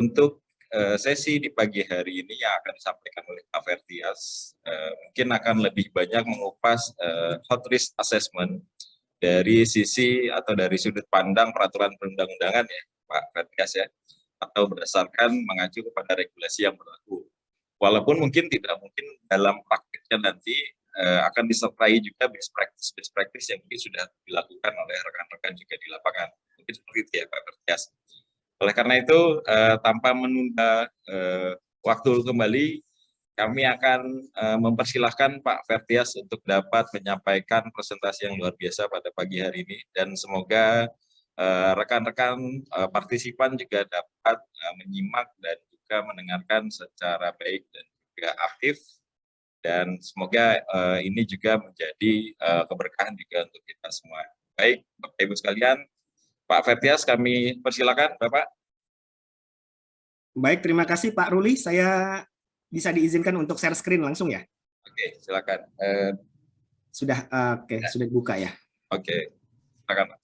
Untuk sesi di pagi hari ini yang akan disampaikan oleh Pak Fertias, mungkin akan lebih banyak mengupas hot risk assessment dari sisi atau dari sudut pandang peraturan perundang-undangan ya Pak Fertias ya, atau berdasarkan mengacu kepada regulasi yang berlaku. Walaupun mungkin tidak mungkin dalam praktiknya nanti akan disertai juga best practice yang mungkin sudah dilakukan oleh rekan-rekan juga di lapangan. Mungkin seperti itu ya Pak Fertias. Oleh karena itu, tanpa menunda waktu kembali, kami akan mempersilahkan Pak Fertias untuk dapat menyampaikan presentasi yang luar biasa pada pagi hari ini, dan semoga rekan-rekan partisipan juga dapat menyimak dan juga mendengarkan secara baik dan juga aktif, dan semoga ini juga menjadi keberkahan juga untuk kita semua. Baik, Bapak Ibu sekalian, Pak Fertias kami persilakan, Bapak. Baik, terima kasih Pak Ruli. Saya bisa diizinkan untuk share screen langsung ya? Oke, silakan. Sudah, oke, sudah dibuka ya? Oke, silakan.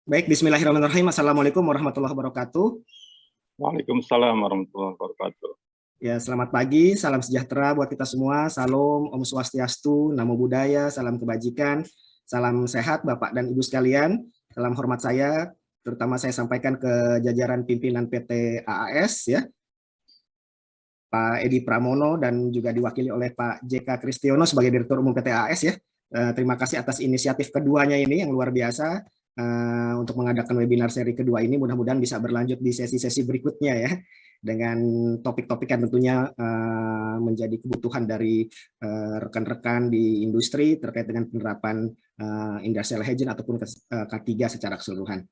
Baik, bismillahirrahmanirrahim. Assalamualaikum warahmatullahi wabarakatuh. Waalaikumsalam warahmatullahi wabarakatuh. Ya, selamat pagi, salam sejahtera buat kita semua. Salam, Om Swastiastu, Namo Buddhaya, salam kebajikan, salam sehat Bapak dan Ibu sekalian. Salam hormat saya, terutama saya sampaikan ke jajaran pimpinan PT AAS ya, Pak Edi Pramono, dan juga diwakili oleh Pak JK Kristiono sebagai Direktur Umum PT AAS ya. Terima kasih atas inisiatif keduanya ini yang luar biasa untuk mengadakan webinar seri kedua ini. Mudah-mudahan bisa berlanjut di sesi-sesi berikutnya ya, dengan topik-topik yang tentunya menjadi kebutuhan dari rekan-rekan di industri terkait dengan penerapan industrial hygiene ataupun K3 secara keseluruhan.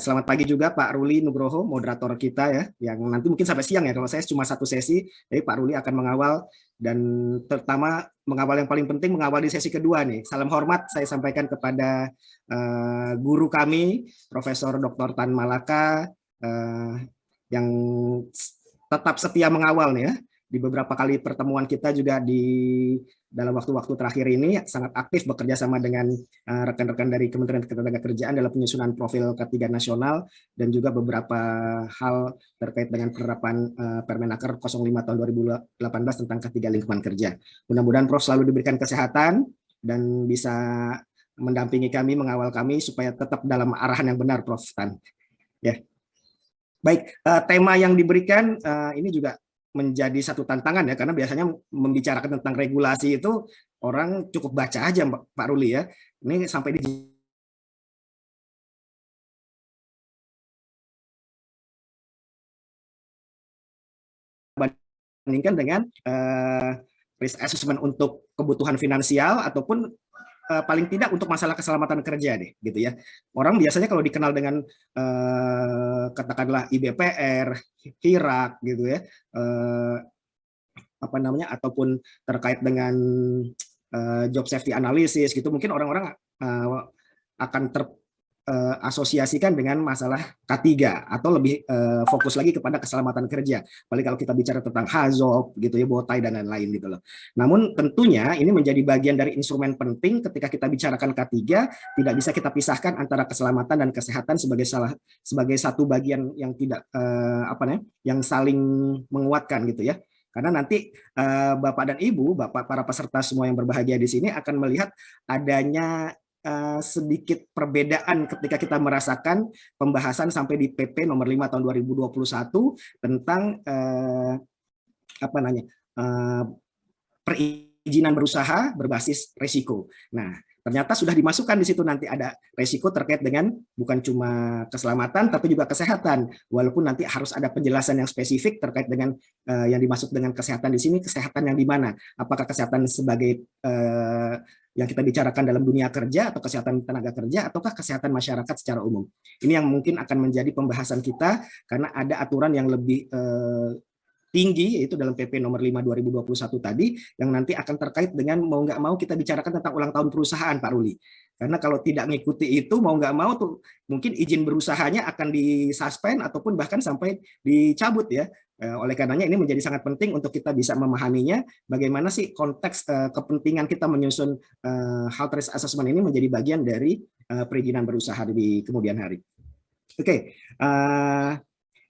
Selamat pagi juga Pak Ruli Nugroho, moderator kita ya, yang nanti mungkin sampai siang ya, kalau saya cuma satu sesi, jadi Pak Ruli akan mengawal, dan terutama mengawal yang paling penting, mengawal di sesi kedua nih. Salam hormat saya sampaikan kepada guru kami, Profesor Dr. Tan Malaka, yang tetap setia mengawal nih ya. Di beberapa kali pertemuan kita juga di dalam waktu-waktu terakhir ini sangat aktif bekerja sama dengan rekan-rekan dari Kementerian Ketenagakerjaan dalam penyusunan profil K3 nasional, dan juga beberapa hal terkait dengan penerapan Permenaker 05 tahun 2018 tentang K3 lingkungan kerja. Mudah-mudahan Prof selalu diberikan kesehatan dan bisa mendampingi kami, mengawal kami supaya tetap dalam arahan yang benar, Prof Tan. Ya. Baik, tema yang diberikan ini juga menjadi satu tantangan ya, karena biasanya membicarakan tentang regulasi itu orang cukup baca aja Pak Ruli ya. Ini sampai di bandingkan dengan risk assessment untuk kebutuhan finansial ataupun paling tidak untuk masalah keselamatan kerja deh, gitu ya. Orang biasanya kalau dikenal dengan katakanlah IBPR, HIRAK gitu ya, apa namanya, ataupun terkait dengan job safety analysis gitu, mungkin orang-orang akan asosiasikan dengan masalah K3 atau lebih fokus lagi kepada keselamatan kerja. Apalagi kalau kita bicara tentang HAZOP gitu ya, botai dan lain-lain gitu loh. Namun tentunya ini menjadi bagian dari instrumen penting ketika kita bicarakan K3, tidak bisa kita pisahkan antara keselamatan dan kesehatan sebagai satu bagian yang tidak yang saling menguatkan gitu ya. Karena nanti Bapak dan Ibu, Bapak para peserta semua yang berbahagia di sini akan melihat adanya sedikit perbedaan ketika kita merasakan pembahasan sampai di PP nomor 5 tahun 2021 tentang perizinan berusaha berbasis risiko. Nah, ternyata sudah dimasukkan di situ nanti ada risiko terkait dengan bukan cuma keselamatan tapi juga kesehatan. Walaupun nanti harus ada penjelasan yang spesifik terkait dengan yang dimaksud dengan kesehatan di sini, kesehatan yang di mana? Apakah kesehatan sebagai yang kita bicarakan dalam dunia kerja atau kesehatan tenaga kerja ataukah kesehatan masyarakat secara umum? Ini yang mungkin akan menjadi pembahasan kita karena ada aturan yang lebih tinggi, yaitu dalam PP nomor 5 2021 tadi, yang nanti akan terkait dengan mau nggak mau kita bicarakan tentang ulang tahun perusahaan, Pak Ruli. Karena kalau tidak mengikuti itu, mau nggak mau tuh mungkin izin berusahanya akan disuspend ataupun bahkan sampai dicabut ya. Oleh karenanya ini menjadi sangat penting untuk kita bisa memahaminya, bagaimana sih konteks kepentingan kita menyusun health risk assessment ini menjadi bagian dari perizinan berusaha di kemudian hari. Oke,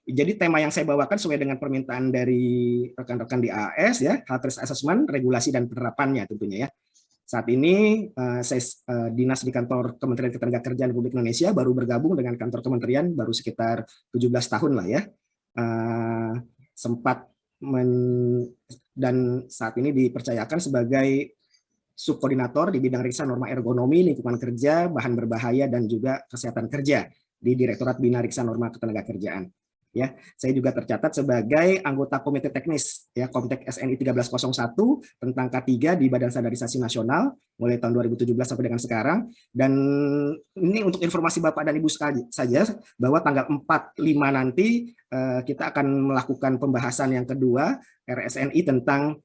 jadi tema yang saya bawakan sesuai dengan permintaan dari rekan-rekan di AAS ya, Health Risk Assessment, regulasi dan penerapannya tentunya ya. Saat ini saya dinas di kantor Kementerian Ketenagakerjaan Republik Indonesia, baru bergabung dengan kantor kementerian baru sekitar 17 tahun lah ya. Sempat dan saat ini dipercayakan sebagai subkoordinator di bidang riksa norma ergonomi, lingkungan kerja, bahan berbahaya, dan juga kesehatan kerja di Direktorat Bina Riksa Norma Ketenagakerjaan. Ya, saya juga tercatat sebagai anggota Komite Teknis ya Komtek SNI 1301 tentang K3 di Badan Standarisasi Nasional mulai tahun 2017 sampai dengan sekarang. Dan ini untuk informasi Bapak dan Ibu saja bahwa tanggal 4-5 nanti kita akan melakukan pembahasan yang kedua RSNI tentang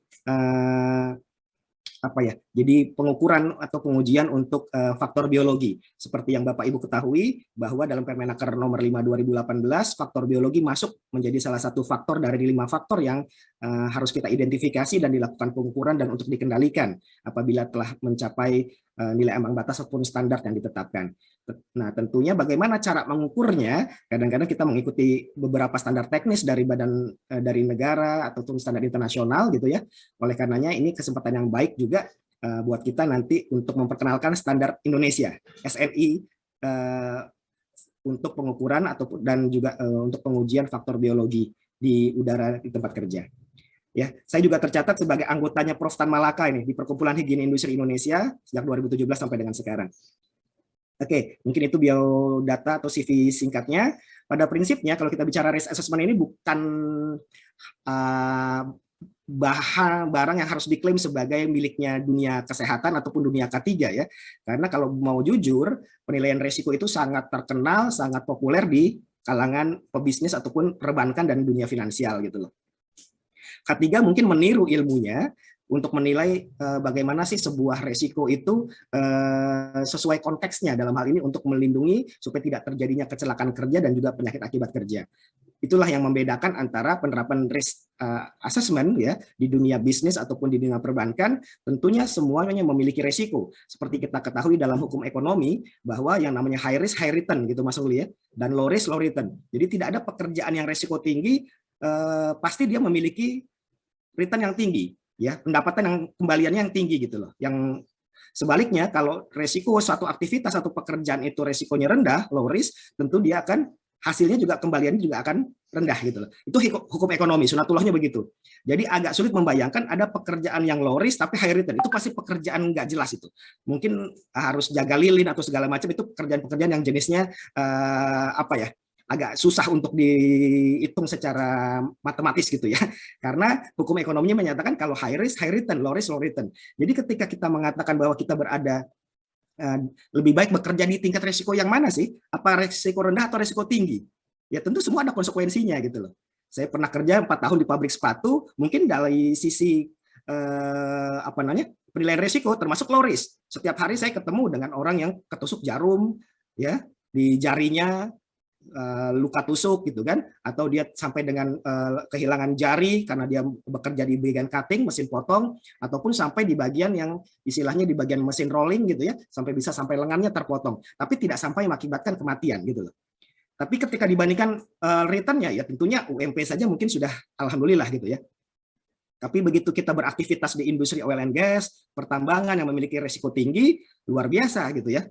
jadi pengukuran atau pengujian untuk faktor biologi. Seperti yang Bapak Ibu ketahui bahwa dalam Permenaker nomor 5 2018 faktor biologi masuk menjadi salah satu faktor dari 5 faktor yang harus kita identifikasi dan dilakukan pengukuran dan untuk dikendalikan apabila telah mencapai nilai ambang batas ataupun standar yang ditetapkan. Nah, tentunya bagaimana cara mengukurnya? Kadang-kadang kita mengikuti beberapa standar teknis dari badan dari negara ataupun standar internasional gitu ya. Oleh karenanya ini kesempatan yang baik juga buat kita nanti untuk memperkenalkan standar Indonesia SNI untuk pengukuran dan juga untuk pengujian faktor biologi di udara di tempat kerja. Ya, saya juga tercatat sebagai anggotanya Prof. Tan Malaka ini di Perkumpulan Higien Industri Indonesia sejak 2017 sampai dengan sekarang. Oke, mungkin itu biodata atau CV singkatnya. Pada prinsipnya, kalau kita bicara risk assessment ini bukan barang yang harus diklaim sebagai miliknya dunia kesehatan ataupun dunia K3 ya. Karena kalau mau jujur, penilaian risiko itu sangat terkenal, sangat populer di kalangan pebisnis ataupun perbankan dan dunia finansial gitu loh. K3 mungkin meniru ilmunya untuk menilai bagaimana sih sebuah resiko itu sesuai konteksnya, dalam hal ini untuk melindungi supaya tidak terjadinya kecelakaan kerja dan juga penyakit akibat kerja. Itulah yang membedakan antara penerapan risk assessment ya di dunia bisnis ataupun di dunia perbankan. Tentunya semuanya memiliki resiko. Seperti kita ketahui dalam hukum ekonomi bahwa yang namanya high risk high return gitu Mas Uli ya, dan low risk low return. Jadi tidak ada pekerjaan yang resiko tinggi pasti dia memiliki return yang tinggi. Ya, pendapatan yang kembaliannya yang tinggi gitu loh. Yang sebaliknya kalau resiko suatu aktivitas atau pekerjaan itu resikonya rendah, low risk, tentu dia akan hasilnya juga kembaliannya juga akan rendah gitu loh. Itu hukum ekonomi, sunatullahnya begitu. Jadi agak sulit membayangkan ada pekerjaan yang low risk tapi high return. Itu pasti pekerjaan nggak jelas itu. Mungkin harus jaga lilin atau segala macam, itu pekerjaan-pekerjaan yang jenisnya agak susah untuk dihitung secara matematis gitu ya. Karena hukum ekonominya menyatakan kalau high risk, high return, low risk, low return. Jadi ketika kita mengatakan bahwa kita berada lebih baik bekerja di tingkat risiko yang mana sih? Apa risiko rendah atau risiko tinggi? Ya tentu semua ada konsekuensinya gitu loh. Saya pernah kerja 4 tahun di pabrik sepatu, mungkin dari sisi penilaian risiko termasuk low risk. Setiap hari saya ketemu dengan orang yang ketusuk jarum ya di jarinya, luka tusuk gitu kan, atau dia sampai dengan kehilangan jari karena dia bekerja di bagian cutting, mesin potong, ataupun sampai di bagian yang istilahnya di bagian mesin rolling gitu ya, sampai lengannya terpotong, tapi tidak sampai mengakibatkan kematian gitu loh. Tapi ketika dibandingkan returnnya ya tentunya UMP saja mungkin sudah alhamdulillah gitu ya. Tapi begitu kita beraktivitas di industri oil and gas, pertambangan yang memiliki risiko tinggi, luar biasa gitu ya.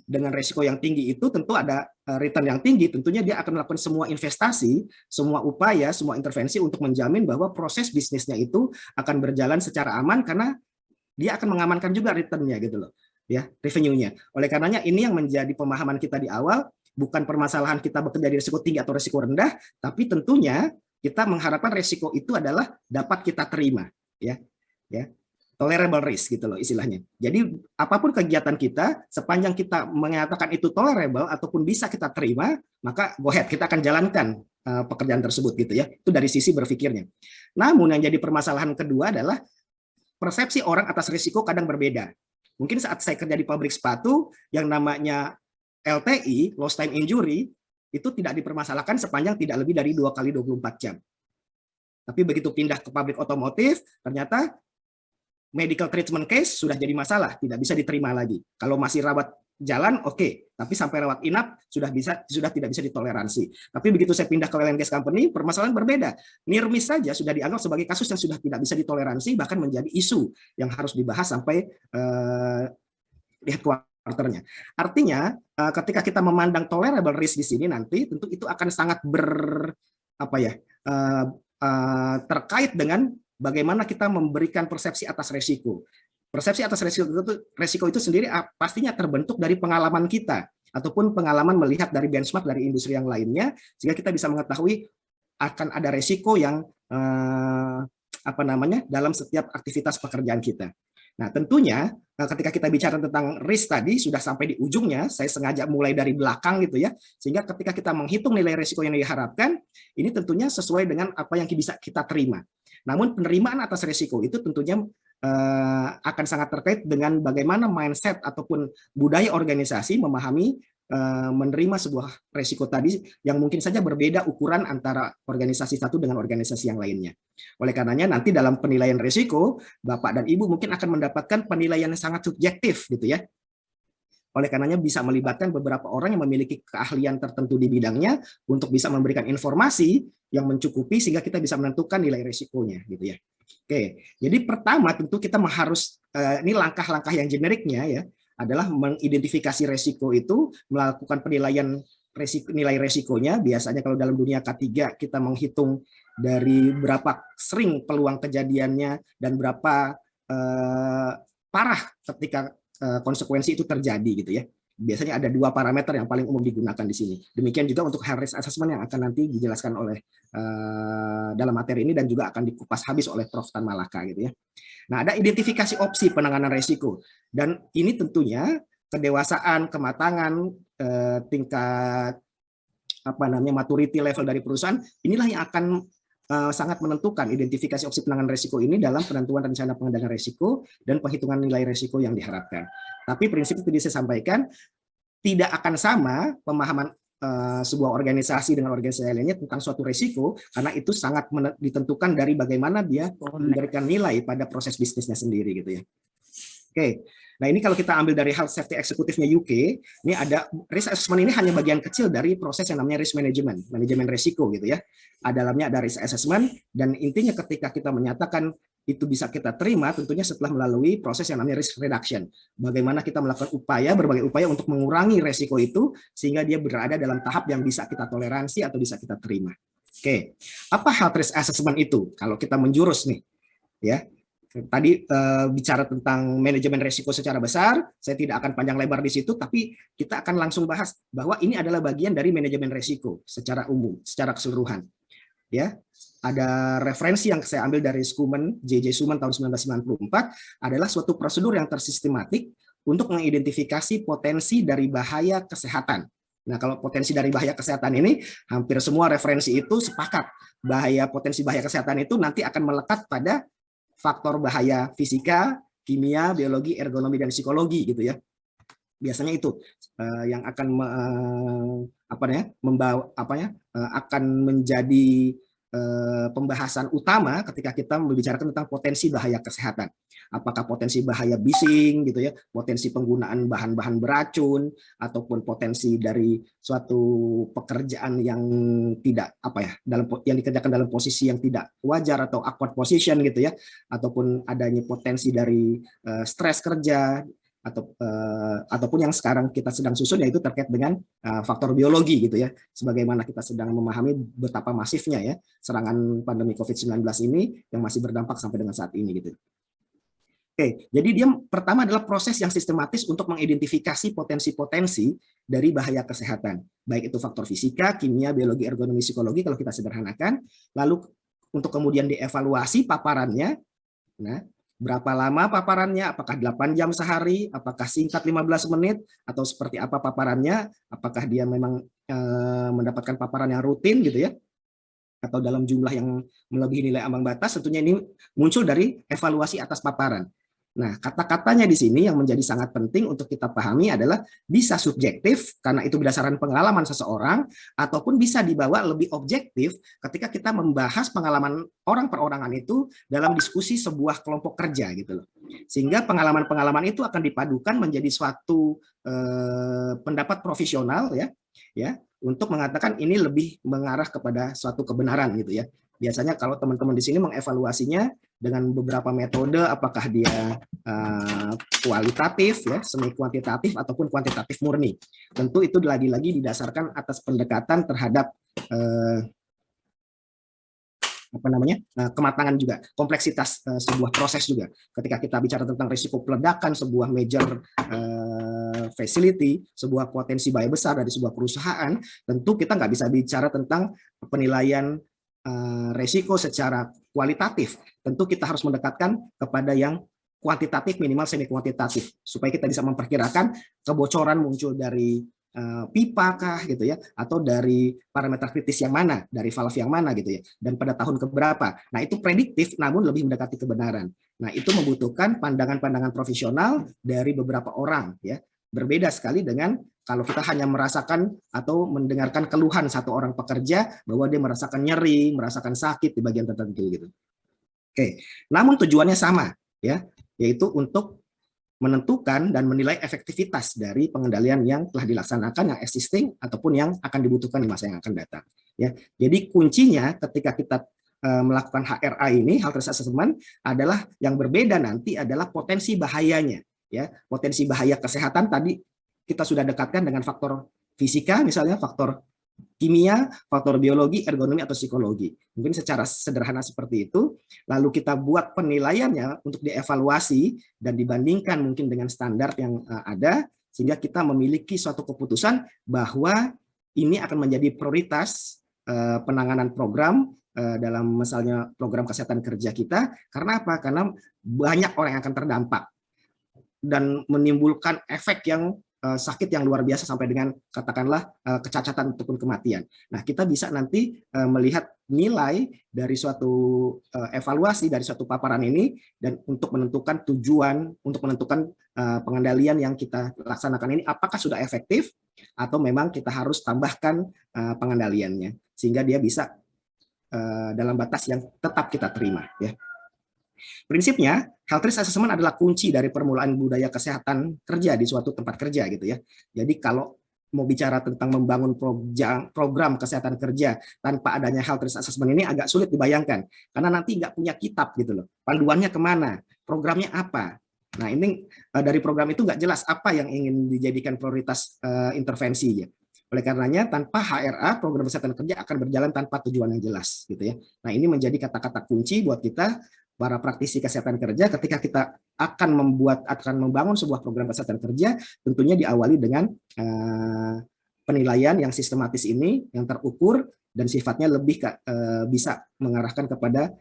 Dengan risiko yang tinggi itu tentu ada return yang tinggi, tentunya dia akan melakukan semua investasi, semua upaya, semua intervensi untuk menjamin bahwa proses bisnisnya itu akan berjalan secara aman karena dia akan mengamankan juga return-nya gitu loh, ya, revenue-nya. Oleh karenanya ini yang menjadi pemahaman kita di awal, bukan permasalahan kita bekerja di risiko tinggi atau risiko rendah, tapi tentunya kita mengharapkan risiko itu adalah dapat kita terima, ya. Tolerable risk gitu loh istilahnya. Jadi apapun kegiatan kita, sepanjang kita mengatakan itu tolerable ataupun bisa kita terima, maka go ahead, kita akan jalankan pekerjaan tersebut gitu ya. Itu dari sisi berpikirnya. Namun yang jadi permasalahan kedua adalah persepsi orang atas risiko kadang berbeda. Mungkin saat saya kerja di pabrik sepatu, yang namanya LTI, lost time injury, itu tidak dipermasalahkan sepanjang tidak lebih dari 2 kali 24 jam. Tapi begitu pindah ke pabrik otomotif, ternyata medical treatment case sudah jadi masalah, tidak bisa diterima lagi. Kalau masih rawat jalan, oke. Tapi sampai rawat inap sudah tidak bisa ditoleransi. Tapi begitu saya pindah ke oil and gas company, permasalahan berbeda. Near miss saja sudah dianggap sebagai kasus yang sudah tidak bisa ditoleransi, bahkan menjadi isu yang harus dibahas sampai di headquarter-nya. Artinya, ketika kita memandang tolerable risk di sini nanti, tentu itu akan sangat terkait dengan bagaimana kita memberikan persepsi atas resiko. Persepsi atas resiko itu sendiri pastinya terbentuk dari pengalaman kita ataupun pengalaman melihat dari benchmark dari industri yang lainnya, sehingga kita bisa mengetahui akan ada resiko yang dalam setiap aktivitas pekerjaan kita. Nah, tentunya ketika kita bicara tentang risk tadi sudah sampai di ujungnya, saya sengaja mulai dari belakang gitu ya, sehingga ketika kita menghitung nilai risiko yang diharapkan, ini tentunya sesuai dengan apa yang bisa kita terima. Namun penerimaan atas risiko itu tentunya akan sangat terkait dengan bagaimana mindset ataupun budaya organisasi memahami menerima sebuah risiko tadi yang mungkin saja berbeda ukuran antara organisasi satu dengan organisasi yang lainnya. Oleh karenanya nanti dalam penilaian risiko, Bapak dan Ibu mungkin akan mendapatkan penilaian yang sangat subjektif gitu ya. Oleh karenanya bisa melibatkan beberapa orang yang memiliki keahlian tertentu di bidangnya untuk bisa memberikan informasi yang mencukupi sehingga kita bisa menentukan nilai risikonya gitu ya. Oke, jadi pertama tentu kita harus ini langkah-langkah yang generiknya ya adalah mengidentifikasi resiko itu, melakukan penilaian nilai resikonya. Biasanya kalau dalam dunia K3 kita menghitung dari berapa sering peluang kejadiannya dan berapa parah ketika konsekuensi itu terjadi gitu ya. Biasanya ada 2 parameter yang paling umum digunakan di sini. Demikian juga untuk health risk assessment yang akan nanti dijelaskan oleh dalam materi ini dan juga akan dikupas habis oleh Prof. Tan Malaka gitu ya. Nah, ada identifikasi opsi penanganan risiko dan ini tentunya kedewasaan, kematangan, tingkat maturity level dari perusahaan inilah yang akan sangat menentukan identifikasi opsi penanganan risiko ini dalam penentuan rencana pengendalian risiko dan penghitungan nilai risiko yang diharapkan. Tapi prinsip itu saya sampaikan tidak akan sama pemahaman sebuah organisasi dengan organisasi lainnya tentang suatu risiko karena itu sangat ditentukan dari bagaimana dia memberikan nilai pada proses bisnisnya sendiri gitu ya. Oke. Nah, ini kalau kita ambil dari Health Safety Executive-nya UK, ini ada risk assessment ini hanya bagian kecil dari proses yang namanya risk management, manajemen risiko gitu ya. Dalamnya ada risk assessment dan intinya ketika kita menyatakan itu bisa kita terima tentunya setelah melalui proses yang namanya risk reduction. Bagaimana kita melakukan berbagai upaya untuk mengurangi resiko itu sehingga dia berada dalam tahap yang bisa kita toleransi atau bisa kita terima. Oke, apa health risk assessment itu? Kalau kita menjurus nih, ya. Tadi bicara tentang manajemen risiko secara besar, saya tidak akan panjang lebar di situ, tapi kita akan langsung bahas bahwa ini adalah bagian dari manajemen risiko secara umum, secara keseluruhan. Ya, ada referensi yang saya ambil dari J.J. Schuman tahun 1994 adalah suatu prosedur yang tersistematik untuk mengidentifikasi potensi dari bahaya kesehatan. Nah, kalau potensi dari bahaya kesehatan ini hampir semua referensi itu sepakat potensi bahaya kesehatan itu nanti akan melekat pada faktor bahaya fisika, kimia, biologi, ergonomi dan psikologi gitu ya. Biasanya itu yang akan akan menjadi pembahasan utama ketika kita membicarakan tentang potensi bahaya kesehatan. Apakah potensi bahaya bising gitu ya, potensi penggunaan bahan-bahan beracun ataupun potensi dari suatu pekerjaan yang tidak yang dikerjakan dalam posisi yang tidak wajar atau awkward position gitu ya, ataupun adanya potensi dari stres kerja ataupun yang sekarang kita sedang susun yaitu terkait dengan faktor biologi gitu ya, sebagaimana kita sedang memahami betapa masifnya ya serangan pandemi COVID-19 ini yang masih berdampak sampai dengan saat ini gitu. Oke, jadi dia pertama adalah proses yang sistematis untuk mengidentifikasi potensi-potensi dari bahaya kesehatan, baik itu faktor fisika, kimia, biologi, ergonomi, psikologi kalau kita sederhanakan, lalu untuk kemudian dievaluasi paparannya. Nah, berapa lama paparannya, apakah 8 jam sehari, apakah singkat 15 menit, atau seperti apa paparannya, apakah dia memang mendapatkan paparan yang rutin gitu ya, atau dalam jumlah yang melebihi nilai ambang batas, tentunya ini muncul dari evaluasi atas paparan. Nah, kata-katanya di sini yang menjadi sangat penting untuk kita pahami adalah bisa subjektif karena itu berdasarkan pengalaman seseorang, ataupun bisa dibawa lebih objektif ketika kita membahas pengalaman orang perorangan itu dalam diskusi sebuah kelompok kerja gitu loh. Sehingga pengalaman-pengalaman itu akan dipadukan menjadi suatu pendapat profesional ya untuk mengatakan ini lebih mengarah kepada suatu kebenaran gitu ya. Biasanya kalau teman-teman di sini mengevaluasinya dengan beberapa metode, apakah dia kualitatif, ya, semi kuantitatif ataupun kuantitatif murni. Tentu itu lagi-lagi didasarkan atas pendekatan terhadap kematangan juga, kompleksitas sebuah proses juga. Ketika kita bicara tentang risiko peledakan sebuah major facility, sebuah potensi bahaya besar dari sebuah perusahaan, tentu kita nggak bisa bicara tentang penilaian resiko secara kualitatif. Tentu kita harus mendekatkan kepada yang kuantitatif, minimal semi kuantitatif, supaya kita bisa memperkirakan kebocoran muncul dari pipa kah gitu ya, atau dari parameter kritis yang mana, dari valve yang mana gitu ya, dan pada tahun keberapa. Nah, itu prediktif namun lebih mendekati kebenaran. Nah, itu membutuhkan pandangan-pandangan profesional dari beberapa orang ya. Berbeda sekali dengan kalau kita hanya merasakan atau mendengarkan keluhan satu orang pekerja bahwa dia merasakan nyeri, merasakan sakit di bagian tertentu gitu. Oke, namun tujuannya sama ya, yaitu untuk menentukan dan menilai efektivitas dari pengendalian yang telah dilaksanakan, yang existing ataupun yang akan dibutuhkan di masa yang akan datang. Ya, jadi kuncinya ketika kita melakukan HRA ini, health risk assessment, adalah yang berbeda nanti adalah potensi bahayanya. Ya, potensi bahaya kesehatan tadi kita sudah dekatkan dengan faktor fisika, misalnya faktor kimia, faktor biologi, ergonomi, atau psikologi. Mungkin secara sederhana seperti itu, lalu kita buat penilaiannya untuk dievaluasi dan dibandingkan mungkin dengan standar yang ada, sehingga kita memiliki suatu keputusan bahwa ini akan menjadi prioritas penanganan program dalam misalnya program kesehatan kerja kita. Karena apa? Karena banyak orang yang akan terdampak dan menimbulkan efek yang sakit yang luar biasa sampai dengan katakanlah kecacatan ataupun kematian. Nah, kita bisa nanti melihat nilai dari suatu evaluasi dari suatu paparan ini dan untuk menentukan tujuan, untuk menentukan pengendalian yang kita laksanakan ini apakah sudah efektif atau memang kita harus tambahkan pengendaliannya sehingga dia bisa dalam batas yang tetap kita terima ya. Prinsipnya, health risk assessment adalah kunci dari permulaan budaya kesehatan kerja di suatu tempat kerja gitu ya. Jadi kalau mau bicara tentang membangun program kesehatan kerja tanpa adanya health risk assessment ini agak sulit dibayangkan. Karena nanti nggak punya kitab gitu loh. Panduannya kemana? Programnya apa? Nah ini dari program itu nggak jelas apa yang ingin dijadikan prioritas intervensi ya. Oleh karenanya tanpa HRA program kesehatan kerja akan berjalan tanpa tujuan yang jelas gitu ya. Nah ini menjadi kata-kata kunci buat kita para praktisi kesehatan kerja ketika kita akan membangun sebuah program kesehatan kerja, tentunya diawali dengan penilaian yang sistematis ini, yang terukur dan sifatnya lebih bisa mengarahkan kepada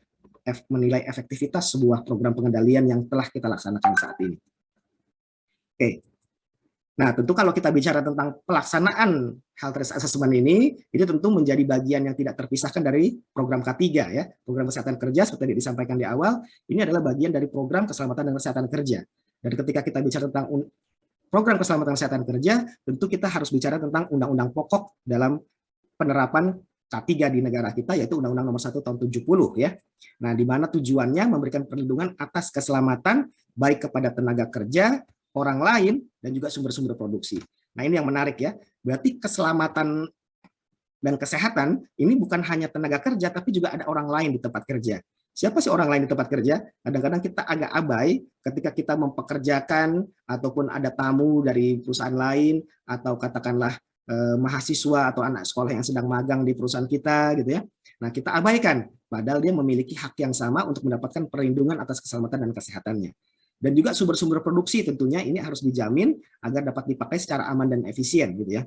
menilai efektivitas sebuah program pengendalian yang telah kita laksanakan saat ini. Oke. Nah, tentu kalau kita bicara tentang pelaksanaan health risk assessment ini tentu menjadi bagian yang tidak terpisahkan dari program K3 ya. Program kesehatan kerja seperti yang disampaikan di awal, ini adalah bagian dari program keselamatan dan kesehatan kerja. Dan ketika kita bicara tentang program keselamatan kesehatan kerja, tentu kita harus bicara tentang undang-undang pokok dalam penerapan K3 di negara kita, yaitu Undang-Undang Nomor 1 Tahun 70 ya. Nah, di mana tujuannya memberikan perlindungan atas keselamatan baik kepada tenaga kerja, orang lain, dan juga sumber-sumber produksi. Nah ini yang menarik ya, berarti keselamatan dan kesehatan ini bukan hanya tenaga kerja, tapi juga ada orang lain di tempat kerja. Siapa sih orang lain di tempat kerja? Kadang-kadang kita agak abai ketika kita mempekerjakan ataupun ada tamu dari perusahaan lain, atau katakanlah mahasiswa atau anak sekolah yang sedang magang di perusahaan kita gitu ya. Nah kita abaikan, padahal dia memiliki hak yang sama untuk mendapatkan perlindungan atas keselamatan dan kesehatannya. Dan juga sumber-sumber produksi tentunya ini harus dijamin agar dapat dipakai secara aman dan efisien gitu ya.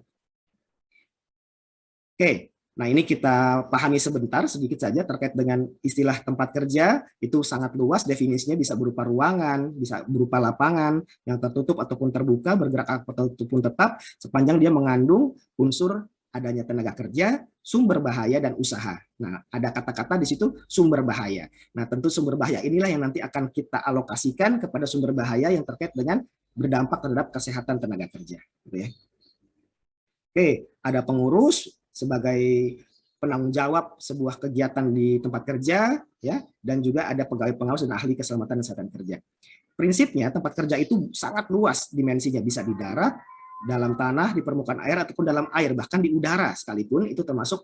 Oke, nah ini kita pahami sebentar sedikit saja terkait dengan istilah tempat kerja. Itu sangat luas, definisinya bisa berupa ruangan, bisa berupa lapangan yang tertutup ataupun terbuka, bergerak ataupun tetap sepanjang dia mengandung unsur adanya tenaga kerja, sumber bahaya, dan usaha. Nah, ada kata-kata di situ sumber bahaya. Nah, tentu sumber bahaya inilah yang nanti akan kita alokasikan kepada sumber bahaya yang terkait dengan berdampak terhadap kesehatan tenaga kerja. Gitu ya. Oke, ada pengurus sebagai penanggung jawab sebuah kegiatan di tempat kerja, ya, dan juga ada pegawai pengawas dan ahli keselamatan dan kesehatan kerja. Prinsipnya tempat kerja itu sangat luas dimensinya, bisa di darat, dalam tanah, di permukaan air, ataupun dalam air, bahkan di udara sekalipun itu termasuk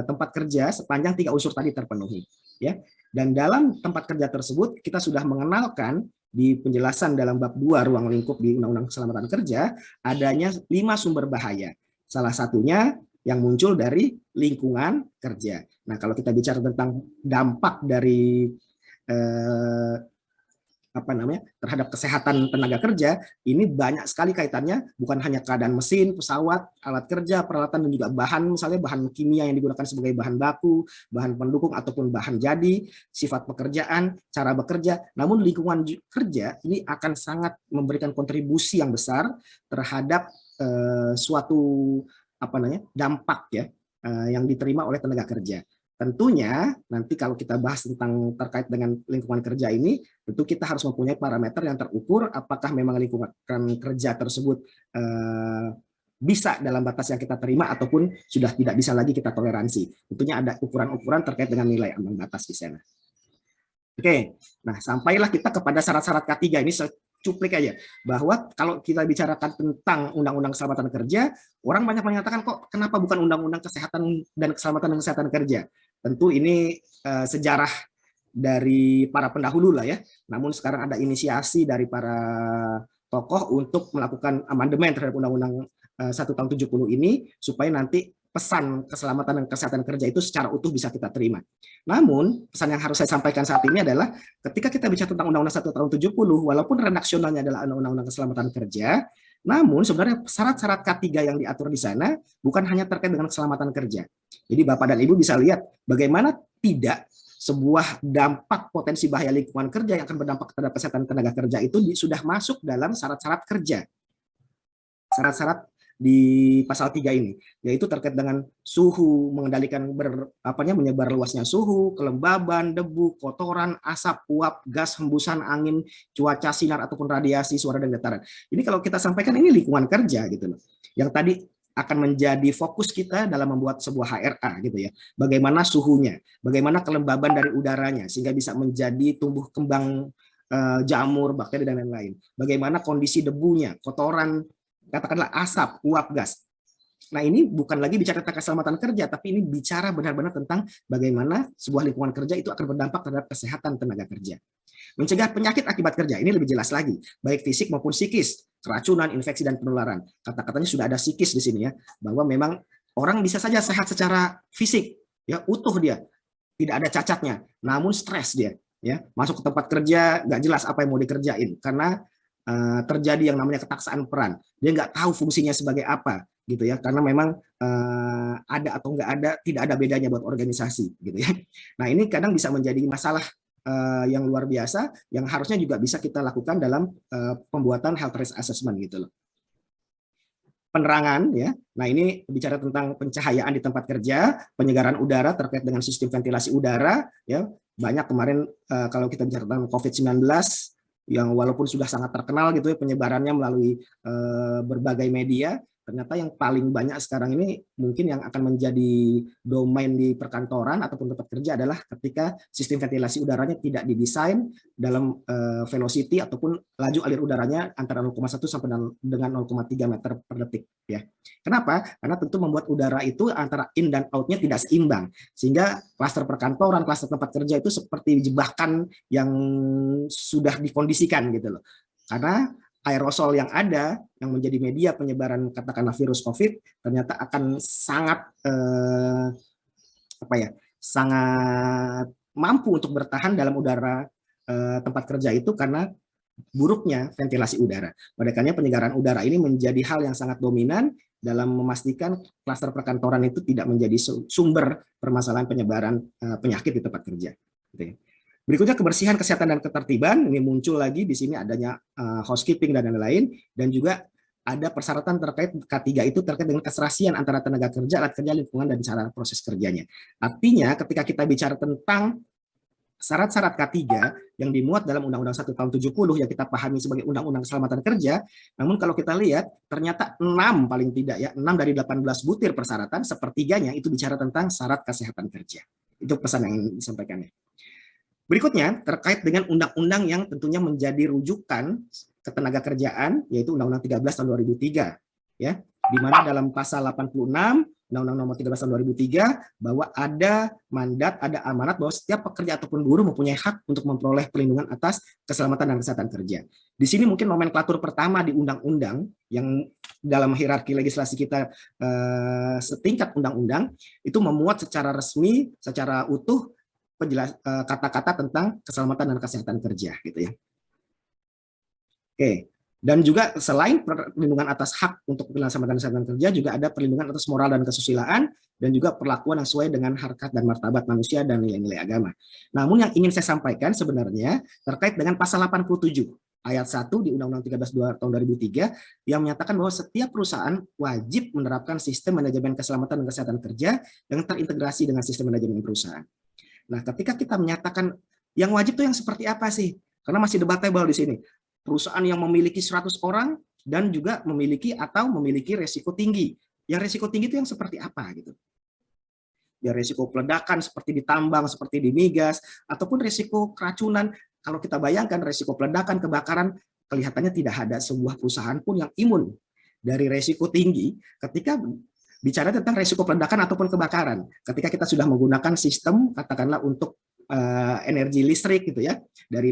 tempat kerja sepanjang 3 unsur tadi terpenuhi. Ya. Dan dalam tempat kerja tersebut kita sudah mengenalkan di penjelasan dalam bab 2 ruang lingkup di Undang-Undang Keselamatan Kerja adanya 5 sumber bahaya. Salah satunya yang muncul dari lingkungan kerja. Nah, kalau kita bicara tentang dampak dari terhadap kesehatan tenaga kerja, ini banyak sekali kaitannya, bukan hanya keadaan mesin, pesawat, alat kerja, peralatan, dan juga bahan, misalnya bahan kimia yang digunakan sebagai bahan baku, bahan pendukung, ataupun bahan jadi, sifat pekerjaan, cara bekerja. Namun lingkungan kerja ini akan sangat memberikan kontribusi yang besar terhadap suatu dampak ya yang diterima oleh tenaga kerja. Tentunya nanti kalau kita bahas tentang terkait dengan lingkungan kerja ini, tentu kita harus mempunyai parameter yang terukur apakah memang lingkungan kerja tersebut bisa dalam batas yang kita terima ataupun sudah tidak bisa lagi kita toleransi. Tentunya ada ukuran-ukuran terkait dengan nilai ambang batas di sana. Oke, nah sampailah kita kepada syarat-syarat K3 ini cuplik aja, bahwa kalau kita bicarakan tentang Undang-Undang Keselamatan Kerja, orang banyak menyatakan kok kenapa bukan Undang-Undang Kesehatan dan Keselamatan dan Kesehatan Kerja. Tentu ini sejarah dari para pendahulu lah ya. Namun sekarang ada inisiasi dari para tokoh untuk melakukan amandemen terhadap Undang-Undang 1 tahun 70 ini supaya nanti pesan keselamatan dan kesehatan kerja itu secara utuh bisa kita terima. Namun, pesan yang harus saya sampaikan saat ini adalah ketika kita bicara tentang Undang-Undang 1 tahun 70, walaupun redaksionalnya adalah Undang-Undang Keselamatan Kerja, namun sebenarnya syarat-syarat K3 yang diatur di sana bukan hanya terkait dengan keselamatan kerja. Jadi Bapak dan Ibu bisa lihat bagaimana tidak sebuah dampak potensi bahaya lingkungan kerja yang akan berdampak terhadap kesehatan tenaga kerja itu sudah masuk dalam syarat-syarat kerja. Syarat-syarat di pasal 3 ini, yaitu terkait dengan suhu, mengendalikan menyebar luasnya suhu, kelembaban, debu, kotoran, asap, uap, gas, hembusan angin, cuaca, sinar ataupun radiasi, suara dan getaran. Ini kalau kita sampaikan ini lingkungan kerja gitu loh. Yang tadi akan menjadi fokus kita dalam membuat sebuah HRA gitu ya. Bagaimana suhunya, bagaimana kelembaban dari udaranya sehingga bisa menjadi tumbuh kembang jamur, bakteri dan lain-lain. Bagaimana kondisi debunya, kotoran, katakanlah asap, uap, gas. Nah, ini bukan lagi bicara tentang keselamatan kerja, tapi ini bicara benar-benar tentang bagaimana sebuah lingkungan kerja itu akan berdampak terhadap kesehatan tenaga kerja. Mencegah penyakit akibat kerja, ini lebih jelas lagi, baik fisik maupun psikis, keracunan, infeksi, dan penularan. Kata-katanya sudah ada psikis di sini ya, bahwa memang orang bisa saja sehat secara fisik, ya utuh dia, tidak ada cacatnya, namun stres dia, ya masuk ke tempat kerja nggak jelas apa yang mau dikerjain karena terjadi yang namanya ketaksaan peran. Dia nggak tahu fungsinya sebagai apa, gitu ya. Karena memang ada atau nggak ada, tidak ada bedanya buat organisasi, gitu ya. Nah, ini kadang bisa menjadi masalah yang luar biasa, yang harusnya juga bisa kita lakukan dalam pembuatan health risk assessment, gitu loh. Penerangan, ya. Nah, ini bicara tentang pencahayaan di tempat kerja, penyegaran udara terkait dengan sistem ventilasi udara, ya. Banyak kemarin kalau kita bicara tentang COVID-19, yang walaupun sudah sangat terkenal gitu ya penyebarannya melalui berbagai media, ternyata yang paling banyak sekarang ini mungkin yang akan menjadi domain di perkantoran ataupun tempat kerja adalah ketika sistem ventilasi udaranya tidak didesain dalam velocity ataupun laju alir udaranya antara 0,1 sampai dengan 0,3 meter per detik ya. Kenapa? Karena tentu membuat udara itu antara in dan out-nya tidak seimbang, sehingga klaster perkantoran, klaster tempat kerja itu seperti jebakan yang sudah dikondisikan gitu loh. Karena aerosol yang ada yang menjadi media penyebaran katakanlah virus COVID ternyata akan sangat sangat mampu untuk bertahan dalam udara tempat kerja itu karena buruknya ventilasi udara. Oleh karena penyegaran udara ini menjadi hal yang sangat dominan dalam memastikan klaster perkantoran itu tidak menjadi sumber permasalahan penyebaran penyakit di tempat kerja. Berikutnya kebersihan, kesehatan, dan ketertiban. Ini muncul lagi di sini adanya housekeeping dan lain-lain, dan juga ada persyaratan terkait K3 itu terkait dengan keserasian antara tenaga kerja, alat kerja, lingkungan, dan cara proses kerjanya. Artinya ketika kita bicara tentang syarat-syarat K3 yang dimuat dalam Undang-Undang 1 tahun 70 yang kita pahami sebagai Undang-Undang Keselamatan Kerja, namun kalau kita lihat ternyata 6 paling tidak ya, 6 dari 18 butir persyaratan, sepertiganya itu bicara tentang syarat kesehatan kerja. Itu pesan yang ingin disampaikannya. Berikutnya terkait dengan undang-undang yang tentunya menjadi rujukan ketenaga kerjaan, yaitu Undang-Undang 13 tahun 2003, ya, di mana dalam pasal 86 Undang-Undang Nomor 13 tahun 2003 bahwa ada mandat, ada amanat bahwa setiap pekerja ataupun buruh mempunyai hak untuk memperoleh perlindungan atas keselamatan dan kesehatan kerja. Di sini mungkin nomenklatur pertama di undang-undang yang dalam hierarki legislasi kita setingkat undang-undang itu memuat secara resmi, secara utuh kata-kata tentang keselamatan dan kesehatan kerja, gitu ya. Oke, dan juga selain perlindungan atas hak untuk keselamatan dan kesehatan kerja, juga ada perlindungan atas moral dan kesusilaan, dan juga perlakuan yang sesuai dengan harkat dan martabat manusia dan nilai-nilai agama. Namun yang ingin saya sampaikan sebenarnya terkait dengan pasal 87 ayat 1 di Undang-Undang 13 tahun 2003 yang menyatakan bahwa setiap perusahaan wajib menerapkan sistem manajemen keselamatan dan kesehatan kerja yang terintegrasi dengan sistem manajemen perusahaan. Nah, ketika kita menyatakan yang wajib itu yang seperti apa sih? Karena masih debatable di sini. Perusahaan yang memiliki 100 orang dan juga memiliki resiko tinggi. Yang resiko tinggi itu yang seperti apa gitu? Ya resiko peledakan seperti di tambang, seperti di migas, ataupun resiko keracunan. Kalau kita bayangkan resiko peledakan, kebakaran, kelihatannya tidak ada sebuah perusahaan pun yang imun dari resiko tinggi ketika bicara tentang resiko peledakan ataupun kebakaran. Ketika kita sudah menggunakan sistem, katakanlah untuk energi listrik gitu ya, dari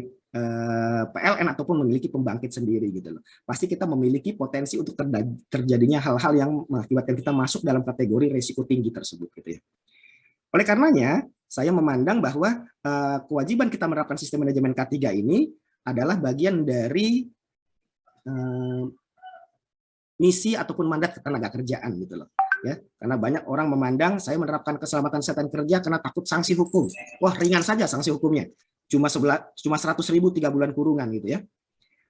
PLN ataupun memiliki pembangkit sendiri gitu loh. Pasti kita memiliki potensi untuk terjadinya hal-hal yang mengakibatkan kita masuk dalam kategori resiko tinggi tersebut gitu ya. Oleh karenanya, saya memandang bahwa kewajiban kita menerapkan sistem manajemen K3 ini adalah bagian dari misi ataupun mandat ketenaga kerjaan gitu loh. Ya, karena banyak orang memandang saya menerapkan keselamatan kesehatan kerja karena takut sanksi hukum. Wah, ringan saja sanksi hukumnya. Cuma 100.000 3 bulan kurungan gitu ya.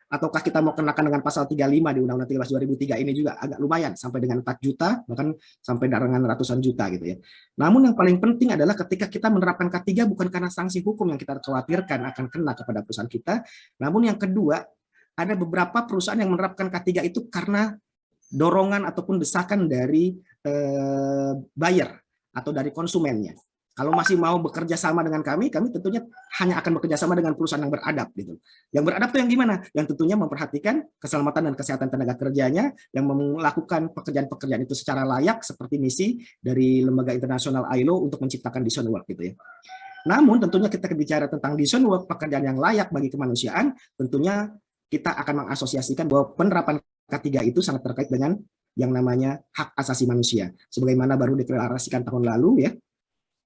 Ataukah kita mau kenakan dengan pasal 35 di Undang-Undang 13 2003 ini juga agak lumayan sampai dengan 4 juta bahkan sampai dengan ratusan juta gitu ya. Namun yang paling penting adalah ketika kita menerapkan K3 bukan karena sanksi hukum yang kita khawatirkan akan kena kepada perusahaan kita, namun yang kedua ada beberapa perusahaan yang menerapkan K3 itu karena dorongan ataupun desakan dari buyer atau dari konsumennya. Kalau masih mau bekerja sama dengan kami tentunya hanya akan bekerja sama dengan perusahaan yang beradab gitu. Yang beradab itu yang gimana? Yang tentunya memperhatikan keselamatan dan kesehatan tenaga kerjanya, yang melakukan pekerjaan-pekerjaan itu secara layak seperti misi dari lembaga internasional ILO untuk menciptakan decent work gitu ya. Namun tentunya kita bicara tentang decent work, pekerjaan yang layak bagi kemanusiaan, tentunya kita akan mengasosiasikan bahwa penerapan K3 itu sangat terkait dengan yang namanya hak asasi manusia. Sebagaimana baru deklarasikan tahun lalu ya,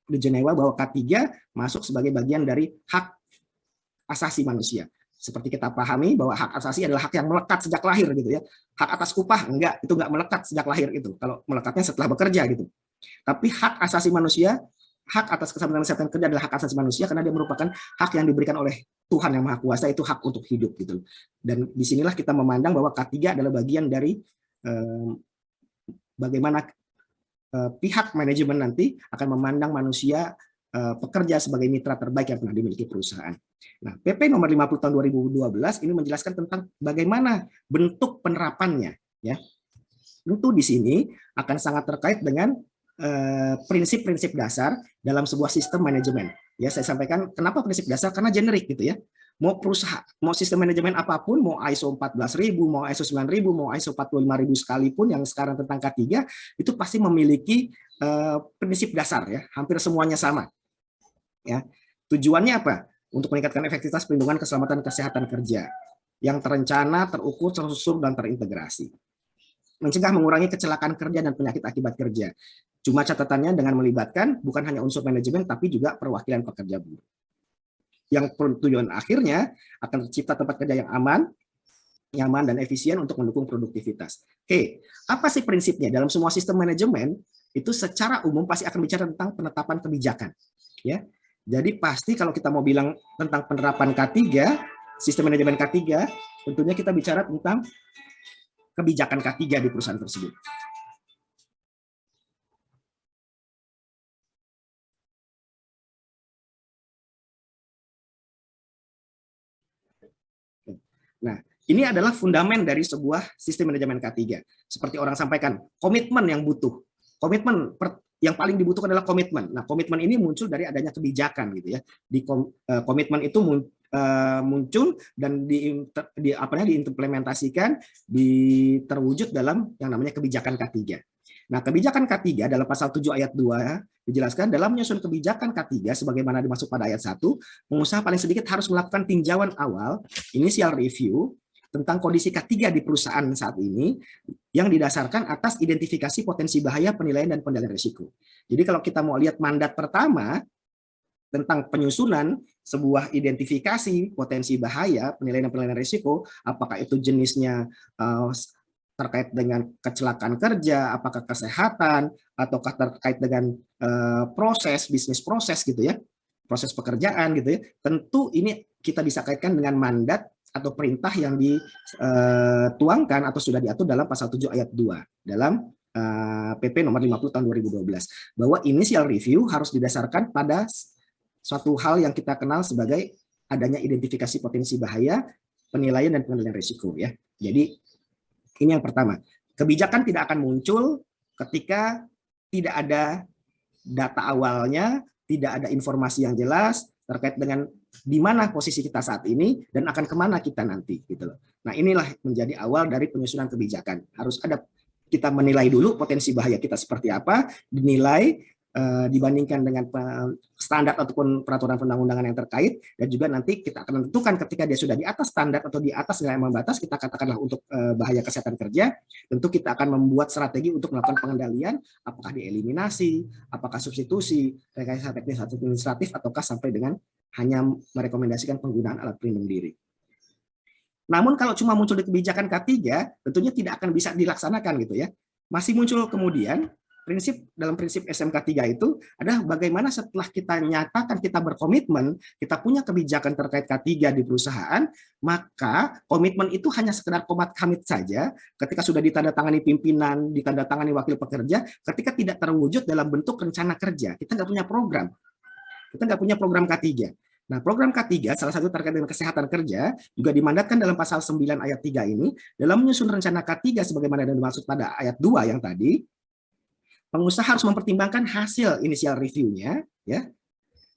di Jenewa bahwa K3 masuk sebagai bagian dari hak asasi manusia. Seperti kita pahami bahwa hak asasi adalah hak yang melekat sejak lahir gitu ya. Hak atas upah enggak, itu enggak melekat sejak lahir itu. Kalau melekatnya setelah bekerja gitu. Tapi hak asasi manusia, hak atas keselamatan kesehatan kerja adalah hak asasi manusia karena dia merupakan hak yang diberikan oleh Tuhan yang Maha Kuasa, itu hak untuk hidup gitu. Dan disinilah kita memandang bahwa K3 adalah bagian dari bagaimana pihak manajemen nanti akan memandang manusia pekerja sebagai mitra terbaik yang pernah dimiliki perusahaan. Nah, PP nomor 50 tahun 2012 ini menjelaskan tentang bagaimana bentuk penerapannya ya. Tentu di sini akan sangat terkait dengan prinsip-prinsip dasar dalam sebuah sistem manajemen. Ya, saya sampaikan kenapa prinsip dasar karena generik gitu ya. Mau perusahaan, mau sistem manajemen apapun, mau ISO 14.000, mau ISO 9.000, mau ISO 45.000 sekalipun yang sekarang tentang K3 itu pasti memiliki prinsip dasar ya, hampir semuanya sama. Ya. Tujuannya apa? Untuk meningkatkan efektivitas perlindungan keselamatan kesehatan kerja yang terencana, terukur, terstruktur dan terintegrasi. Mencegah mengurangi kecelakaan kerja dan penyakit akibat kerja. Cuma catatannya dengan melibatkan bukan hanya unsur manajemen tapi juga perwakilan pekerja buruh. Yang tujuan akhirnya akan tercipta tempat kerja yang aman, nyaman dan efisien untuk mendukung produktivitas. Oke, apa sih prinsipnya? Dalam semua sistem manajemen itu secara umum pasti akan bicara tentang penetapan kebijakan, ya. Jadi pasti kalau kita mau bilang tentang penerapan K3, sistem manajemen K3, tentunya kita bicara tentang kebijakan K3 di perusahaan tersebut. Nah, ini adalah fundamen dari sebuah sistem manajemen K3. Seperti orang sampaikan, komitmen yang butuh. Komitmen yang paling dibutuhkan adalah komitmen. Nah, komitmen ini muncul dari adanya kebijakan gitu ya. Komitmen itu muncul dan diimplementasikan, terwujud dalam yang namanya kebijakan K3. Nah, kebijakan K3 dalam pasal 7 ayat 2 dijelaskan dalam menyusun kebijakan K3 sebagaimana dimaksud pada ayat 1, pengusaha paling sedikit harus melakukan tinjauan awal, initial review, tentang kondisi K3 di perusahaan saat ini yang didasarkan atas identifikasi potensi bahaya, penilaian, dan pengendalian risiko. Jadi kalau kita mau lihat mandat pertama tentang penyusunan sebuah identifikasi potensi bahaya, penilaian, dan pengendalian risiko, apakah itu jenisnya terkait dengan kecelakaan kerja, apakah kesehatan, ataukah terkait dengan proses, bisnis proses gitu ya, proses pekerjaan gitu ya, tentu ini kita bisa kaitkan dengan mandat atau perintah yang dituangkan atau sudah diatur dalam pasal 7 ayat 2 dalam PP nomor 50 tahun 2012, bahwa initial review harus didasarkan pada suatu hal yang kita kenal sebagai adanya identifikasi potensi bahaya, penilaian, dan pengendalian risiko ya. Jadi ini yang pertama. Kebijakan tidak akan muncul ketika tidak ada data awalnya, tidak ada informasi yang jelas terkait dengan di mana posisi kita saat ini dan akan kemana kita nanti gitu loh. Nah, inilah menjadi awal dari penyusunan kebijakan. Harus ada, kita menilai dulu potensi bahaya kita seperti apa, dinilai dibandingkan dengan standar ataupun peraturan perundang-undangan yang terkait, dan juga nanti kita akan menentukan ketika dia sudah di atas standar atau di atas nilai ambang batas, kita katakanlah untuk bahaya kesehatan kerja, tentu kita akan membuat strategi untuk melakukan pengendalian, apakah dieliminasi, apakah substitusi, rekayasa teknis atau administratif, ataukah sampai dengan hanya merekomendasikan penggunaan alat pelindung diri. Namun kalau cuma muncul di kebijakan K3, tentunya tidak akan bisa dilaksanakan gitu ya. Masih muncul kemudian dalam prinsip SMK 3 itu adalah bagaimana setelah kita nyatakan kita berkomitmen, kita punya kebijakan terkait K3 di perusahaan, maka komitmen itu hanya sekedar komat kamit saja ketika sudah ditandatangani pimpinan, ditandatangani wakil pekerja, ketika tidak terwujud dalam bentuk rencana kerja. Kita nggak punya program. Kita nggak punya program K3. Nah, program K3 salah satu terkait dengan kesehatan kerja juga dimandatkan dalam pasal 9 ayat 3 ini, dalam menyusun rencana K3 sebagaimana yang dimaksud pada ayat 2 yang tadi, pengusaha harus mempertimbangkan hasil initial review-nya, ya.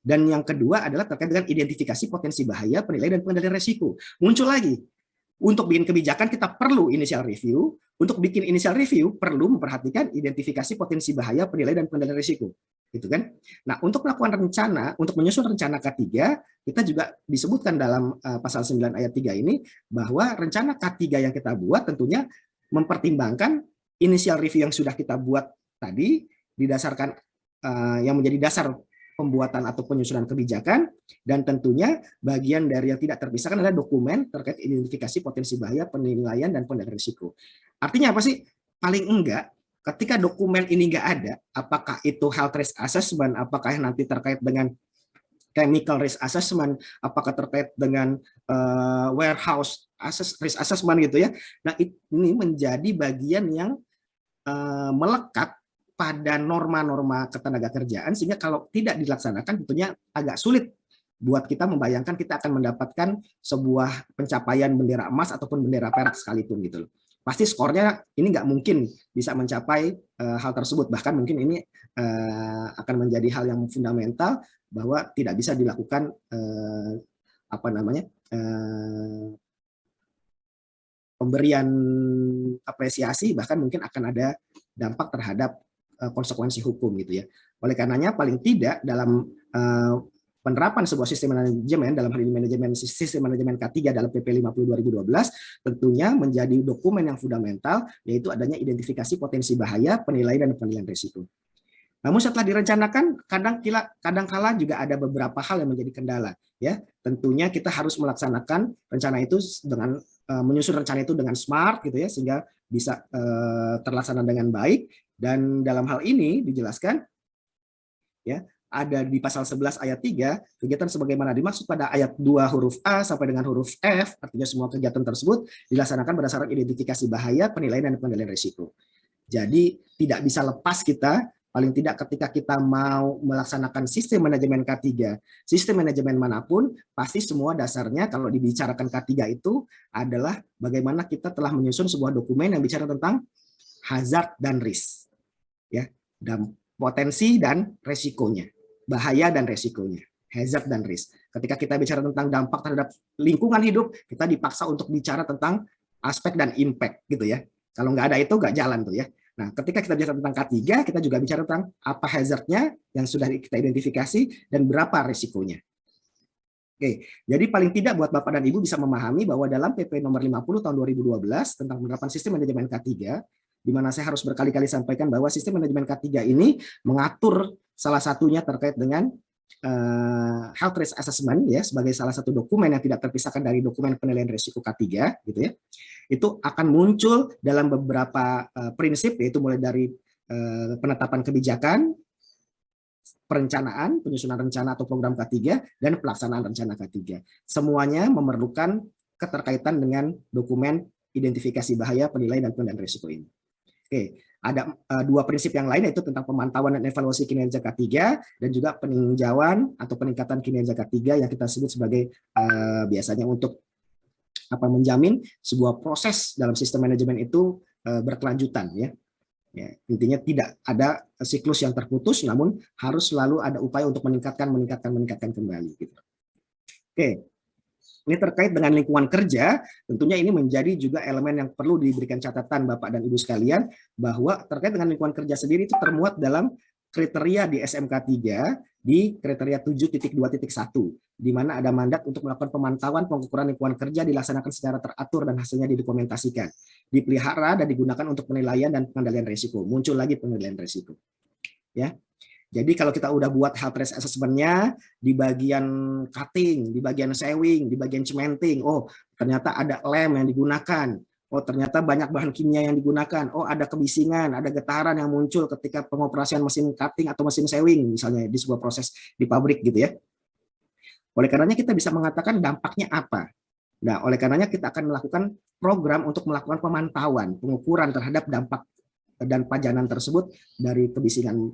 Dan yang kedua adalah terkait dengan identifikasi potensi bahaya, penilaian, dan pengendalian risiko. Muncul lagi, untuk bikin kebijakan kita perlu initial review, untuk bikin initial review perlu memperhatikan identifikasi potensi bahaya, penilaian, dan pengendalian risiko. Gitu kan? Nah, untuk melakukan rencana, untuk menyusun rencana K3, kita juga disebutkan dalam pasal 9 ayat 3 ini, bahwa rencana K3 yang kita buat tentunya mempertimbangkan initial review yang sudah kita buat tadi, didasarkan yang menjadi dasar pembuatan atau penyusunan kebijakan, dan tentunya bagian dari yang tidak terpisahkan adalah dokumen terkait identifikasi potensi bahaya, penilaian, dan pengendalian risiko. Artinya apa sih? Paling enggak, ketika dokumen ini enggak ada, apakah itu health risk assessment, apakah nanti terkait dengan chemical risk assessment, apakah terkait dengan warehouse risk assessment gitu ya. Nah, ini menjadi bagian yang melekat pada norma-norma ketenagakerjaan, sehingga kalau tidak dilaksanakan tentunya agak sulit buat kita membayangkan kita akan mendapatkan sebuah pencapaian bendera emas ataupun bendera perak sekalipun gitu loh. Pasti skornya ini nggak mungkin bisa mencapai hal tersebut, bahkan mungkin ini akan menjadi hal yang fundamental bahwa tidak bisa dilakukan pemberian apresiasi, bahkan mungkin akan ada dampak terhadap konsekuensi hukum gitu ya. Oleh karenanya paling tidak dalam penerapan sebuah sistem manajemen, dalam hal ini sistem manajemen K3 dalam PP 50 2012, tentunya menjadi dokumen yang fundamental, yaitu adanya identifikasi potensi bahaya, penilaian, dan penilaian risiko. Namun setelah direncanakan, kadang-kala juga ada beberapa hal yang menjadi kendala. Ya, tentunya kita harus melaksanakan rencana itu dengan menyusun rencana itu dengan smart gitu ya, sehingga bisa terlaksana dengan baik. Dan dalam hal ini dijelaskan ya, ada di pasal 11 ayat 3, kegiatan sebagaimana dimaksud pada ayat 2 huruf A sampai dengan huruf F, artinya semua kegiatan tersebut dilaksanakan berdasarkan identifikasi bahaya, penilaian, dan pengendalian risiko. Jadi tidak bisa lepas kita, paling tidak ketika kita mau melaksanakan sistem manajemen K3, sistem manajemen manapun, pasti semua dasarnya kalau dibicarakan K3 itu adalah bagaimana kita telah menyusun sebuah dokumen yang bicara tentang hazard dan risk, ya, dan potensi dan resikonya, bahaya dan resikonya, hazard dan risk. Ketika kita bicara tentang dampak terhadap lingkungan hidup, kita dipaksa untuk bicara tentang aspek dan impact, gitu ya. Kalau nggak ada itu nggak jalan tuh ya. Nah, ketika kita bicara tentang K3, kita juga bicara tentang apa hazard-nya yang sudah kita identifikasi dan berapa resikonya. Oke, jadi paling tidak buat Bapak dan Ibu bisa memahami bahwa dalam PP nomor 50 tahun 2012 tentang penerapan sistem manajemen K3, di mana saya harus berkali-kali sampaikan bahwa sistem manajemen K3 ini mengatur salah satunya terkait dengan health risk assessment, ya, sebagai salah satu dokumen yang tidak terpisahkan dari dokumen penilaian risiko K3, gitu ya. Itu akan muncul dalam beberapa prinsip, yaitu mulai dari penetapan kebijakan, perencanaan, penyusunan rencana atau program K3, dan pelaksanaan rencana K3. Semuanya memerlukan keterkaitan dengan dokumen identifikasi bahaya, penilaian, dan pengendalian risiko ini. Oke, ada dua prinsip yang lain, yaitu tentang pemantauan dan evaluasi kinerja K3 dan juga peninjauan atau peningkatan kinerja K3 yang kita sebut sebagai biasanya untuk menjamin sebuah proses dalam sistem manajemen itu berkelanjutan, ya. Ya, intinya tidak ada siklus yang terputus, namun harus selalu ada upaya untuk meningkatkan kembali. Gitu. Oke. Ini terkait dengan lingkungan kerja, tentunya ini menjadi juga elemen yang perlu diberikan catatan Bapak dan Ibu sekalian, bahwa terkait dengan lingkungan kerja sendiri itu termuat dalam kriteria di SMK 3 di kriteria 7.2.1, di mana ada mandat untuk melakukan pemantauan pengukuran lingkungan kerja dilaksanakan secara teratur dan hasilnya didokumentasikan, dipelihara dan digunakan untuk penilaian dan pengendalian risiko. Muncul lagi pengendalian risiko. Ya. Jadi kalau kita udah buat health risk assessment-nya di bagian cutting, di bagian sewing, di bagian cementing, oh ternyata ada lem yang digunakan, oh ternyata banyak bahan kimia yang digunakan, oh ada kebisingan, ada getaran yang muncul ketika pengoperasian mesin cutting atau mesin sewing, misalnya di sebuah proses di pabrik gitu ya. Oleh karenanya kita bisa mengatakan dampaknya apa. Nah, oleh karenanya kita akan melakukan program untuk melakukan pemantauan, pengukuran terhadap dampak dan pajanan tersebut dari kebisingan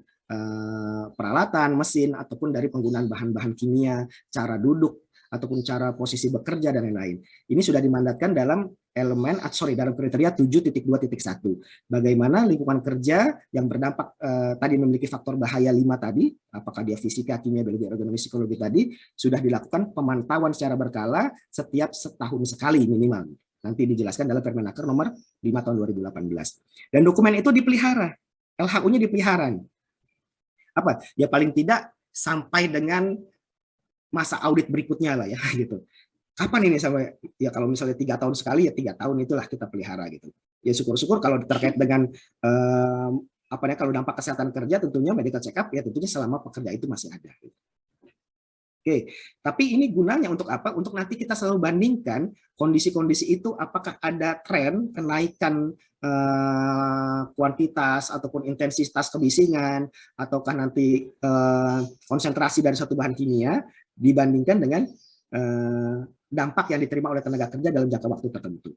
peralatan, mesin, ataupun dari penggunaan bahan-bahan kimia, cara duduk, ataupun cara posisi bekerja, dan lain-lain. Ini sudah dimandatkan dalam dalam kriteria 7.2.1. Bagaimana lingkungan kerja yang berdampak tadi memiliki faktor bahaya 5 tadi, apakah dia fisika, kimia, biologi, ergonomi, psikologi tadi, sudah dilakukan pemantauan secara berkala setiap setahun sekali minimal. Nanti dijelaskan dalam Permenaker nomor 5 tahun 2018. Dan dokumen itu dipelihara, LHU-nya dipelihara. Apa? Ya paling tidak sampai dengan masa audit berikutnya lah ya gitu. Kapan ini sampai? Ya kalau misalnya 3 tahun sekali, ya 3 tahun itulah kita pelihara gitu. Ya syukur-syukur kalau terkait dengan kalau dampak kesehatan kerja, tentunya medical check up ya tentunya selama pekerja itu masih ada. Gitu. Oke, tapi ini gunanya untuk apa? Untuk nanti kita selalu bandingkan kondisi-kondisi itu, apakah ada tren kenaikan kuantitas ataupun intensitas kebisingan, ataukah nanti konsentrasi dari satu bahan kimia dibandingkan dengan dampak yang diterima oleh tenaga kerja dalam jangka waktu tertentu.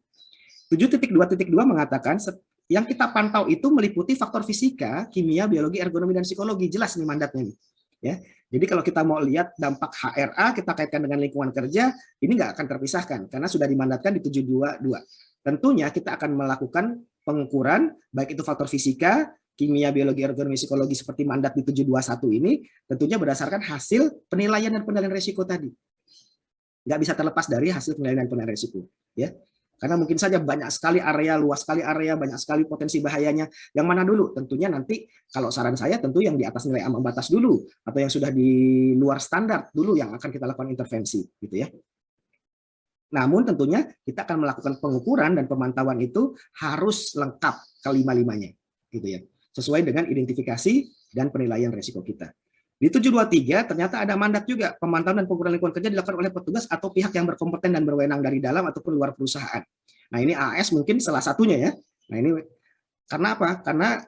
7.2.2 mengatakan yang kita pantau itu meliputi faktor fisika, kimia, biologi, ergonomi, dan psikologi. Jelas nih mandatnya nih. Ya, jadi kalau kita mau lihat dampak HRA, kita kaitkan dengan lingkungan kerja, ini nggak akan terpisahkan karena sudah dimandatkan di 7.2.2. Tentunya kita akan melakukan pengukuran, baik itu faktor fisika, kimia, biologi, ergonomi, psikologi seperti mandat di 7.2.1 ini, tentunya berdasarkan hasil penilaian dan pengendalian risiko tadi. Nggak bisa terlepas dari hasil penilaian dan pengendalian risiko. Ya. Karena mungkin saja banyak sekali area, luas sekali area, banyak sekali potensi bahayanya. Yang mana dulu? Tentunya nanti kalau saran saya tentu yang di atas nilai ambang batas dulu, atau yang sudah di luar standar dulu yang akan kita lakukan intervensi, gitu ya. Namun tentunya kita akan melakukan pengukuran dan pemantauan itu harus lengkap kelima-limanya, gitu ya. Sesuai dengan identifikasi dan penilaian risiko kita. Di 7.2.3 ternyata ada mandat juga pemantauan dan pengukuran lingkungan kerja dilakukan oleh petugas atau pihak yang berkompeten dan berwenang dari dalam ataupun luar perusahaan. Nah ini AS mungkin salah satunya ya. Nah ini karena apa? Karena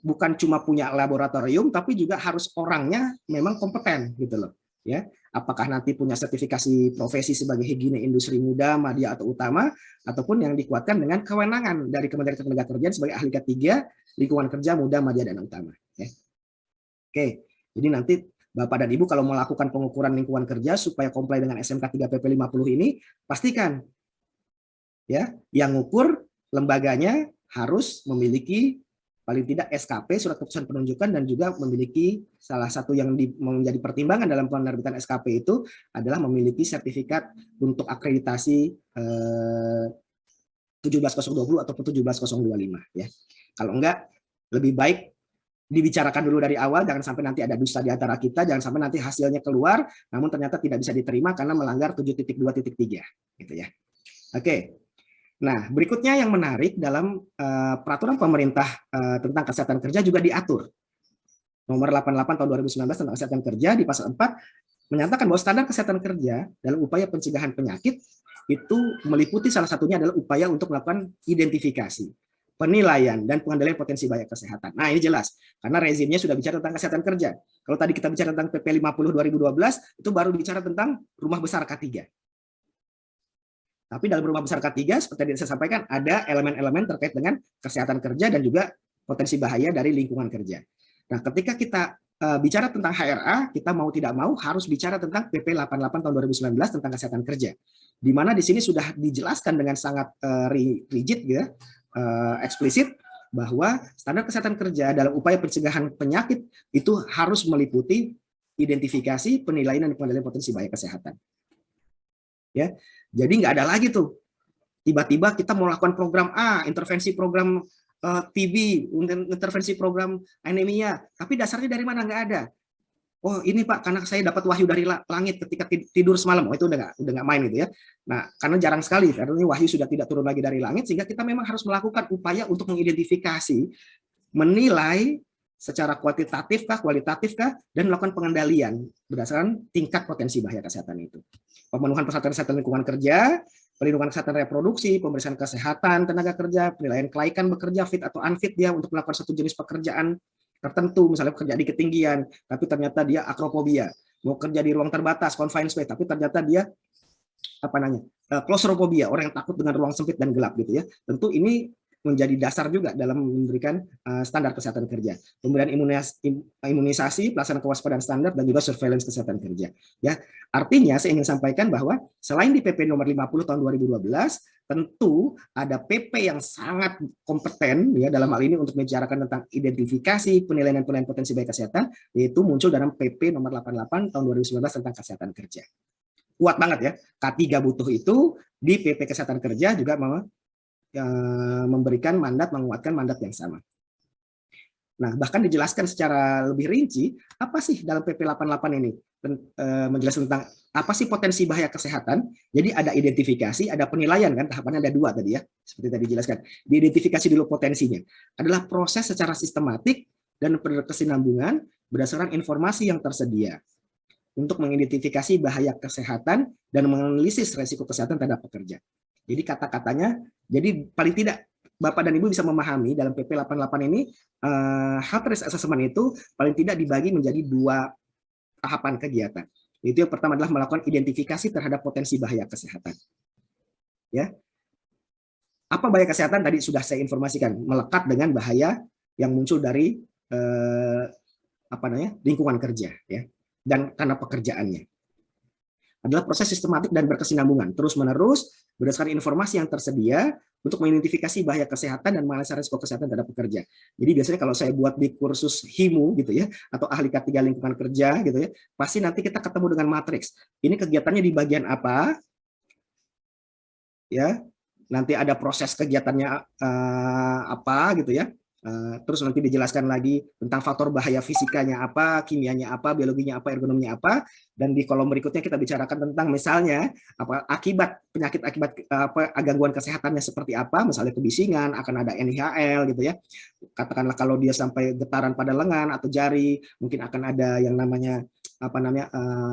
bukan cuma punya laboratorium, tapi juga harus orangnya memang kompeten gitu loh. Ya, apakah nanti punya sertifikasi profesi sebagai higiene industri muda, madya atau utama, ataupun yang dikuatkan dengan kewenangan dari Kementerian Ketenagakerjaan sebagai ahli K3 lingkungan kerja muda, madya dan utama. Ya. Oke, jadi nanti Bapak dan Ibu kalau melakukan pengukuran lingkungan kerja supaya komplain dengan SMK 3 PP 50 ini, pastikan ya yang ngukur lembaganya harus memiliki paling tidak SKP, surat keputusan penunjukan, dan juga memiliki salah satu yang menjadi pertimbangan dalam penerbitan SKP itu adalah memiliki sertifikat untuk akreditasi 17020 ataupun 17025 ya. Kalau enggak, lebih baik dibicarakan dulu dari awal, jangan sampai nanti ada dusta di antara kita, jangan sampai nanti hasilnya keluar namun ternyata tidak bisa diterima karena melanggar 7.2.3 gitu ya. Oke. Nah, berikutnya yang menarik dalam peraturan pemerintah tentang kesehatan kerja juga diatur. Nomor 88 tahun 2019 tentang kesehatan kerja di pasal 4 menyatakan bahwa standar kesehatan kerja dalam upaya pencegahan penyakit itu meliputi salah satunya adalah upaya untuk melakukan identifikasi, penilaian, dan pengendalian potensi bahaya kesehatan. Nah, ini jelas, karena rezimnya sudah bicara tentang kesehatan kerja. Kalau tadi kita bicara tentang PP 50 2012, itu baru bicara tentang rumah besar K3. Tapi dalam rumah besar K3, seperti yang saya sampaikan, ada elemen-elemen terkait dengan kesehatan kerja dan juga potensi bahaya dari lingkungan kerja. Nah, ketika kita bicara tentang HRA, kita mau tidak mau harus bicara tentang PP 88 tahun 2019 tentang kesehatan kerja. Di mana di sini sudah dijelaskan dengan sangat rigid, ya, eksplisit, bahwa standar kesehatan kerja dalam upaya pencegahan penyakit itu harus meliputi identifikasi, penilaian, dan pengendalian potensi bahaya kesehatan. Ya, jadi nggak ada lagi tuh tiba-tiba kita mau lakukan program A, intervensi program TB, intervensi program anemia, tapi dasarnya dari mana? Nggak ada. Oh ini Pak, karena saya dapat wahyu dari langit ketika tidur semalam. Oh itu udah nggak main gitu ya. Nah karena jarang sekali, karena ini wahyu sudah tidak turun lagi dari langit, sehingga kita memang harus melakukan upaya untuk mengidentifikasi, menilai secara kualitatif kah, dan melakukan pengendalian berdasarkan tingkat potensi bahaya kesehatan itu. Pemenuhan persyaratan kesehatan lingkungan kerja, perlindungan kesehatan reproduksi, pemeriksaan kesehatan tenaga kerja, penilaian kelaikan bekerja fit atau unfit dia untuk melakukan satu jenis pekerjaan tertentu, misalnya kerja di ketinggian, tapi ternyata dia akrofobia, mau kerja di ruang terbatas, confined space, tapi ternyata dia claustrophobia, orang yang takut dengan ruang sempit dan gelap gitu ya. Tentu ini menjadi dasar juga dalam memberikan standar kesehatan kerja. Pemberian imunisasi, pelaksanaan kewaspadaan standar, dan juga surveillance kesehatan kerja. Ya, artinya saya ingin sampaikan bahwa selain di PP nomor 50 tahun 2012, tentu ada PP yang sangat kompeten ya dalam hal ini untuk membicarakan tentang identifikasi, penilaian dan penilaian potensi bahaya kesehatan, yaitu muncul dalam PP nomor 88 tahun 2019 tentang kesehatan kerja. Kuat banget ya. K3 butuh itu, di PP kesehatan kerja juga memberikan mandat, menguatkan mandat yang sama. Nah, bahkan dijelaskan secara lebih rinci, apa sih dalam PP 88 ini? Menjelaskan tentang apa sih potensi bahaya kesehatan. Jadi ada identifikasi, ada penilaian, kan tahapannya ada 2 tadi ya, seperti tadi dijelaskan. Diidentifikasi dulu potensinya. Adalah proses secara sistematik dan berkesinambungan berdasarkan informasi yang tersedia untuk mengidentifikasi bahaya kesehatan dan menganalisis resiko kesehatan terhadap pekerja. Jadi kata-katanya, jadi paling tidak Bapak dan Ibu bisa memahami dalam PP 88 ini health risk assessment itu paling tidak dibagi menjadi 2 tahapan kegiatan. Itu yang pertama adalah melakukan identifikasi terhadap potensi bahaya kesehatan. Ya. Apa bahaya kesehatan tadi sudah saya informasikan, melekat dengan bahaya yang muncul dari lingkungan kerja ya, dan karena pekerjaannya. Adalah proses sistematik dan berkesinambungan, terus-menerus berdasarkan informasi yang tersedia untuk mengidentifikasi bahaya kesehatan dan menganalisa risiko kesehatan terhadap pekerja. Jadi biasanya kalau saya buat di kursus HIMU gitu ya, atau ahli K3 lingkungan kerja gitu ya, pasti nanti kita ketemu dengan matriks. Ini kegiatannya di bagian apa? Ya, nanti ada proses kegiatannya apa gitu ya. Terus nanti dijelaskan lagi tentang faktor bahaya fisikanya apa, kimianya apa, biologinya apa, ergonominya apa, dan di kolom berikutnya kita bicarakan tentang misalnya akibat penyakit akibat gangguan kesehatannya seperti apa, misalnya kebisingan, akan ada NIHL gitu ya. Katakanlah kalau dia sampai getaran pada lengan atau jari, mungkin akan ada yang namanya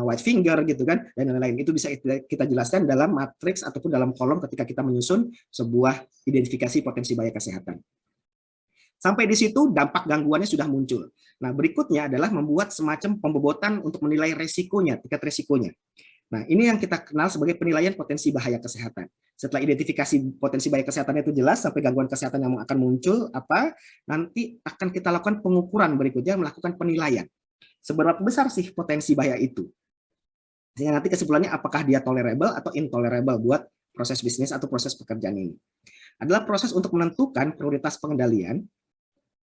white finger gitu kan, dan lain-lain. Itu bisa kita jelaskan dalam matriks ataupun dalam kolom ketika kita menyusun sebuah identifikasi potensi bahaya kesehatan. Sampai di situ dampak gangguannya sudah muncul. Nah, berikutnya adalah membuat semacam pembobotan untuk menilai resikonya, tingkat resikonya. Nah, ini yang kita kenal sebagai penilaian potensi bahaya kesehatan. Setelah identifikasi potensi bahaya kesehatannya itu jelas, sampai gangguan kesehatan yang akan muncul, nanti akan kita lakukan pengukuran berikutnya, melakukan penilaian. Seberapa besar sih potensi bahaya itu? Sehingga nanti kesimpulannya apakah dia tolerable atau intolerable buat proses bisnis atau proses pekerjaan ini. Adalah proses untuk menentukan prioritas pengendalian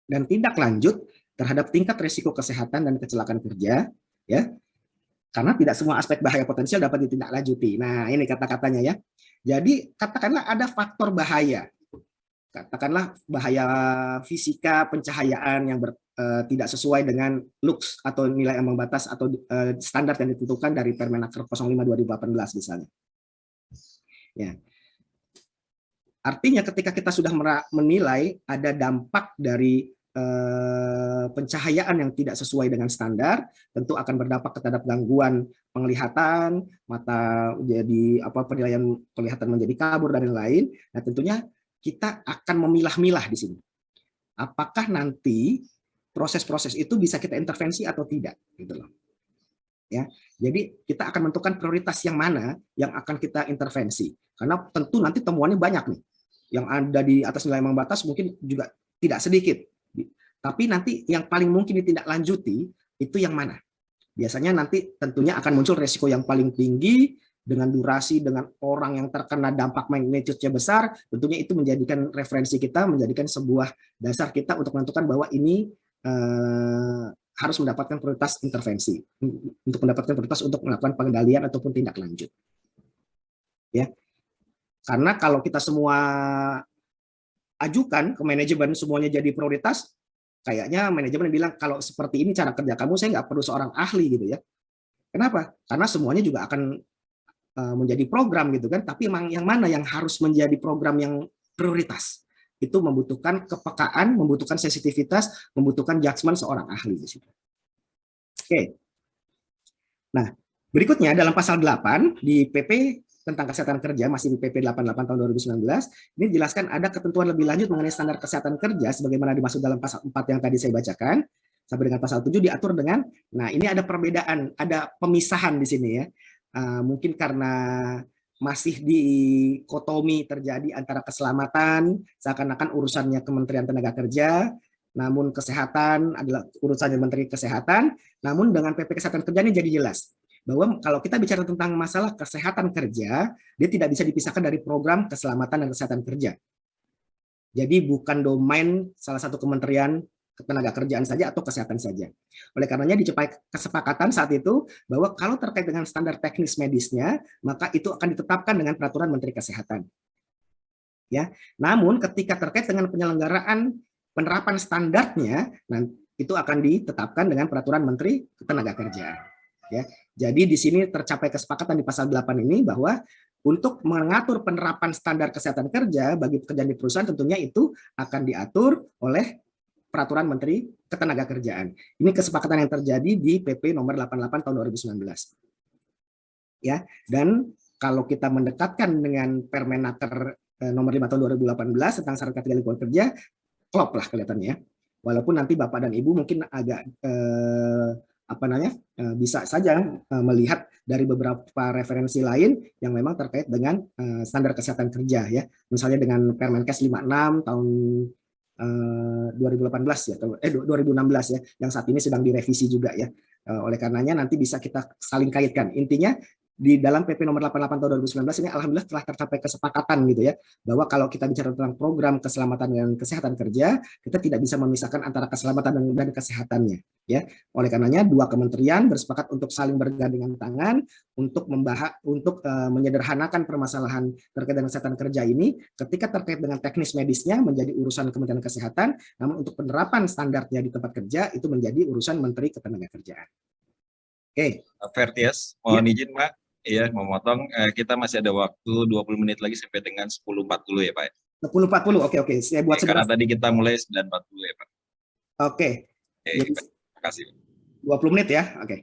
dan tindak lanjut terhadap tingkat risiko kesehatan dan kecelakaan kerja, ya, karena tidak semua aspek bahaya potensial dapat ditindaklanjuti. Nah, ini kata-katanya ya. Jadi katakanlah ada faktor bahaya, katakanlah bahaya fisika pencahayaan yang tidak sesuai dengan lux atau nilai ambang batas atau standar yang ditentukan dari Permenaker 05/2018 misalnya. Ya. Artinya ketika kita sudah menilai ada dampak dari pencahayaan yang tidak sesuai dengan standar, tentu akan berdampak terhadap gangguan penglihatan, mata jadi penilaian penglihatan menjadi kabur dan lain-lain. Nah, tentunya kita akan memilah-milah di sini. Apakah nanti proses-proses itu bisa kita intervensi atau tidak, gitu loh. Ya, jadi kita akan menentukan prioritas yang mana yang akan kita intervensi. Karena tentu nanti temuannya banyak nih. Yang ada di atas nilai ambang batas mungkin juga tidak sedikit. Tapi nanti yang paling mungkin ditindaklanjuti itu yang mana? Biasanya nanti tentunya akan muncul resiko yang paling tinggi dengan durasi, dengan orang yang terkena dampak magnitude-nya besar, tentunya itu menjadikan referensi kita, menjadikan sebuah dasar kita untuk menentukan bahwa ini harus mendapatkan prioritas intervensi, untuk mendapatkan prioritas untuk melakukan pengendalian ataupun tindak lanjut. Ya. Karena kalau kita semua ajukan ke manajemen semuanya jadi prioritas, kayaknya manajemen bilang kalau seperti ini cara kerja kamu, saya nggak perlu seorang ahli gitu ya. Kenapa? Karena semuanya juga akan menjadi program gitu kan. Tapi yang mana yang harus menjadi program yang prioritas? Itu membutuhkan kepekaan, membutuhkan sensitivitas, membutuhkan judgement seorang ahli di situ. Oke. Nah, berikutnya dalam pasal 8 di PP tentang kesehatan kerja, masih di PP 88 tahun 2019, ini dijelaskan ada ketentuan lebih lanjut mengenai standar kesehatan kerja sebagaimana dimaksud dalam pasal 4 yang tadi saya bacakan, sampai dengan pasal 7 diatur dengan, nah ini ada perbedaan, ada pemisahan di sini ya. Mungkin karena masih dikotomi terjadi antara keselamatan, seakan-akan urusannya Kementerian Tenaga Kerja, namun kesehatan adalah urusannya Menteri Kesehatan, namun dengan PP Kesehatan Kerja ini jadi jelas bahwa kalau kita bicara tentang masalah kesehatan kerja, dia tidak bisa dipisahkan dari program keselamatan dan kesehatan kerja. Jadi bukan domain salah satu kementerian ketenagakerjaan saja atau kesehatan saja. Oleh karenanya dicapai kesepakatan saat itu bahwa kalau terkait dengan standar teknis medisnya, maka itu akan ditetapkan dengan peraturan Menteri Kesehatan. Ya, namun ketika terkait dengan penyelenggaraan penerapan standarnya, itu akan ditetapkan dengan peraturan Menteri Ketenagakerjaan. Ya, jadi di sini tercapai kesepakatan di pasal 8 ini bahwa untuk mengatur penerapan standar kesehatan kerja bagi pekerjaan di perusahaan tentunya itu akan diatur oleh peraturan Menteri Ketenagakerjaan. Ini kesepakatan yang terjadi di PP nomor 88 tahun 2019. Ya, dan kalau kita mendekatkan dengan Permenaker nomor 5 tahun 2018 tentang syarat kategori lingkungan kerja, klop lah kelihatannya. Walaupun nanti Bapak dan Ibu mungkin agak bisa saja melihat dari beberapa referensi lain yang memang terkait dengan standar kesehatan kerja ya, misalnya dengan Permenkes 56 tahun 2018 ya, 2016 ya, yang saat ini sedang direvisi juga ya. Oleh karenanya nanti bisa kita saling kaitkan. Intinya di dalam PP nomor 88 tahun 2019 ini alhamdulillah telah tercapai kesepakatan gitu ya, bahwa kalau kita bicara tentang program keselamatan dan kesehatan kerja, kita tidak bisa memisahkan antara keselamatan dan kesehatannya ya. Oleh karenanya dua kementerian bersepakat untuk saling bergandengan tangan untuk menyederhanakan permasalahan terkait dengan kesehatan kerja ini, ketika terkait dengan teknis medisnya menjadi urusan Kementerian Kesehatan, namun untuk penerapan standarnya di tempat kerja itu menjadi urusan Menteri Ketenagakerjaan. Oke. Fertias, mohon izin Pak. Iya, memotong. Kita masih ada waktu 20 menit lagi sampai dengan 10.40 ya Pak. 10.40, oke. Saya buat karena tadi kita mulai 9.40 ya Pak. Oke. Jadi, terima kasih. 20 menit ya, oke.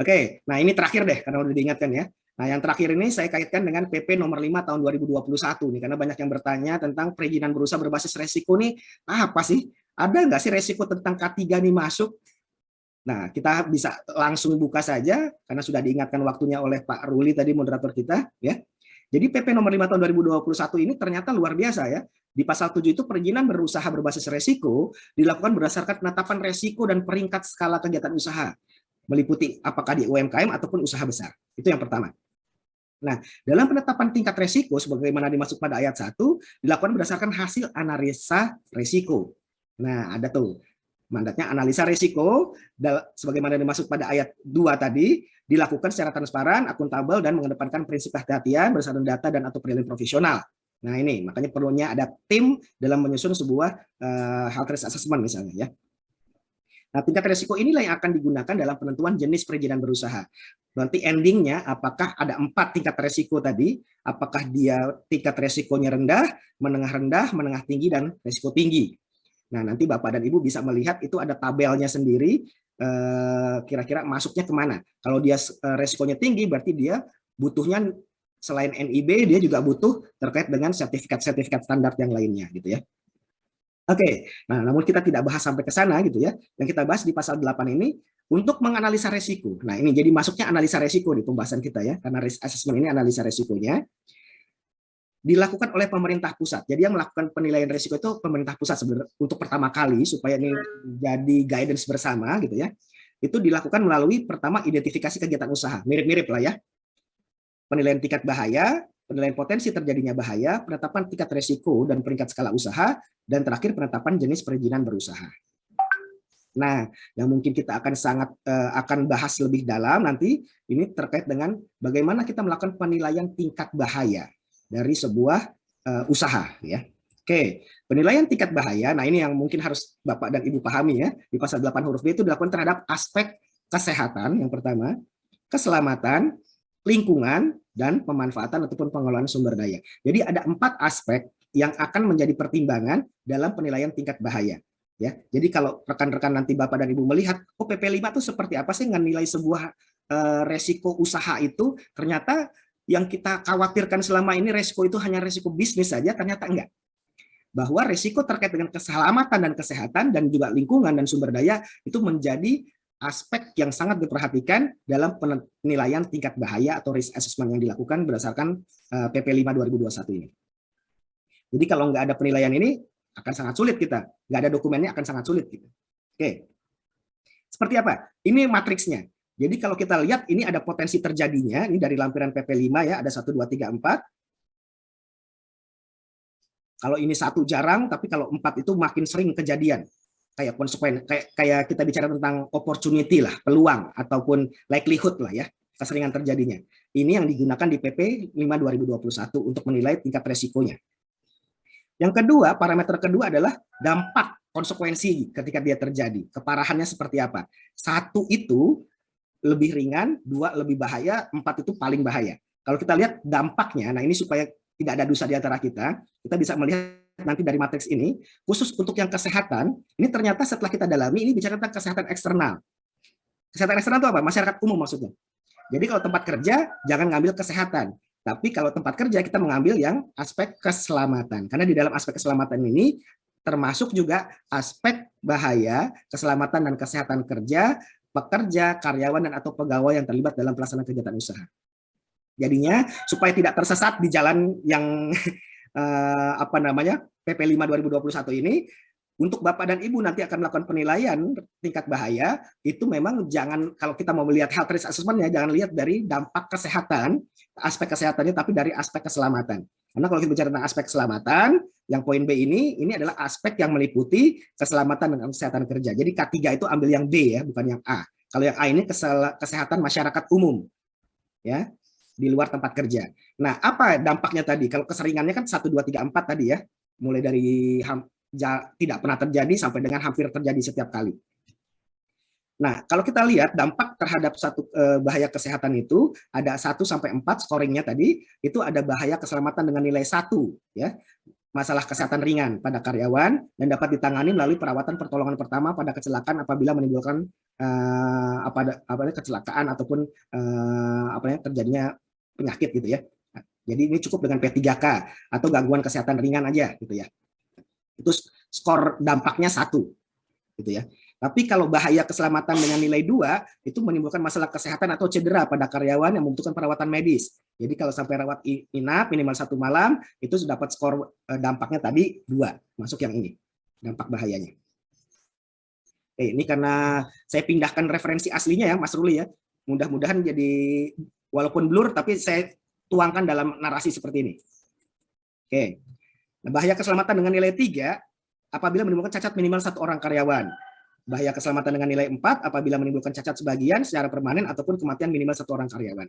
Oke, nah ini terakhir deh, karena udah diingatkan ya. Nah, yang terakhir ini saya kaitkan dengan PP nomor 5 tahun 2021 nih, karena banyak yang bertanya tentang perizinan berusaha berbasis resiko nih, apa sih? Ada nggak sih resiko tentang K3 nih masuk? Nah, kita bisa langsung buka saja, karena sudah diingatkan waktunya oleh Pak Ruli tadi, moderator kita, ya. Jadi PP nomor 5 tahun 2021 ini ternyata luar biasa ya. Di pasal 7 itu perizinan berusaha berbasis resiko dilakukan berdasarkan penetapan resiko dan peringkat skala kegiatan usaha, meliputi apakah di UMKM ataupun usaha besar. Itu yang pertama. Nah, dalam penetapan tingkat resiko sebagaimana dimaksud pada ayat 1 dilakukan berdasarkan hasil analisa resiko. Nah, ada tuh mandatnya analisa resiko sebagaimana dimaksud pada ayat 2 tadi dilakukan secara transparan, akuntabel dan mengedepankan prinsip kehati-hatian berdasarkan data dan atau penilaian profesional. Nah, ini makanya perlunya ada tim dalam menyusun sebuah health risk assessment misalnya ya. Nah, tingkat resiko inilah yang akan digunakan dalam penentuan jenis perizinan berusaha. Nanti endingnya apakah ada 4 tingkat resiko tadi, apakah dia tingkat resikonya rendah, menengah tinggi, dan resiko tinggi. Nah, nanti Bapak dan Ibu bisa melihat itu ada tabelnya sendiri, kira-kira masuknya kemana. Kalau dia resikonya tinggi, berarti dia butuhnya selain NIB, dia juga butuh terkait dengan sertifikat-sertifikat standar yang lainnya gitu ya. Oke, nah namun kita tidak bahas sampai ke sana gitu ya. Yang kita bahas di pasal 8 ini untuk menganalisa resiko. Nah, ini jadi masuknya analisa resiko di pembahasan kita ya, karena risk assessment ini analisa resikonya dilakukan oleh pemerintah pusat. Jadi yang melakukan penilaian resiko itu pemerintah pusat sebenarnya untuk pertama kali supaya ini jadi guidance bersama gitu ya. Itu dilakukan melalui pertama identifikasi kegiatan usaha, mirip-mirip lah ya. Penilaian tingkat bahaya, penilaian potensi terjadinya bahaya, penetapan tingkat resiko dan peringkat skala usaha, dan terakhir penetapan jenis perizinan berusaha. Nah, yang mungkin kita akan bahas lebih dalam nanti ini terkait dengan bagaimana kita melakukan penilaian tingkat bahaya dari sebuah usaha ya. Oke, penilaian tingkat bahaya. Nah, ini yang mungkin harus Bapak dan Ibu pahami ya. Di pasal 8 huruf B itu dilakukan terhadap aspek kesehatan yang pertama, keselamatan, lingkungan, dan pemanfaatan ataupun pengelolaan sumber daya. Jadi ada 4 aspek yang akan menjadi pertimbangan dalam penilaian tingkat bahaya. Ya, jadi kalau rekan-rekan nanti Bapak dan Ibu melihat, oh PP 5 itu seperti apa sih menilai sebuah resiko usaha itu, ternyata yang kita khawatirkan selama ini resiko itu hanya resiko bisnis saja, ternyata enggak. Bahwa resiko terkait dengan keselamatan dan kesehatan dan juga lingkungan dan sumber daya itu menjadi aspek yang sangat diperhatikan dalam penilaian tingkat bahaya atau risk assessment yang dilakukan berdasarkan PP 5 2021 ini. Jadi kalau nggak ada penilaian ini akan sangat sulit kita, nggak ada dokumennya akan sangat sulit gitu. Oke, seperti apa? Ini matriksnya. Jadi kalau kita lihat ini ada potensi terjadinya, ini dari lampiran PP 5 ya, ada 1, 2, 3, 4. Kalau ini 1 jarang, tapi kalau 4 itu makin sering kejadian. Kayak konsekuen, kayak kita bicara tentang opportunity lah, peluang ataupun likelihood lah ya, keseringan terjadinya. Ini yang digunakan di PP 5 2021 untuk menilai tingkat resikonya. Yang kedua, parameter kedua adalah dampak konsekuensi ketika dia terjadi. Keparahannya seperti apa? 1 itu lebih ringan, 2 lebih bahaya, 4 itu paling bahaya. Kalau kita lihat dampaknya, nah ini supaya tidak ada dusta di antara kita bisa melihat nanti dari matriks ini, khusus untuk yang kesehatan, ini ternyata setelah kita dalami, ini bicara tentang kesehatan eksternal. Kesehatan eksternal itu apa? Masyarakat umum maksudnya. Jadi kalau tempat kerja, jangan ngambil kesehatan. Tapi kalau tempat kerja kita mengambil yang aspek keselamatan. Karena di dalam aspek keselamatan ini termasuk juga aspek bahaya, keselamatan dan kesehatan kerja, pekerja, karyawan dan atau pegawai yang terlibat dalam pelaksanaan kegiatan usaha. Jadinya supaya tidak tersesat di jalan yang PP 5 2021 ini, untuk Bapak dan Ibu nanti akan melakukan penilaian tingkat bahaya, itu memang jangan, kalau kita mau melihat health risk assessment-nya, jangan lihat dari dampak kesehatan, aspek kesehatannya, tapi dari aspek keselamatan. Karena kalau kita bicara tentang aspek keselamatan, yang poin B ini adalah aspek yang meliputi keselamatan dan kesehatan kerja. Jadi K3 itu ambil yang B ya, bukan yang A. Kalau yang A ini kesehatan masyarakat umum, ya, di luar tempat kerja. Nah, apa dampaknya tadi? Kalau keseringannya kan 1, 2, 3, 4 tadi ya, mulai dari tidak pernah terjadi sampai dengan hampir terjadi setiap kali. Nah, kalau kita lihat dampak terhadap satu bahaya kesehatan itu ada 1 sampai 4 scoringnya tadi, itu ada bahaya keselamatan dengan nilai 1 ya. Masalah kesehatan ringan pada karyawan dan dapat ditangani melalui perawatan pertolongan pertama pada kecelakaan apabila menimbulkan kecelakaan ataupun terjadinya penyakit gitu ya. Jadi ini cukup dengan P3K atau gangguan kesehatan ringan aja gitu ya. Itu skor dampaknya 1 gitu ya. Tapi kalau bahaya keselamatan dengan nilai 2 itu menimbulkan masalah kesehatan atau cedera pada karyawan yang membutuhkan perawatan medis. Jadi kalau sampai rawat inap minimal 1 malam itu dapat skor dampaknya tadi 2, masuk yang ini dampak bahayanya. Ini karena saya pindahkan referensi aslinya ya Mas Ruli ya. Mudah-mudahan jadi walaupun blur tapi saya tuangkan dalam narasi seperti ini. Oke. Nah, bahaya keselamatan dengan nilai 3 apabila menimbulkan cacat minimal 1 orang karyawan. Bahaya keselamatan dengan nilai 4 apabila menimbulkan cacat sebagian secara permanen ataupun kematian minimal 1 orang karyawan.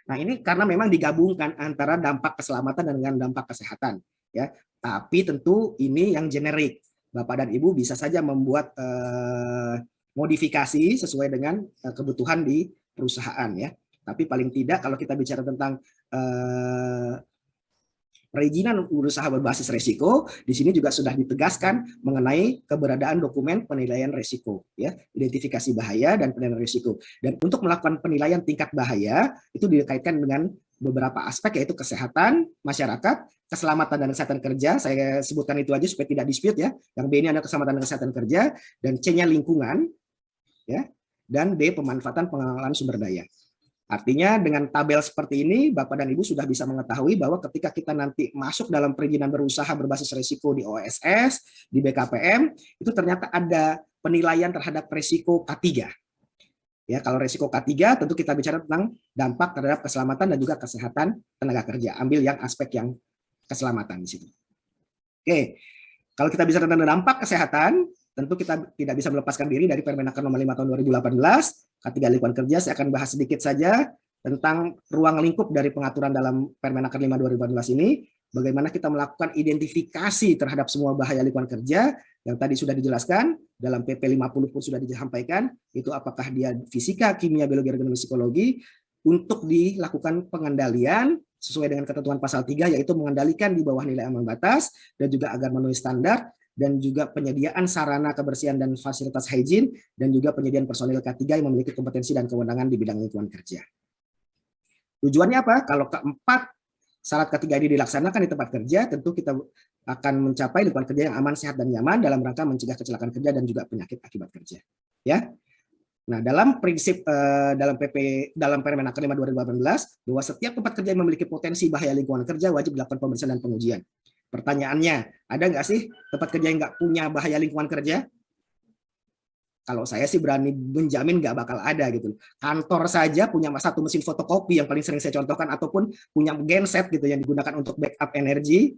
Nah, ini karena memang digabungkan antara dampak keselamatan dengan dampak kesehatan ya. Tapi tentu ini yang generik. Bapak dan Ibu bisa saja membuat modifikasi sesuai dengan kebutuhan di perusahaan ya. Tapi paling tidak kalau kita bicara tentang perizinan berusaha berbasis risiko, di sini juga sudah ditegaskan mengenai keberadaan dokumen penilaian risiko, ya, identifikasi bahaya dan penilaian risiko. Dan untuk melakukan penilaian tingkat bahaya itu dikaitkan dengan beberapa aspek yaitu kesehatan masyarakat, keselamatan dan kesehatan kerja. Saya sebutkan itu aja supaya tidak dispute ya. Yang B ini ada keselamatan dan kesehatan kerja, dan C-nya lingkungan, ya, dan D pemanfaatan pengelolaan sumber daya. Artinya dengan tabel seperti ini, Bapak dan Ibu sudah bisa mengetahui bahwa ketika kita nanti masuk dalam perizinan berusaha berbasis risiko di OSS, di BKPM, itu ternyata ada penilaian terhadap risiko K3. Ya, kalau risiko K3 tentu kita bicara tentang dampak terhadap keselamatan dan juga kesehatan tenaga kerja. Ambil yang aspek yang keselamatan di situ. Oke, kalau kita bicara tentang dampak kesehatan, tentu kita tidak bisa melepaskan diri dari Permenaker Nomor 5 Tahun 2018. K3 lingkungan kerja, saya akan bahas sedikit saja tentang ruang lingkup dari pengaturan dalam Permenaker 5 2018 ini, bagaimana kita melakukan identifikasi terhadap semua bahaya lingkungan kerja, yang tadi sudah dijelaskan, dalam PP 50 pun sudah disampaikan, itu apakah dia fisika, kimia, biologi, ergonomi, psikologi, untuk dilakukan pengendalian sesuai dengan ketentuan pasal 3, yaitu mengendalikan di bawah nilai ambang batas, dan juga agar memenuhi standar, dan juga penyediaan sarana kebersihan dan fasilitas hygiene, dan juga penyediaan personil K3 yang memiliki kompetensi dan kewenangan di bidang lingkungan kerja. Tujuannya apa? Kalau keempat syarat K3 ini dilaksanakan di tempat kerja, tentu kita akan mencapai lingkungan kerja yang aman, sehat, dan nyaman dalam rangka mencegah kecelakaan kerja dan juga penyakit akibat kerja. Ya. Nah, dalam prinsip dalam Permenaker 5 2018 bahwa setiap tempat kerja yang memiliki potensi bahaya lingkungan kerja wajib dilakukan pemeriksaan dan pengujian. Pertanyaannya, ada nggak sih tempat kerja yang nggak punya bahaya lingkungan kerja? Kalau saya sih berani menjamin nggak bakal ada gitu. Kantor saja punya satu mesin fotokopi yang paling sering saya contohkan, ataupun punya genset gitu yang digunakan untuk backup energi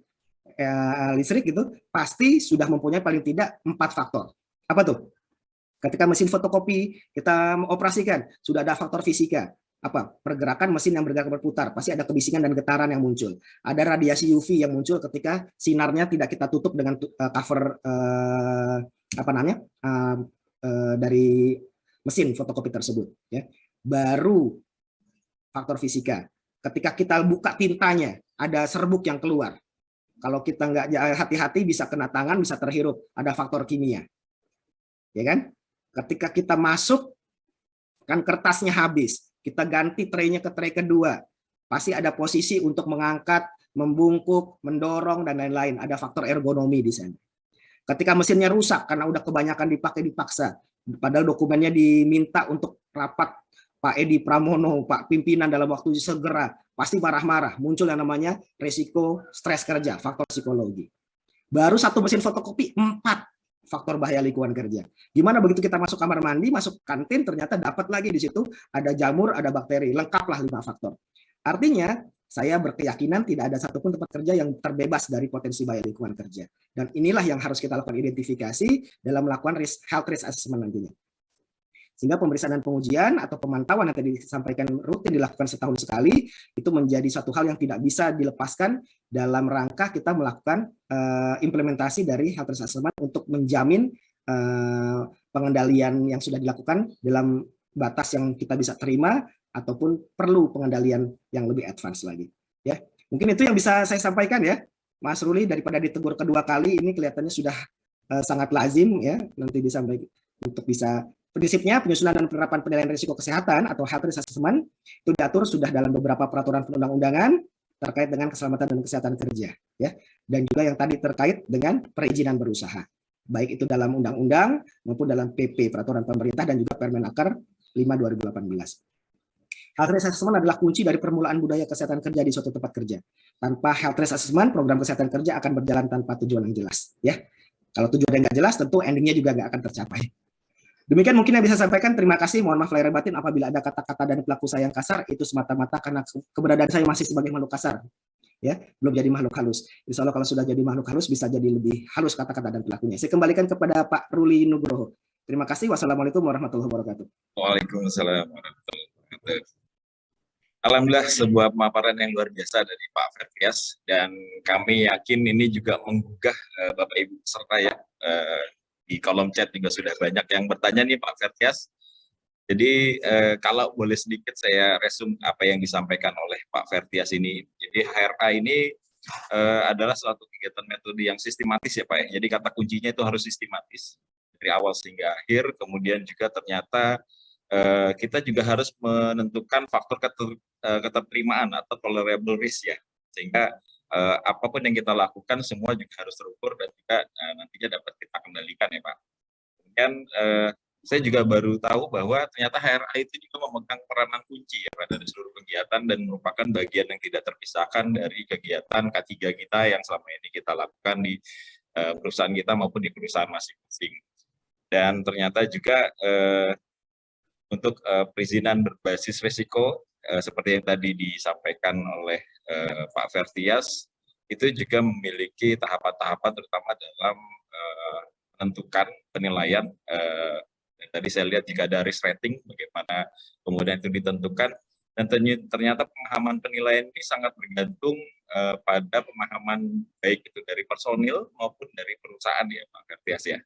listrik gitu, pasti sudah mempunyai paling tidak 4 faktor. Apa tuh? Ketika mesin fotokopi kita operasikan, sudah ada faktor fisika. Apa? Pergerakan mesin yang bergerak berputar, pasti ada kebisingan dan getaran yang muncul. Ada radiasi UV yang muncul ketika sinarnya tidak kita tutup dengan cover dari mesin fotokopi tersebut. Ya. Baru faktor fisika. Ketika kita buka tintanya, ada serbuk yang keluar. Kalau kita nggak hati-hati bisa kena tangan, bisa terhirup. Ada faktor kimia. Ya kan? Ketika kita masuk, kan kertasnya habis. Kita ganti traynya ke tray kedua. Pasti ada posisi untuk mengangkat, membungkuk, mendorong, dan lain-lain. Ada faktor ergonomi di sana. Ketika mesinnya rusak karena udah kebanyakan dipakai dipaksa, padahal dokumennya diminta untuk rapat Pak Edi Pramono, Pak Pimpinan dalam waktu segera, pasti marah-marah. Muncul yang namanya resiko stres kerja, faktor psikologi. Baru satu mesin fotokopi, 4 faktor bahaya lingkungan kerja. Gimana begitu kita masuk kamar mandi, masuk kantin, ternyata dapat lagi di situ ada jamur, ada bakteri, lengkaplah 5 faktor. Artinya, saya berkeyakinan tidak ada satupun tempat kerja yang terbebas dari potensi bahaya lingkungan kerja. Dan inilah yang harus kita lakukan identifikasi dalam melakukan health risk assessment nantinya. Sehingga pemeriksaan dan pengujian atau pemantauan yang tadi disampaikan rutin dilakukan setahun sekali, itu menjadi suatu hal yang tidak bisa dilepaskan dalam rangka kita melakukan implementasi dari health risk assessment untuk menjamin pengendalian yang sudah dilakukan dalam batas yang kita bisa terima, ataupun perlu pengendalian yang lebih advance lagi. Ya, mungkin itu yang bisa saya sampaikan ya, Mas Ruli. Daripada ditegur kedua kali, ini kelihatannya sudah sangat lazim ya, nanti disampaikan untuk bisa Prinsipnya penyusunan dan penerapan penilaian risiko kesehatan atau health risk assessment itu diatur sudah dalam beberapa peraturan perundang-undangan terkait dengan keselamatan dan kesehatan kerja, ya. Dan juga yang tadi terkait dengan perizinan berusaha, baik itu dalam undang-undang maupun dalam PP peraturan pemerintah dan juga Permenaker 5/2018. Health risk assessment adalah kunci dari permulaan budaya kesehatan kerja di suatu tempat kerja. Tanpa health risk assessment, program kesehatan kerja akan berjalan tanpa tujuan yang jelas, ya. Kalau tujuan yang nggak jelas, tentu endingnya juga nggak akan tercapai. Demikian mungkin yang bisa saya sampaikan. Terima kasih. Mohon maaf lahir batin apabila ada kata-kata dan pelaku saya yang kasar. Itu semata-mata karena keberadaan saya masih sebagai makhluk kasar, ya, belum jadi makhluk halus. Insya Allah kalau sudah jadi makhluk halus bisa jadi lebih halus kata-kata dan pelakunya. Saya kembalikan kepada Pak Ruli Nugroho. Terima kasih. Wassalamualaikum warahmatullahi wabarakatuh. Waalaikumsalam warahmatullahi wabarakatuh. Alhamdulillah sebuah pemaparan yang luar biasa dari Pak Fertias, dan kami yakin ini juga menggugah Bapak Ibu peserta ya. Di kolom chat juga sudah banyak yang bertanya nih Pak Fertias. Jadi kalau boleh sedikit saya resum apa yang disampaikan oleh Pak Fertias ini. Jadi HRA ini adalah suatu kegiatan metode yang sistematis ya Pak ya. Jadi kata kuncinya itu harus sistematis dari awal hingga akhir. Kemudian juga ternyata kita juga harus menentukan faktor keterterimaan atau tolerable risk ya. Sehingga apapun yang kita lakukan semua juga harus terukur dan juga nantinya dapat kita kendalikan ya Pak. Kemudian saya juga baru tahu bahwa ternyata HRA itu juga memegang peranan kunci ya Pak dari seluruh kegiatan dan merupakan bagian yang tidak terpisahkan dari kegiatan K3 kita yang selama ini kita lakukan di perusahaan kita maupun di perusahaan masing-masing. Dan ternyata juga untuk perizinan berbasis risiko seperti yang tadi disampaikan oleh Pak Fertias, itu juga memiliki tahapan-tahapan terutama dalam menentukan penilaian. Dan tadi saya lihat jika ada risk rating, bagaimana kemudian itu ditentukan, dan ternyata pemahaman penilaian ini sangat bergantung pada pemahaman baik itu dari personil maupun dari perusahaan ya Pak Fertias ya.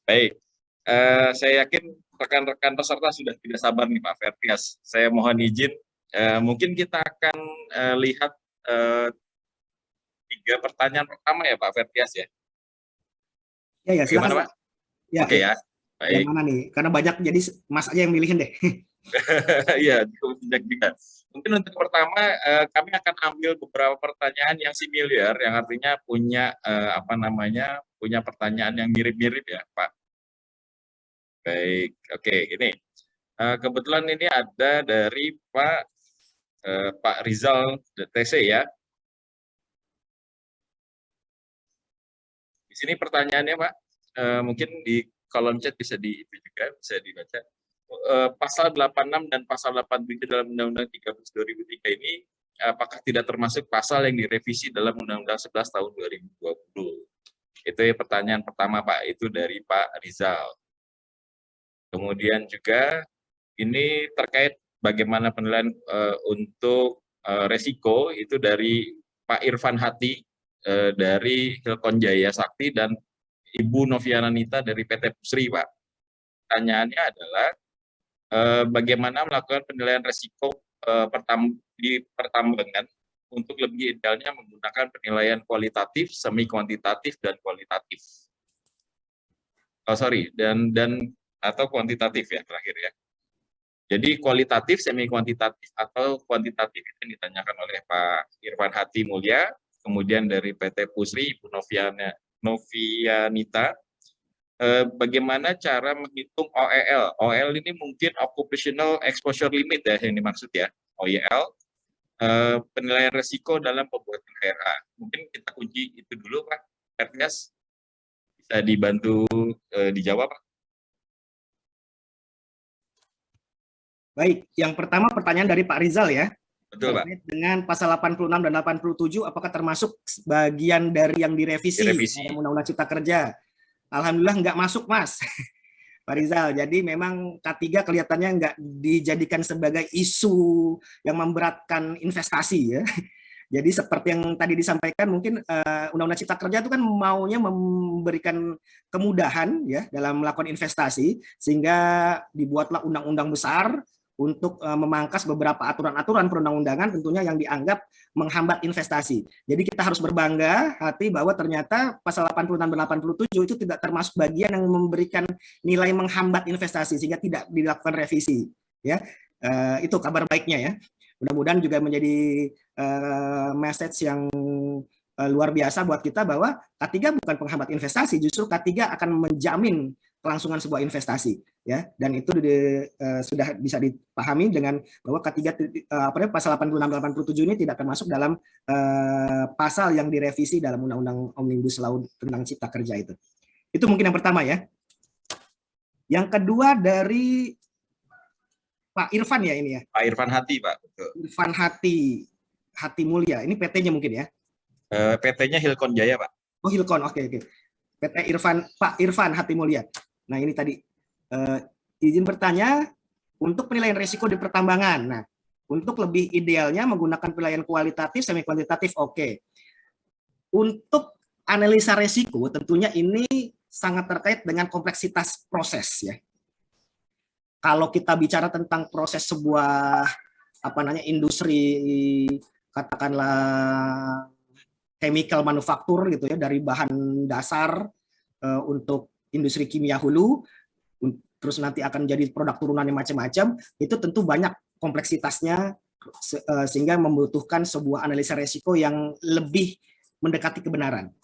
Baik, saya yakin rekan-rekan peserta sudah tidak sabar nih Pak Fertias. Saya mohon izin, mungkin kita akan lihat 3 pertanyaan pertama ya Pak Fertias ya. Ya, silakan Gimana Pak? Ya, Oke ya, baik. Yang mana nih? Karena banyak, jadi Mas aja yang milihin deh. Iya, cukup banyak juga. Mungkin untuk pertama kami akan ambil beberapa pertanyaan yang similar, yang artinya punya punya pertanyaan yang mirip-mirip ya Pak. Baik, oke, ini kebetulan ini ada dari Pak Rizal TC ya. Di sini pertanyaannya Pak, mungkin di kolom chat bisa bisa dibaca. Pasal 86 dan pasal 87 dalam Undang-Undang 13 2003 ini apakah tidak termasuk pasal yang direvisi dalam Undang-Undang 11 tahun 2020? Itu ya pertanyaan pertama Pak, itu dari Pak Rizal. Kemudian juga ini terkait bagaimana penilaian untuk resiko, itu dari Pak Irfan Hati dari Hilkon Jaya Sakti dan Ibu Noviana Nita dari PT Pusri Pak. Pertanyaannya adalah bagaimana melakukan penilaian resiko di pertambangan untuk lebih idealnya menggunakan penilaian kualitatif, semi kuantitatif dan kualitatif. Atau kuantitatif ya terakhir ya. Jadi kualitatif, semi kuantitatif atau kuantitatif itu yang ditanyakan oleh Pak Irfan Hati Mulya, kemudian dari PT Pusri Ibu Novianita. Bagaimana cara menghitung OEL? OEL ini mungkin Occupational Exposure Limit ya yang dimaksud ya, OEL. Penilaian resiko dalam pembuatan HRA. Mungkin kita kunci itu dulu Pak Fertias. Bisa dibantu dijawab Pak. Baik, yang pertama pertanyaan dari Pak Rizal ya. Betul Pak. Dengan pasal 86 dan 87 apakah termasuk bagian dari yang direvisi dalam Undang-Undang Cipta Kerja? Alhamdulillah nggak masuk Mas Pak Rizal. Jadi memang K3 kelihatannya nggak dijadikan sebagai isu yang memberatkan investasi ya. Jadi seperti yang tadi disampaikan, mungkin Undang-Undang Cipta Kerja itu kan maunya memberikan kemudahan ya dalam melakukan investasi, sehingga dibuatlah undang-undang besar untuk memangkas beberapa aturan-aturan perundang-undangan tentunya yang dianggap menghambat investasi. Jadi kita harus berbangga hati bahwa ternyata pasal 86 dan 87 itu tidak termasuk bagian yang memberikan nilai menghambat investasi sehingga tidak dilakukan revisi. Ya, itu kabar baiknya ya. Mudah-mudahan juga menjadi message yang luar biasa buat kita bahwa K3 bukan penghambat investasi, justru K3 akan menjamin kelangsungan sebuah investasi ya, dan itu sudah bisa dipahami dengan bahwa K3 pasal 86 87 ini tidak termasuk dalam pasal yang direvisi dalam Undang-Undang Omnibus Law tentang Cipta Kerja itu. Itu mungkin yang pertama ya. Yang kedua dari Pak Irfan ya ini ya. Pak Irfan Hati, Pak. Betul. Irfan Hati Mulia. Ini PT-nya mungkin ya. PT-nya Hilkon Jaya, Pak. Oh, Hilkon. Oke. PT Pak Irfan Hati Mulia. Nah, ini tadi izin bertanya untuk penilaian risiko di pertambangan. Nah, untuk lebih idealnya menggunakan penilaian kualitatif semi kuantitatif oke. Untuk analisa risiko tentunya ini sangat terkait dengan kompleksitas proses ya. Kalau kita bicara tentang proses sebuah industri katakanlah chemical manufaktur gitu ya, dari bahan dasar untuk industri kimia hulu, terus nanti akan jadi produk turunannya macam-macam, itu tentu banyak kompleksitasnya sehingga membutuhkan sebuah analisa risiko yang lebih mendekati kebenaran.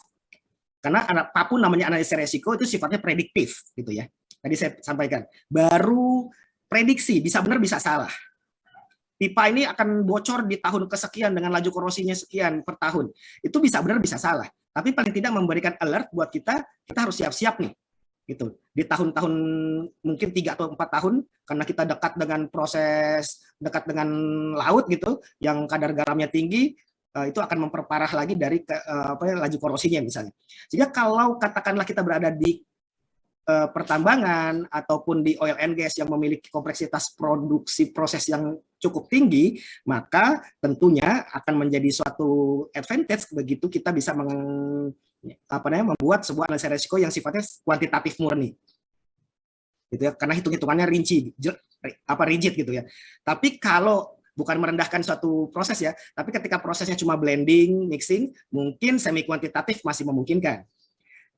Karena apapun namanya analisa risiko itu sifatnya prediktif gitu ya. Tadi saya sampaikan, baru prediksi bisa benar bisa salah. Pipa ini akan bocor di tahun kesekian dengan laju korosinya sekian per tahun. Itu bisa benar bisa salah. Tapi paling tidak memberikan alert buat kita harus siap-siap nih. Gitu. Di tahun-tahun mungkin 3 atau 4 tahun karena kita dekat dengan laut gitu yang kadar garamnya tinggi, itu akan memperparah lagi dari laju korosinya misalnya. Sehingga kalau katakanlah kita berada di pertambangan ataupun di oil and gas yang memiliki kompleksitas produksi proses yang cukup tinggi, maka tentunya akan menjadi suatu advantage begitu kita bisa membuat sebuah analisa risiko yang sifatnya kuantitatif murni. Gitu ya, karena hitung-hitungannya rinci, rigid gitu ya. Tapi kalau bukan merendahkan suatu proses ya, tapi ketika prosesnya cuma blending, mixing, mungkin semi kuantitatif masih memungkinkan.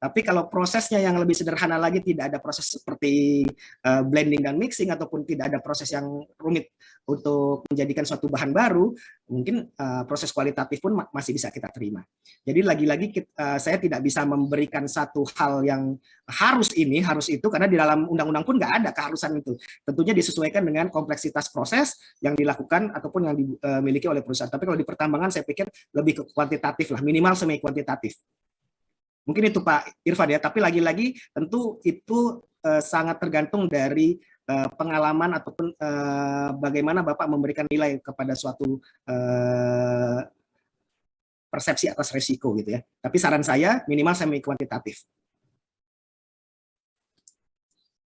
Tapi kalau prosesnya yang lebih sederhana lagi, tidak ada proses seperti blending dan mixing, ataupun tidak ada proses yang rumit untuk menjadikan suatu bahan baru, mungkin proses kualitatif pun masih bisa kita terima. Jadi lagi-lagi saya tidak bisa memberikan satu hal yang harus ini, harus itu, karena di dalam undang-undang pun nggak ada keharusan itu. Tentunya disesuaikan dengan kompleksitas proses yang dilakukan ataupun yang dimiliki oleh perusahaan. Tapi kalau di pertambangan saya pikir lebih ke kuantitatif lah, minimal semi kuantitatif. Mungkin itu Pak Irfan ya, tapi lagi-lagi tentu itu sangat tergantung dari pengalaman ataupun bagaimana Bapak memberikan nilai kepada suatu persepsi atas risiko gitu ya. Tapi saran saya minimal semi kuantitatif.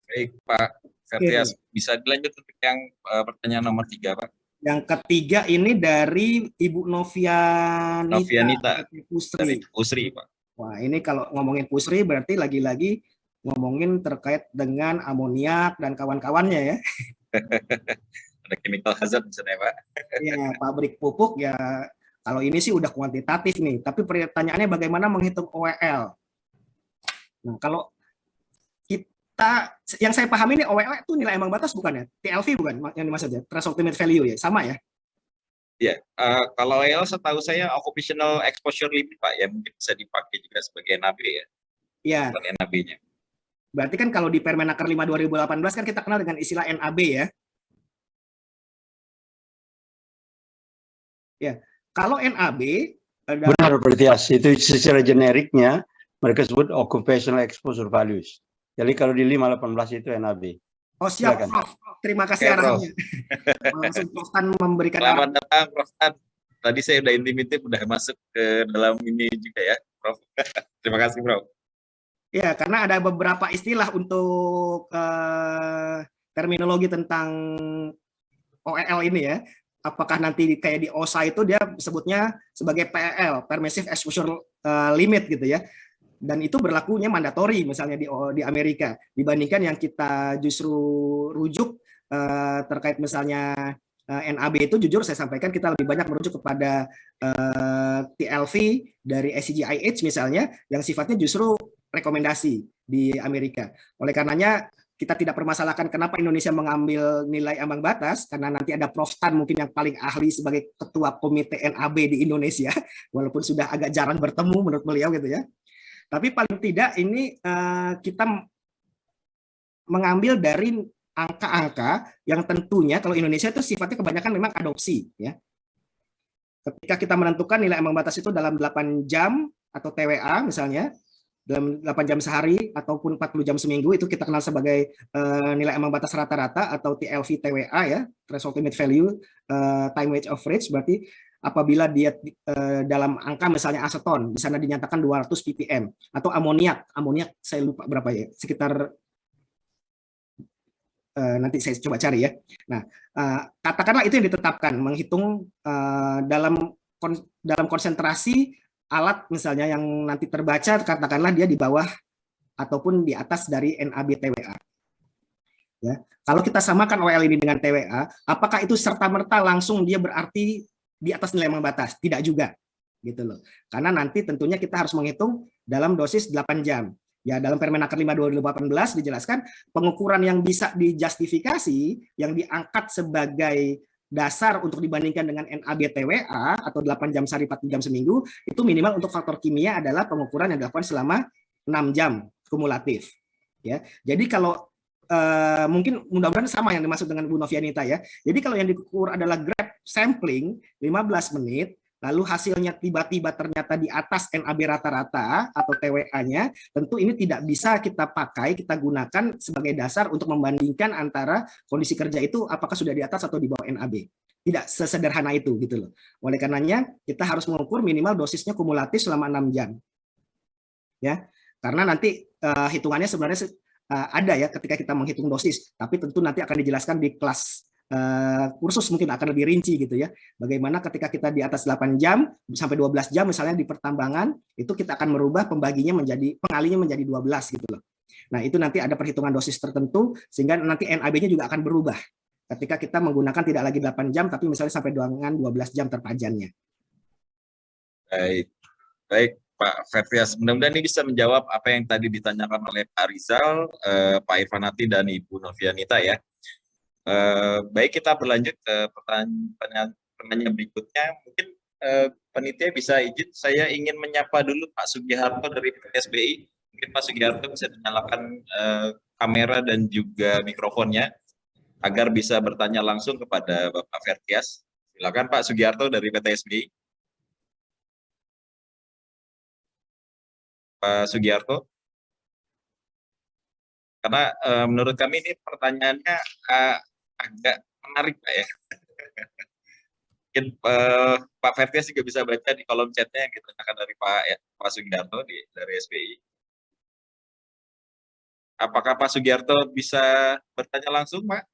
Baik Pak Fertias, bisa dilanjut untuk yang pertanyaan nomor 3 Pak. Yang ketiga ini dari Ibu Novianita dari Pusri Pak. Wah, ini kalau ngomongin Pusri berarti lagi-lagi ngomongin terkait dengan amoniak dan kawan-kawannya ya. Ada chemical hazard misalnya Pak. Ya, pabrik pupuk ya, kalau ini sih udah kuantitatif nih, tapi pertanyaannya bagaimana menghitung OEL. Nah, kalau kita, yang saya pahami ini OEL itu nilai ambang batas bukan ya? TLV bukan yang dimaksud ya? Threshold Ultimate Value ya? Sama ya? Ya, kalau OEL setahu saya occupational exposure limit Pak, ya mungkin bisa dipakai juga sebagai NAB ya. Iya. NAB-nya. Berarti kan kalau di Permenaker 5 2018 kan kita kenal dengan istilah NAB ya. Ya, kalau NAB benar berarti ya, itu secara generiknya mereka sebut occupational exposure values. Jadi kalau di 518 itu NAB. Oh siap, Prof. Terima kasih arahannya. Langsung Prof Tan memberikan Selamat datang Prof Tan. Tadi saya udah intimitif, udah masuk ke dalam ini juga ya, Prof. Terima kasih, Prof. Ya, karena ada beberapa istilah untuk terminologi tentang OEL ini ya. Apakah nanti kayak di OSA itu dia sebutnya sebagai PEL, Permissive Exposure Limit gitu ya. Dan itu berlakunya mandatori misalnya di Amerika, dibandingkan yang kita justru rujuk terkait misalnya NAB itu jujur saya sampaikan kita lebih banyak merujuk kepada TLV dari SCGIH misalnya yang sifatnya justru rekomendasi di Amerika. Oleh karenanya kita tidak permasalahkan kenapa Indonesia mengambil nilai ambang batas, karena nanti ada Prof. Tan mungkin yang paling ahli sebagai ketua komite NAB di Indonesia, walaupun sudah agak jarang bertemu menurut beliau gitu ya. Tapi paling tidak ini kita mengambil dari angka-angka yang tentunya kalau Indonesia itu sifatnya kebanyakan memang adopsi ya. Ketika kita menentukan nilai ambang batas itu dalam 8 jam atau TWA misalnya, dalam 8 jam sehari ataupun 40 jam seminggu, itu kita kenal sebagai nilai ambang batas rata-rata atau TLV TWA ya, threshold limit value time weight average. Berarti apabila dia dalam angka misalnya aseton di sana dinyatakan 200 ppm, atau amoniak saya lupa berapa ya, sekitar nanti saya coba cari ya. Nah, katakanlah itu yang ditetapkan, menghitung dalam konsentrasi alat misalnya yang nanti terbaca, katakanlah dia di bawah ataupun di atas dari NAB TWA. Ya, kalau kita samakan OL ini dengan TWA, apakah itu serta-merta langsung dia berarti di atas nilai ambang batas? Tidak juga, gitu loh. Karena nanti tentunya kita harus menghitung dalam dosis 8 jam. Ya, dalam Permenaker 5 2018 dijelaskan pengukuran yang bisa dijustifikasi yang diangkat sebagai dasar untuk dibandingkan dengan NAB TWA atau 8 jam sehari 40 jam seminggu, itu minimal untuk faktor kimia adalah pengukuran yang dilakukan selama 6 jam kumulatif. Ya, jadi kalau mungkin mudah-mudahan sama yang dimaksud dengan Bu Novianita ya. Jadi kalau yang diukur adalah grab sampling 15 menit, lalu hasilnya tiba-tiba ternyata di atas NAB rata-rata atau TWA-nya, tentu ini tidak bisa kita pakai, kita gunakan sebagai dasar untuk membandingkan antara kondisi kerja itu apakah sudah di atas atau di bawah NAB. Tidak sesederhana itu gitu loh. Oleh karenanya kita harus mengukur minimal dosisnya kumulatif selama 6 jam. Ya. Karena nanti hitungannya sebenarnya ada ya ketika kita menghitung dosis, tapi tentu nanti akan dijelaskan di kelas kursus mungkin akan lebih rinci gitu ya. Bagaimana ketika kita di atas 8 jam sampai 12 jam misalnya di pertambangan, itu kita akan merubah pengalinya menjadi 12 gitu loh. Nah, itu nanti ada perhitungan dosis tertentu sehingga nanti NAB-nya juga akan berubah. Ketika kita menggunakan tidak lagi 8 jam tapi misalnya sampai dengan 12 jam terpajannya. Baik Pak Fertias, mudah-mudahan ini bisa menjawab apa yang tadi ditanyakan oleh Pak Rizal, Pak Irfanati dan Ibu Novianita ya. Baik, kita berlanjut ke pertanyaan berikutnya. Mungkin panitia bisa izin, saya ingin menyapa dulu Pak Sugiharto dari PSBI. Mungkin Pak Sugiharto bisa menyalakan kamera dan juga mikrofonnya agar bisa bertanya langsung kepada Bapak Fertias. Silakan Pak Sugiharto dari PTSBI. Pak Sugiharto. Karena menurut kami ini pertanyaannya agak menarik Pak ya. Mungkin Pak Fertias juga bisa baca di kolom chatnya yang ditanyakan dari Pak Sugiharto dari SBI. Apakah Pak Sugiharto bisa bertanya langsung Pak?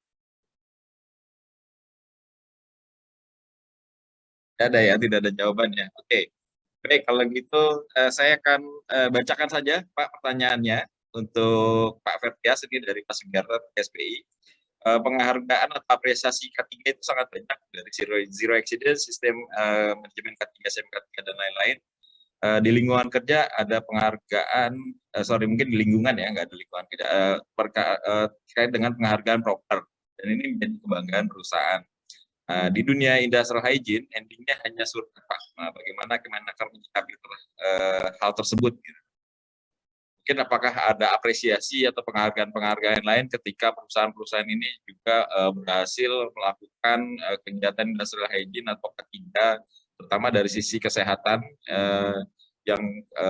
Tidak ada ya, tidak ada jawabannya. Oke. Baik, kalau gitu saya akan bacakan saja Pak pertanyaannya untuk Pak Fertias ini dari Pak Sugiharto SBI. Penghargaan atau apresiasi K3 itu sangat banyak, dari zero accident, sistem manajemen K3, SMK3 dan lain-lain. Di lingkungan kerja ada penghargaan, mungkin di lingkungan ya, nggak ada lingkungan kerja, terkait dengan penghargaan proper, dan ini menjadi kebanggaan perusahaan. Di dunia industrial hygiene, endingnya hanya surat Pak. Bagaimana Kemenaker menyikapi hal tersebut? Gitu. Mungkin apakah ada apresiasi atau penghargaan lain ketika perusahaan-perusahaan ini juga berhasil melakukan kegiatan industrial hygiene atau K3, terutama dari sisi kesehatan yang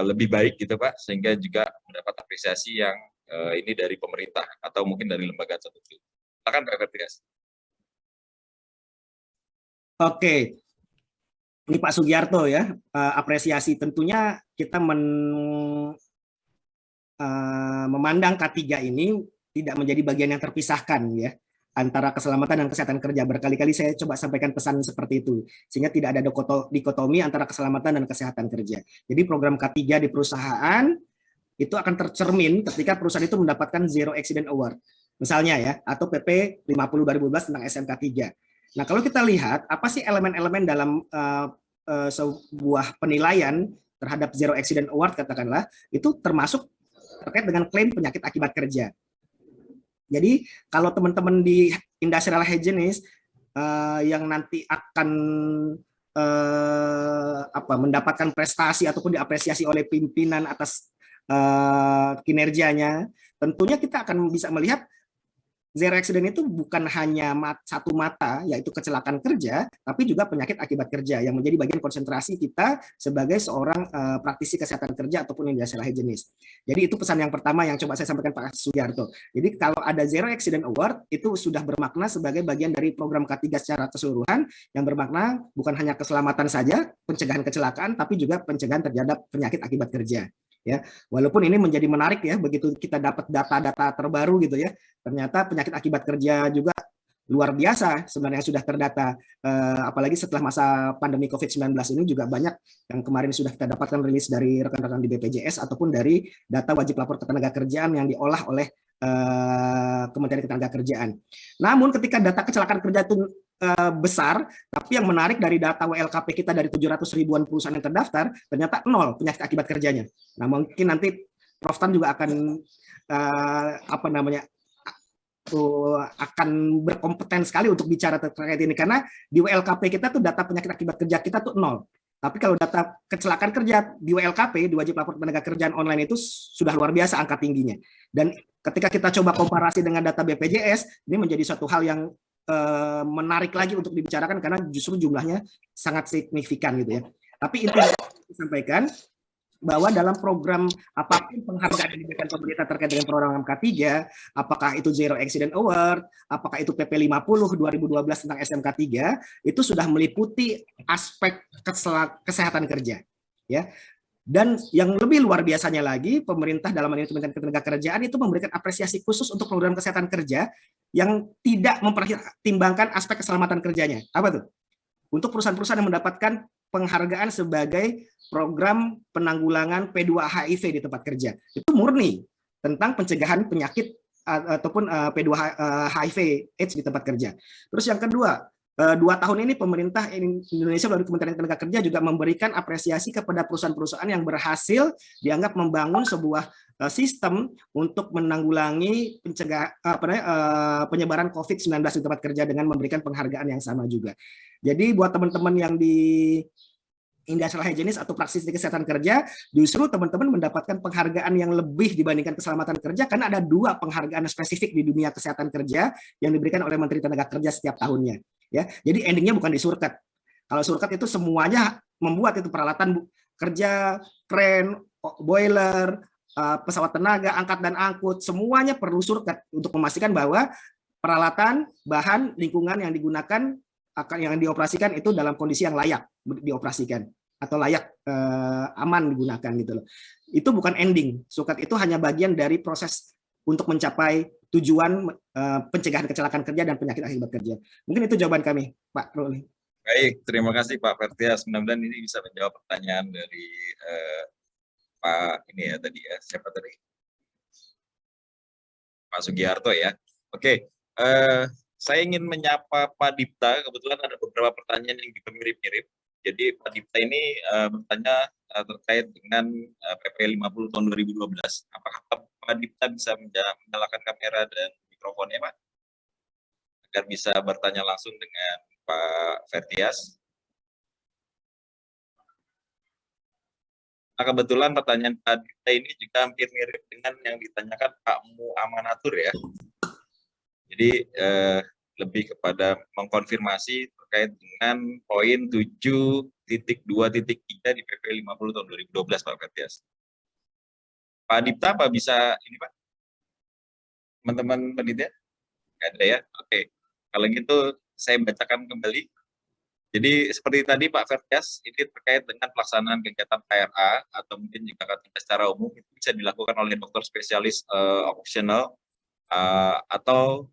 lebih baik gitu Pak, sehingga juga mendapat apresiasi yang ini dari pemerintah atau mungkin dari lembaga tertentu. Silakan Pak Fertias. Oke, ini Pak Sugiharto ya, apresiasi tentunya kita memandang K3 ini tidak menjadi bagian yang terpisahkan ya antara keselamatan dan kesehatan kerja. Berkali-kali saya coba sampaikan pesan seperti itu sehingga tidak ada dikotomi antara keselamatan dan kesehatan kerja. Jadi program K3 di perusahaan itu akan tercermin ketika perusahaan itu mendapatkan Zero Accident Award. misalnya ya, atau PP 50 2012 tentang SMK 3. Nah, kalau kita lihat apa sih elemen-elemen dalam sebuah penilaian terhadap Zero Accident Award katakanlah, itu termasuk terkait dengan klaim penyakit akibat kerja. Jadi kalau teman-teman di industrial hygienist yang nanti akan mendapatkan prestasi ataupun diapresiasi oleh pimpinan atas kinerjanya, tentunya kita akan bisa melihat zero accident itu bukan hanya satu mata, yaitu kecelakaan kerja, tapi juga penyakit akibat kerja yang menjadi bagian konsentrasi kita sebagai seorang praktisi kesehatan kerja ataupun industrial hygienist. Jadi itu pesan yang pertama yang coba saya sampaikan Pak Sugiarto. Jadi kalau ada Zero Accident Award, itu sudah bermakna sebagai bagian dari program K3 secara keseluruhan, yang bermakna bukan hanya keselamatan saja, pencegahan kecelakaan, tapi juga pencegahan terhadap penyakit akibat kerja. Ya, walaupun ini menjadi menarik ya, begitu kita dapat data-data terbaru gitu ya, ternyata penyakit akibat kerja juga luar biasa sebenarnya sudah terdata, apalagi setelah masa pandemi COVID-19 ini juga banyak yang kemarin sudah kita dapatkan rilis dari rekan-rekan di BPJS ataupun dari data wajib lapor ketenagakerjaan yang diolah oleh Kementerian Ketenagakerjaan. Namun ketika data kecelakaan kerja itu besar, tapi yang menarik dari data WLKP kita dari 700 ribuan perusahaan yang terdaftar, ternyata 0 penyakit akibat kerjanya. Nah, mungkin nanti Prof. Tan juga akan akan berkompeten sekali untuk bicara terkait ini, karena di WLKP kita tuh data penyakit akibat kerja kita tuh 0. Tapi kalau data kecelakaan kerja di WLKP, di wajib lapor ketenagakerjaan online itu sudah luar biasa angka tingginya. Dan ketika kita coba komparasi dengan data BPJS, ini menjadi suatu hal yang menarik lagi untuk dibicarakan karena justru jumlahnya sangat signifikan gitu ya. Tapi intinya disampaikan bahwa dalam program apapun penghargaan yang diberikan pemerintah terkait dengan program K3, apakah itu Zero Accident Award, apakah itu PP 50 2012 tentang SMK 3, itu sudah meliputi aspek kesehatan kerja, ya. Dan yang lebih luar biasanya lagi, pemerintah dalam hal ini Kementerian Ketenagakerjaan itu memberikan apresiasi khusus untuk program kesehatan kerja yang tidak mempertimbangkan aspek keselamatan kerjanya. Apa tuh? Untuk perusahaan-perusahaan yang mendapatkan penghargaan sebagai program penanggulangan P2 HIV di tempat kerja. Itu murni tentang pencegahan penyakit ataupun P2 HIV AIDS di tempat kerja. Terus yang kedua, 2 tahun ini pemerintah Indonesia melalui Kementerian Ketenagakerjaan juga memberikan apresiasi kepada perusahaan-perusahaan yang berhasil dianggap membangun sebuah sistem untuk menanggulangi penyebaran COVID-19 di tempat kerja dengan memberikan penghargaan yang sama juga. Jadi buat teman-teman yang di industrial hygienist atau praktisi kesehatan kerja, justru teman-teman mendapatkan penghargaan yang lebih dibandingkan keselamatan kerja, karena ada 2 penghargaan spesifik di dunia kesehatan kerja yang diberikan oleh Menteri Tenaga Kerja setiap tahunnya. Ya, jadi endingnya bukan di surket. Kalau surket itu semuanya membuat itu peralatan kerja, kren, boiler, pesawat tenaga, angkat dan angkut, semuanya perlu surket untuk memastikan bahwa peralatan, bahan, lingkungan yang digunakan yang dioperasikan itu dalam kondisi yang layak dioperasikan atau layak aman digunakan gitu loh. Itu bukan ending. Surket itu hanya bagian dari proses untuk mencapai tujuan pencegahan kecelakaan kerja dan penyakit akibat kerja. Mungkin itu jawaban kami, Pak Ruli. Baik, terima kasih Pak Fertias. Mudah-mudahan ini bisa menjawab pertanyaan dari Pak ini ya tadi ya, siapa tadi? Pak Sugiarto ya. Oke, saya ingin menyapa Pak Dipta. Kebetulan ada beberapa pertanyaan yang juga mirip-mirip. Jadi Pak Dipta ini bertanya terkait dengan PP 50 tahun 2012. Apakah Pak Dipta bisa menyalakan kamera dan mikrofonnya, Pak? Agar bisa bertanya langsung dengan Pak Fertias. Nah, kebetulan pertanyaan Pak Dipta ini juga hampir mirip dengan yang ditanyakan Pak Mu Amanatur ya. Jadi lebih kepada mengkonfirmasi terkait dengan poin 7.2.3 di PP 50 tahun 2012 Pak Fertias. Pak Dipta apa bisa ini Pak? Teman-teman panitia? Nggak ada ya? Oke. Kalau gitu saya bacakan kembali. Jadi seperti tadi Pak Fertias, ini terkait dengan pelaksanaan kegiatan KRA atau mungkin jika secara umum itu bisa dilakukan oleh dokter spesialis opsional atau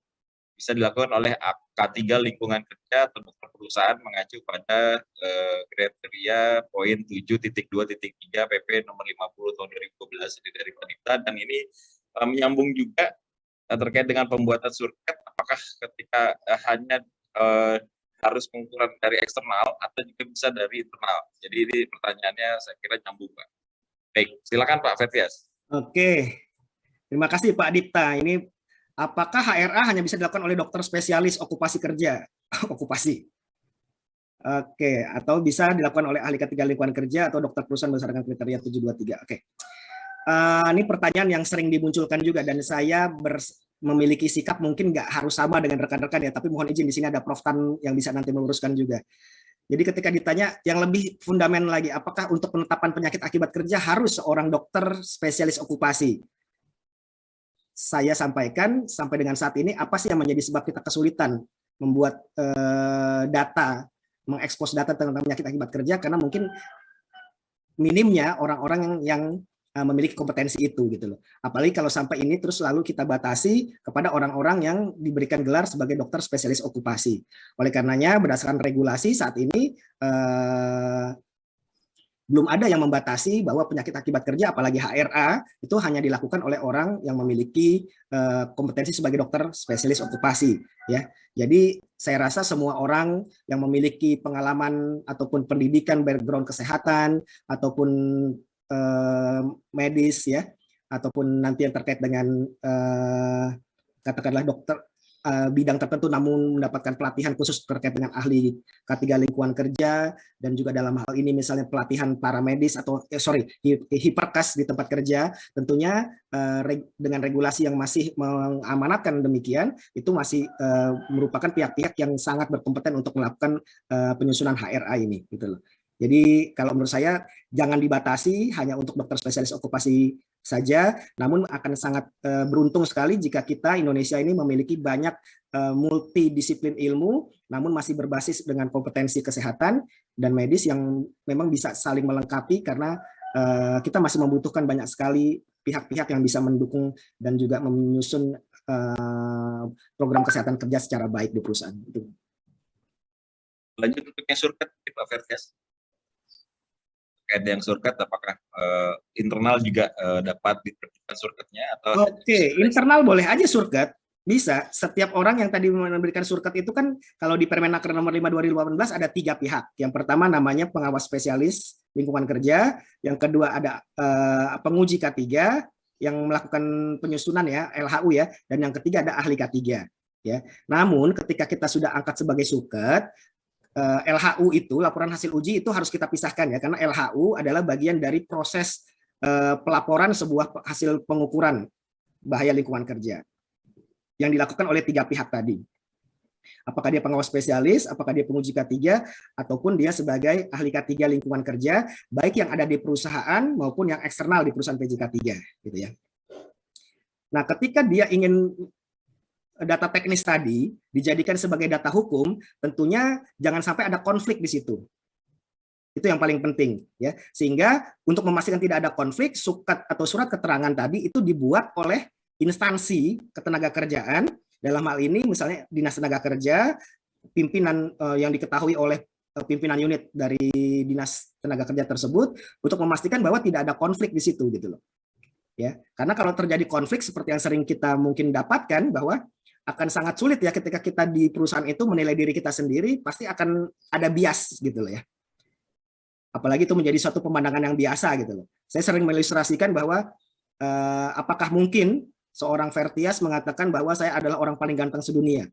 bisa dilakukan oleh K3 lingkungan kerja atau dokter perusahaan mengacu pada kriteria poin 7.2.3 PP nomor 50 tahun 2012 dari Pak Dipta, dan ini menyambung juga terkait dengan pembuatan surket, apakah ketika hanya harus pengukuran dari eksternal atau juga bisa dari internal? Jadi ini pertanyaannya saya kira nyambung, Pak. Baik, silakan Pak Fertias. Oke, terima kasih Pak Dipta. Ini apakah HRA hanya bisa dilakukan oleh dokter spesialis okupasi kerja? Okupasi. Oke, atau bisa dilakukan oleh ahli K3 lingkungan kerja atau dokter perusahaan berdasarkan kriteria 723. Oke. Ini pertanyaan yang sering dimunculkan juga dan saya memiliki sikap mungkin nggak harus sama dengan rekan-rekan ya, tapi mohon izin di sini ada Prof. Tan yang bisa nanti meluruskan juga. Jadi ketika ditanya yang lebih fundamental lagi, apakah untuk penetapan penyakit akibat kerja harus seorang dokter spesialis okupasi? Saya sampaikan sampai dengan saat ini apa sih yang menjadi sebab kita kesulitan membuat data, mengekspos data tentang penyakit akibat kerja, karena mungkin minimnya orang-orang yang memiliki kompetensi itu gitu loh. Apalagi kalau sampai ini terus lalu kita batasi kepada orang-orang yang diberikan gelar sebagai dokter spesialis okupasi. Oleh karenanya berdasarkan regulasi saat ini belum ada yang membatasi bahwa penyakit akibat kerja apalagi HRA itu hanya dilakukan oleh orang yang memiliki kompetensi sebagai dokter spesialis okupasi ya. Jadi saya rasa semua orang yang memiliki pengalaman ataupun pendidikan background kesehatan ataupun medis ya, ataupun nanti yang terkait dengan katakanlah dokter bidang tertentu namun mendapatkan pelatihan khusus terkait dengan ahli K3 lingkungan kerja, dan juga dalam hal ini misalnya pelatihan paramedis atau hiperkas di tempat kerja, tentunya dengan regulasi yang masih mengamanatkan demikian, itu masih merupakan pihak-pihak yang sangat berkompeten untuk melakukan penyusunan HRA ini gitu loh. Jadi kalau menurut saya jangan dibatasi hanya untuk dokter spesialis okupasi saja, namun akan sangat beruntung sekali jika kita Indonesia ini memiliki banyak multidisiplin ilmu, namun masih berbasis dengan kompetensi kesehatan dan medis yang memang bisa saling melengkapi, karena kita masih membutuhkan banyak sekali pihak-pihak yang bisa mendukung dan juga menyusun program kesehatan kerja secara baik di perusahaan. Lanjut untuk yang surket, Pak Fertias. Terkait yang surket, apakah internal juga dapat diterapkan surketnya atau? Oke, internal boleh aja surket, bisa. Setiap orang yang tadi memberikan surket itu kan kalau di Permenaker nomor 5 2018 ada 3 pihak. Yang pertama namanya pengawas spesialis lingkungan kerja, yang kedua ada penguji K3 yang melakukan penyusunan ya, LHU ya, dan yang ketiga ada ahli K3 ya. Namun ketika kita sudah angkat sebagai surket, LHU itu, laporan hasil uji itu harus kita pisahkan ya, karena LHU adalah bagian dari proses pelaporan sebuah hasil pengukuran bahaya lingkungan kerja yang dilakukan oleh 3 pihak tadi. Apakah dia pengawas spesialis, apakah dia penguji K3, ataupun dia sebagai ahli K3 lingkungan kerja, baik yang ada di perusahaan maupun yang eksternal di perusahaan PJK3 gitu ya. Nah, ketika dia ingin data teknis tadi dijadikan sebagai data hukum, tentunya jangan sampai ada konflik di situ. Itu yang paling penting ya. Sehingga untuk memastikan tidak ada konflik, sukat atau surat keterangan tadi itu dibuat oleh instansi ketenagakerjaan, dalam hal ini misalnya Dinas Tenaga Kerja, pimpinan yang diketahui oleh pimpinan unit dari Dinas Tenaga Kerja tersebut, untuk memastikan bahwa tidak ada konflik di situ gitu loh. Ya, karena kalau terjadi konflik seperti yang sering kita mungkin dapatkan, bahwa akan sangat sulit ya ketika kita di perusahaan itu menilai diri kita sendiri, pasti akan ada bias gitu loh ya. Apalagi itu menjadi suatu pemandangan yang biasa gitu loh. Saya sering mengilustrasikan bahwa apakah mungkin seorang Fertias mengatakan bahwa saya adalah orang paling ganteng sedunia.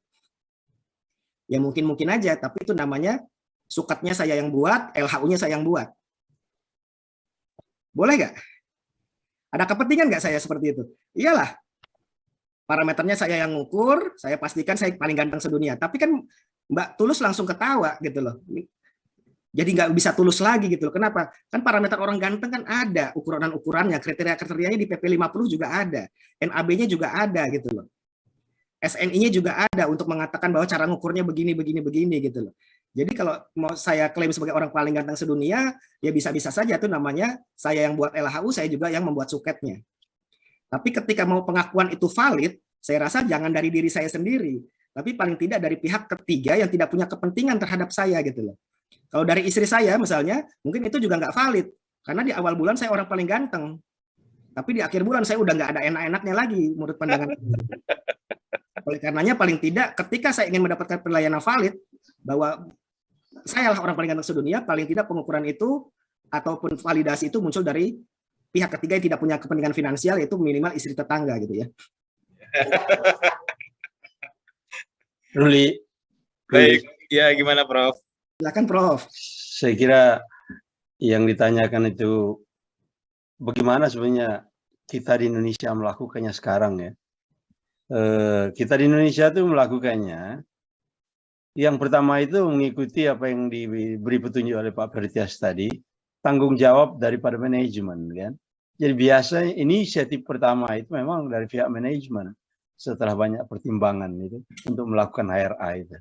Ya mungkin-mungkin aja, tapi itu namanya sukatnya saya yang buat, LHU-nya saya yang buat. Boleh nggak? Ada kepentingan nggak saya seperti itu? Iyalah. Parameternya saya yang ngukur, saya pastikan saya paling ganteng sedunia. Tapi kan Mbak Tulus langsung ketawa gitu loh. Jadi nggak bisa tulus lagi gitu loh. Kenapa? Kan parameter orang ganteng kan ada ukuran-ukurannya, kriteria-kriterianya di PP 50 juga ada. NAB-nya juga ada gitu loh. SNI-nya juga ada untuk mengatakan bahwa cara ngukurnya begini gitu loh. Jadi kalau mau saya klaim sebagai orang paling ganteng sedunia, ya bisa-bisa saja tuh namanya saya yang buat LHU, saya juga yang membuat suketnya. Tapi ketika mau pengakuan itu valid, saya rasa jangan dari diri saya sendiri, tapi paling tidak dari pihak ketiga yang tidak punya kepentingan terhadap saya gitu loh. Kalau dari istri saya misalnya, mungkin itu juga nggak valid, karena di awal bulan saya orang paling ganteng. Tapi di akhir bulan saya udah nggak ada enak-enaknya lagi menurut pandangan saya. Oleh karenanya paling tidak ketika saya ingin mendapatkan pelayanan valid, bahwa saya lah orang paling ganteng sedunia, paling tidak pengukuran itu ataupun validasi itu muncul dari pihak ketiga yang tidak punya kepentingan finansial, yaitu minimal istri tetangga gitu ya. Ruli, Baik, ya gimana Prof? Silakan Prof. saya kira yang ditanyakan itu bagaimana sebenarnya kita di Indonesia melakukannya sekarang ya. Kita di Indonesia tuh melakukannya. Yang pertama itu mengikuti apa yang diberi petunjuk oleh Pak Fertias tadi, tanggung jawab daripada manajemen kan. Jadi biasa inisiatif pertama itu memang dari pihak manajemen setelah banyak pertimbangan itu untuk melakukan HRA itu.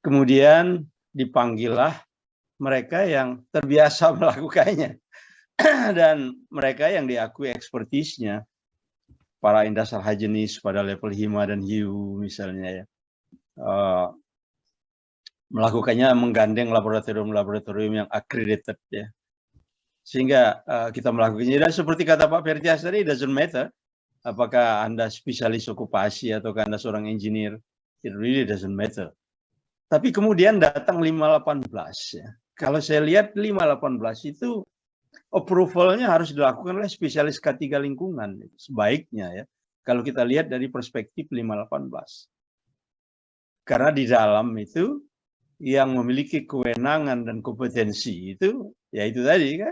Kemudian dipanggillah mereka yang terbiasa melakukannya dan mereka yang diakui ekspertisnya, para industrial hygienist pada level HIMA dan HIU misalnya ya. Melakukannya menggandeng laboratorium-laboratorium yang accredited ya. Sehingga kita melakukannya, dan seperti kata Pak Fertias tadi, it doesn't matter apakah Anda spesialis okupasi atau Anda seorang engineer, it really doesn't matter. Tapi kemudian datang 518 ya. Kalau saya lihat 518 itu approval-nya harus dilakukan oleh spesialis K3 lingkungan sebaiknya ya. Kalau kita lihat dari perspektif 518. Karena di dalam itu yang memiliki kewenangan dan kompetensi itu ya itu tadi kan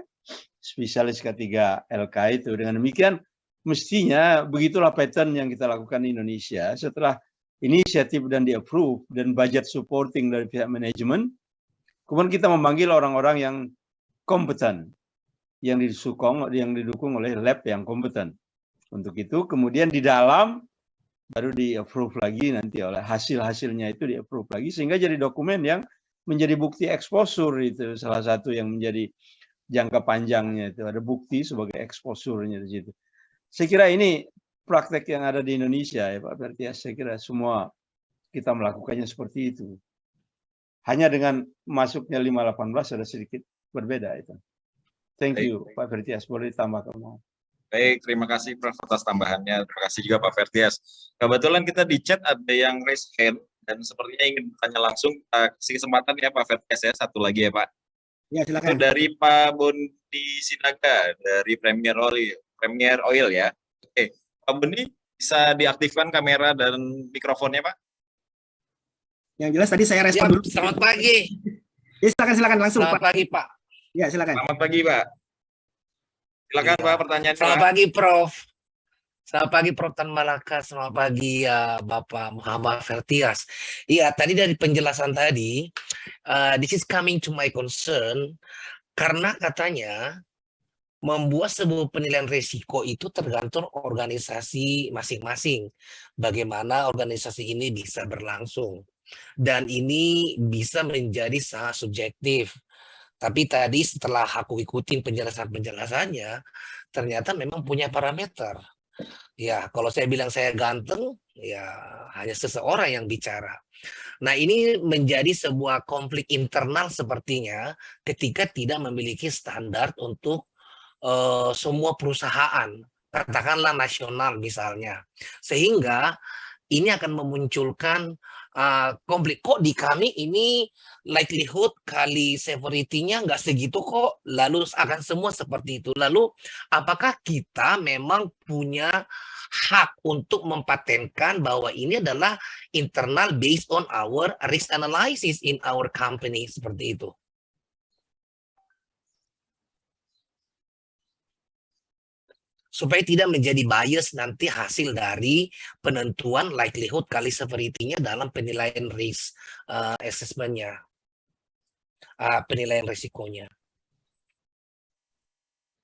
spesialis K3 LK itu. Dengan demikian mestinya begitulah pattern yang kita lakukan di Indonesia. Setelah inisiatif dan di-approve dan budget supporting dari pihak manajemen, kemudian kita memanggil orang-orang yang kompeten, yang didukung oleh lab yang kompeten. Untuk itu kemudian di dalam baru di-approve lagi nanti oleh hasil-hasilnya itu di-approve lagi sehingga jadi dokumen yang menjadi bukti exposure itu salah satu yang menjadi jangka panjangnya itu ada bukti sebagai exposure-nya di situ. Saya kira ini praktek yang ada di Indonesia ya Pak Fertias, saya kira semua kita melakukannya seperti itu. Hanya dengan masuknya 518 ada sedikit berbeda itu. Thank you Pak Fertias, boleh ditambahkan? Baik, terima kasih Prof atas tambahannya. Terima kasih juga Pak Fertias. Kebetulan kita di chat ada yang raise hand dan sepertinya ingin bertanya langsung. Kasih kesempatan ya Pak Fertias ya, satu lagi ya Pak. Ya silakan. Dari Pak Bondi Sinaga dari Premier Oil ya. Oke, Pak Bondi bisa diaktifkan kamera dan mikrofonnya Pak? Yang jelas tadi saya respon Ya, dulu. selamat pagi. Ya, silakan langsung Selamat Pak. pagi Pak. Ya silakan. Selamat pagi Pak. Silakan Iya. Pak pertanyaannya. Selamat Pak. pagi Prof. Selamat pagi Prof Tan Malaka. Selamat pagi ya Bapak Muhammad Fertias. Iya, tadi dari penjelasan tadi, this is coming to my concern karena katanya membuat sebuah penilaian risiko itu tergantung organisasi masing-masing. Bagaimana organisasi ini bisa berlangsung. Dan ini bisa menjadi sangat subjektif. Tapi tadi setelah aku ikutin penjelasan-penjelasannya, ternyata memang punya parameter. Ya, kalau saya bilang saya ganteng, ya hanya seseorang yang bicara. Nah, ini menjadi sebuah konflik internal sepertinya ketika tidak memiliki standar untuk semua perusahaan, katakanlah nasional misalnya. Sehingga ini akan memunculkan konflik. Kok di kami ini likelihood kali severity-nya nggak segitu kok, lalu akan semua seperti itu. Lalu apakah kita memang punya hak untuk mempatenkan bahwa ini adalah internal based on our risk analysis in our company, seperti itu? Supaya tidak menjadi bias nanti hasil dari penentuan likelihood kali severity-nya dalam penilaian risk assessment-nya, penilaian risikonya.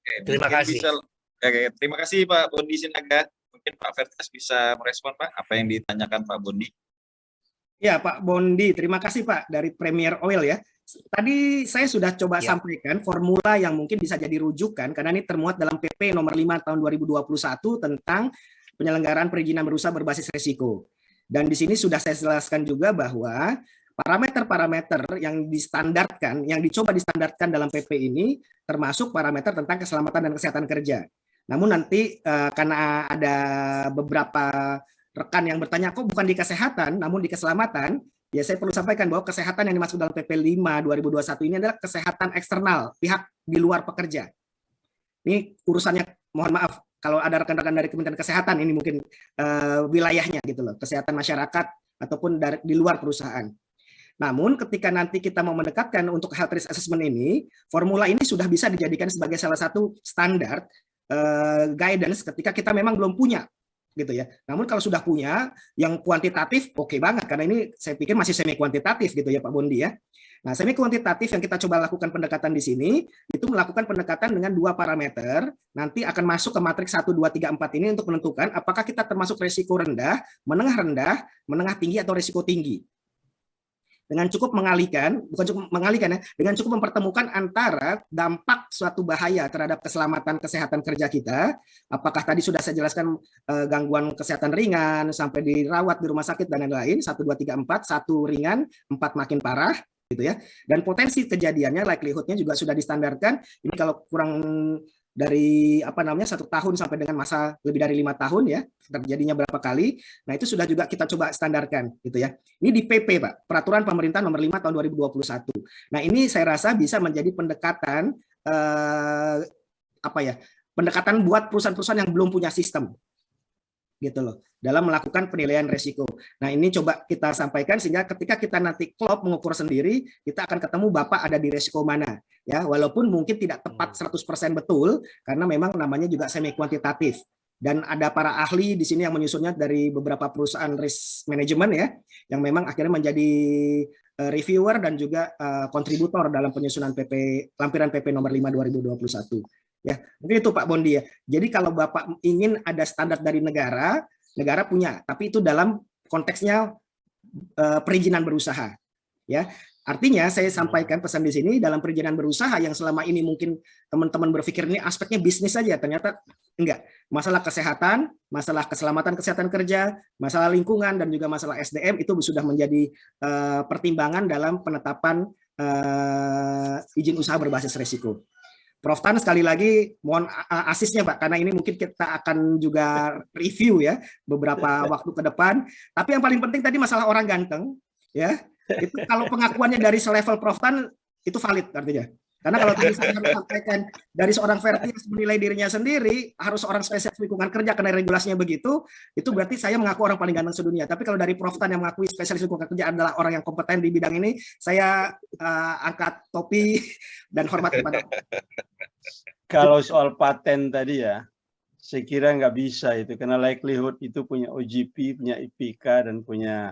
Oke, Terima kasih. Terima kasih Pak Bondi Sinaga. Mungkin Pak Fertias bisa merespon Pak apa yang ditanyakan Pak Bondi. Ya Pak Bondi, terima kasih Pak dari Premier Oil ya. Tadi saya sudah coba sampaikan formula yang mungkin bisa jadi rujukan karena ini termuat dalam PP nomor 5 tahun 2021 tentang penyelenggaraan perizinan berusaha berbasis risiko. Dan di sini sudah saya jelaskan juga bahwa parameter-parameter yang distandarkan, yang dicoba distandarkan dalam PP ini termasuk parameter tentang keselamatan dan kesehatan kerja. Namun nanti karena ada beberapa rekan yang bertanya kok bukan di kesehatan namun di keselamatan, ya saya perlu sampaikan bahwa kesehatan yang dimaksud dalam PP 5 2021 ini adalah kesehatan eksternal, pihak di luar pekerja. Ini urusannya, mohon maaf kalau ada rekan-rekan dari Kementerian Kesehatan, ini mungkin wilayahnya gitu loh, kesehatan masyarakat ataupun di luar perusahaan. Namun ketika nanti kita mau mendekatkan untuk health risk assessment ini, formula ini sudah bisa dijadikan sebagai salah satu standar guidance ketika kita memang belum punya gitu ya. Namun kalau sudah punya yang kuantitatif oke banget, karena ini saya pikir masih semi kuantitatif gitu ya Pak Bondi ya. Nah, semi kuantitatif yang kita coba lakukan pendekatan di sini itu melakukan pendekatan dengan 2 parameter, nanti akan masuk ke matriks 1 2 3 4 ini untuk menentukan apakah kita termasuk risiko rendah, menengah tinggi atau risiko tinggi. Dengan cukup mengalihkan, bukan cukup mengalihkan ya, dengan cukup mempertemukan antara dampak suatu bahaya terhadap keselamatan kesehatan kerja kita, apakah tadi sudah saya jelaskan gangguan kesehatan ringan sampai dirawat di rumah sakit dan lain-lain, 1 2 3 4, 1 ringan, 4 makin parah gitu ya. Dan potensi kejadiannya, likelihood-nya juga sudah distandarkan. Ini kalau kurang dari 1 tahun sampai dengan masa lebih dari 5 tahun ya, terjadinya berapa kali. Nah, itu sudah juga kita coba standarkan gitu ya. Ini di PP, Pak, Peraturan Pemerintah Nomor 5 tahun 2021. Nah, ini saya rasa bisa menjadi pendekatan pendekatan buat perusahaan-perusahaan yang belum punya sistem. Gitu loh, dalam melakukan penilaian resiko. Nah, ini coba kita sampaikan sehingga ketika kita nanti klop mengukur sendiri, kita akan ketemu Bapak ada di resiko mana. Ya, walaupun mungkin tidak tepat 100% betul, karena memang namanya juga semi kuantitatif. Dan ada para ahli di sini yang menyusunnya dari beberapa perusahaan risk management ya, yang memang akhirnya menjadi reviewer dan juga kontributor dalam penyusunan lampiran PP nomor 5 2021. Ya, mungkin itu Pak Bondi ya. Jadi kalau Bapak ingin ada standar dari negara, negara punya, tapi itu dalam konteksnya perizinan berusaha. Ya, artinya saya sampaikan pesan di sini dalam perizinan berusaha yang selama ini mungkin teman-teman berpikir ini aspeknya bisnis saja, ternyata enggak. Masalah kesehatan, masalah keselamatan kesehatan kerja, masalah lingkungan dan juga masalah SDM itu sudah menjadi pertimbangan dalam penetapan izin usaha berbasis risiko. Prof Tan sekali lagi mohon asisnya Pak, karena ini mungkin kita akan juga review ya beberapa waktu ke depan. Tapi yang paling penting tadi masalah orang ganteng ya, itu kalau pengakuannya dari selevel Prof Tan itu valid artinya. Karena kalau tadi saya harus sampaikan dari seorang Vertias menilai dirinya sendiri harus orang spesialis lingkungan kerja karena regulasinya begitu, itu berarti saya mengaku orang paling ganteng sedunia. Tapi kalau dari Prof Tan yang mengakui spesialis lingkungan kerja adalah orang yang kompeten di bidang ini, saya angkat topi dan hormat kepada. Kalau soal paten tadi ya, saya kira nggak bisa itu karena likelihood itu punya OGP, punya IPK dan punya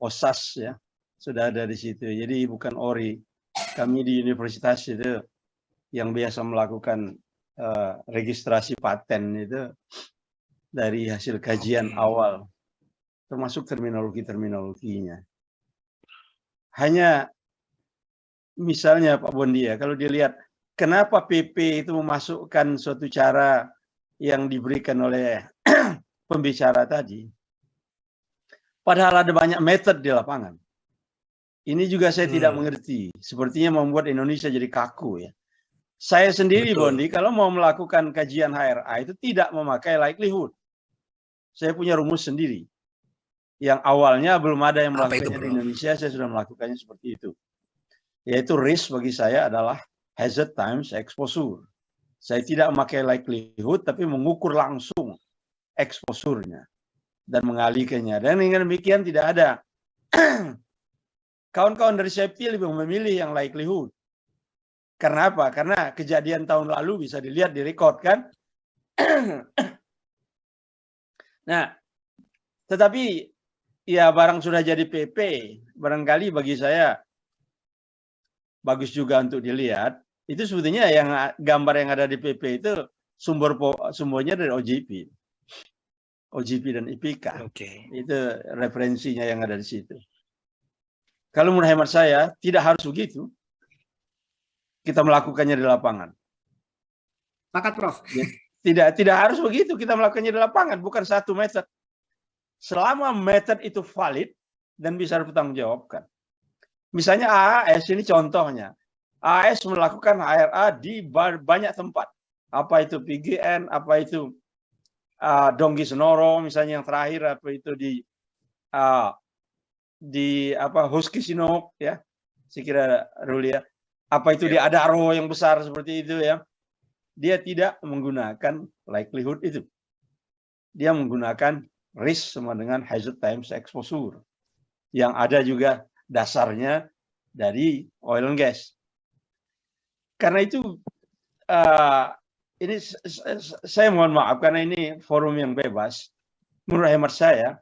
OSAS ya, sudah ada di situ. Jadi bukan ori. Kami di universitas itu yang biasa melakukan registrasi paten itu dari hasil kajian awal, termasuk terminologinya. Hanya misalnya Pak Bondi ya, kalau dilihat kenapa PP itu memasukkan suatu cara yang diberikan oleh pembicara tadi, padahal ada banyak metode di lapangan. Ini juga saya tidak mengerti. Sepertinya membuat Indonesia jadi kaku ya. Saya sendiri Bondi, kalau mau melakukan kajian HRA itu tidak memakai likelihood. Saya punya rumus sendiri. Yang awalnya belum ada yang melakukannya di Indonesia, saya sudah melakukannya seperti itu. Yaitu risk bagi saya adalah hazard times exposure. Saya tidak memakai likelihood, tapi mengukur langsung exposure-nya dan mengalihkannya. Dan dengan demikian tidak ada kawan-kawan dari safety lebih memilih yang likelihood. Karena apa? Karena kejadian tahun lalu bisa dilihat di record kan. Nah, tetapi ya barang sudah jadi PP, barangkali bagi saya bagus juga untuk dilihat. Itu sebetulnya yang gambar yang ada di PP itu sumbernya dari OGP dan IPK. Itu referensinya yang ada di situ. Kalau menurut hemat saya, tidak harus begitu. Kita melakukannya di lapangan. Sepakat, Prof. Tidak harus begitu kita melakukannya di lapangan, bukan satu metode. Selama metode itu valid dan bisa dipertanggungjawabkan. Misalnya AAS ini contohnya. AAS melakukan HRA di banyak tempat. apa itu PGN, apa itu Donggi Senoro misalnya yang terakhir, apa itu di Husky Sinok ya, saya kira Ruli ya, apa itu di Adaro yang besar seperti itu ya, dia tidak menggunakan likelihood itu, dia menggunakan risk sama dengan hazard times exposure yang ada juga dasarnya dari oil and gas. Karena itu ini saya mohon maaf karena ini forum yang bebas. Menurut hemat saya,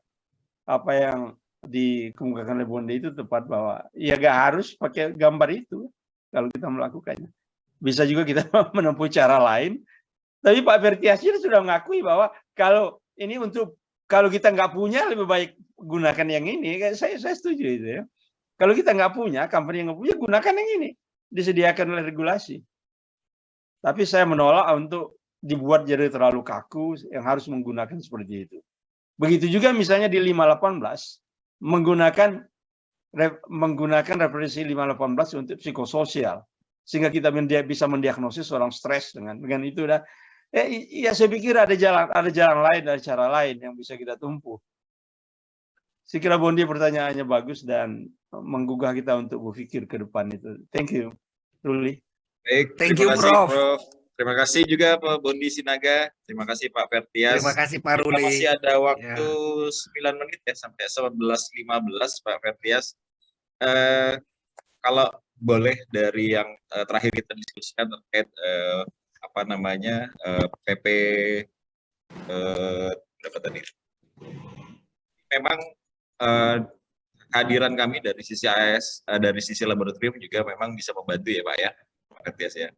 apa yang dikemukakan oleh Bondi itu tepat, bahwa ya gak harus pakai gambar itu kalau kita melakukannya. Bisa juga kita menempuh cara lain. Tapi Pak Fertias sudah mengakui bahwa kalau ini kalau kita nggak punya, lebih baik gunakan yang ini. Saya setuju itu ya. Kalau kita nggak punya, company yang nggak punya, gunakan yang ini. Disediakan oleh regulasi. Tapi saya menolak untuk dibuat jadi terlalu kaku yang harus menggunakan seperti itu. Begitu juga misalnya di 518 menggunakan referensi 518 untuk psikososial, sehingga kita bisa mendiagnosis orang stres dengan itu. Ya saya pikir ada jalan lain, ada cara lain yang bisa kita tempuh. Saya kira Bondi pertanyaannya bagus dan menggugah kita untuk berpikir ke depan itu. Thank you, Ruli. Baik, Thank terima you, kasih Prof. Prof. Terima kasih juga Pak Bondi Sinaga. Terima kasih Pak Fertias. Terima kasih Pak Kita Ruli. masih ada waktu 9 menit ya, sampai 11.15 Pak Fertias. Kalau boleh dari yang terakhir kita diskusikan terkait PP berapa tadi? Memang kehadiran kami dari sisi AS, dari sisi laboratorium juga memang bisa membantu ya Pak ya, Pak Fertias ya.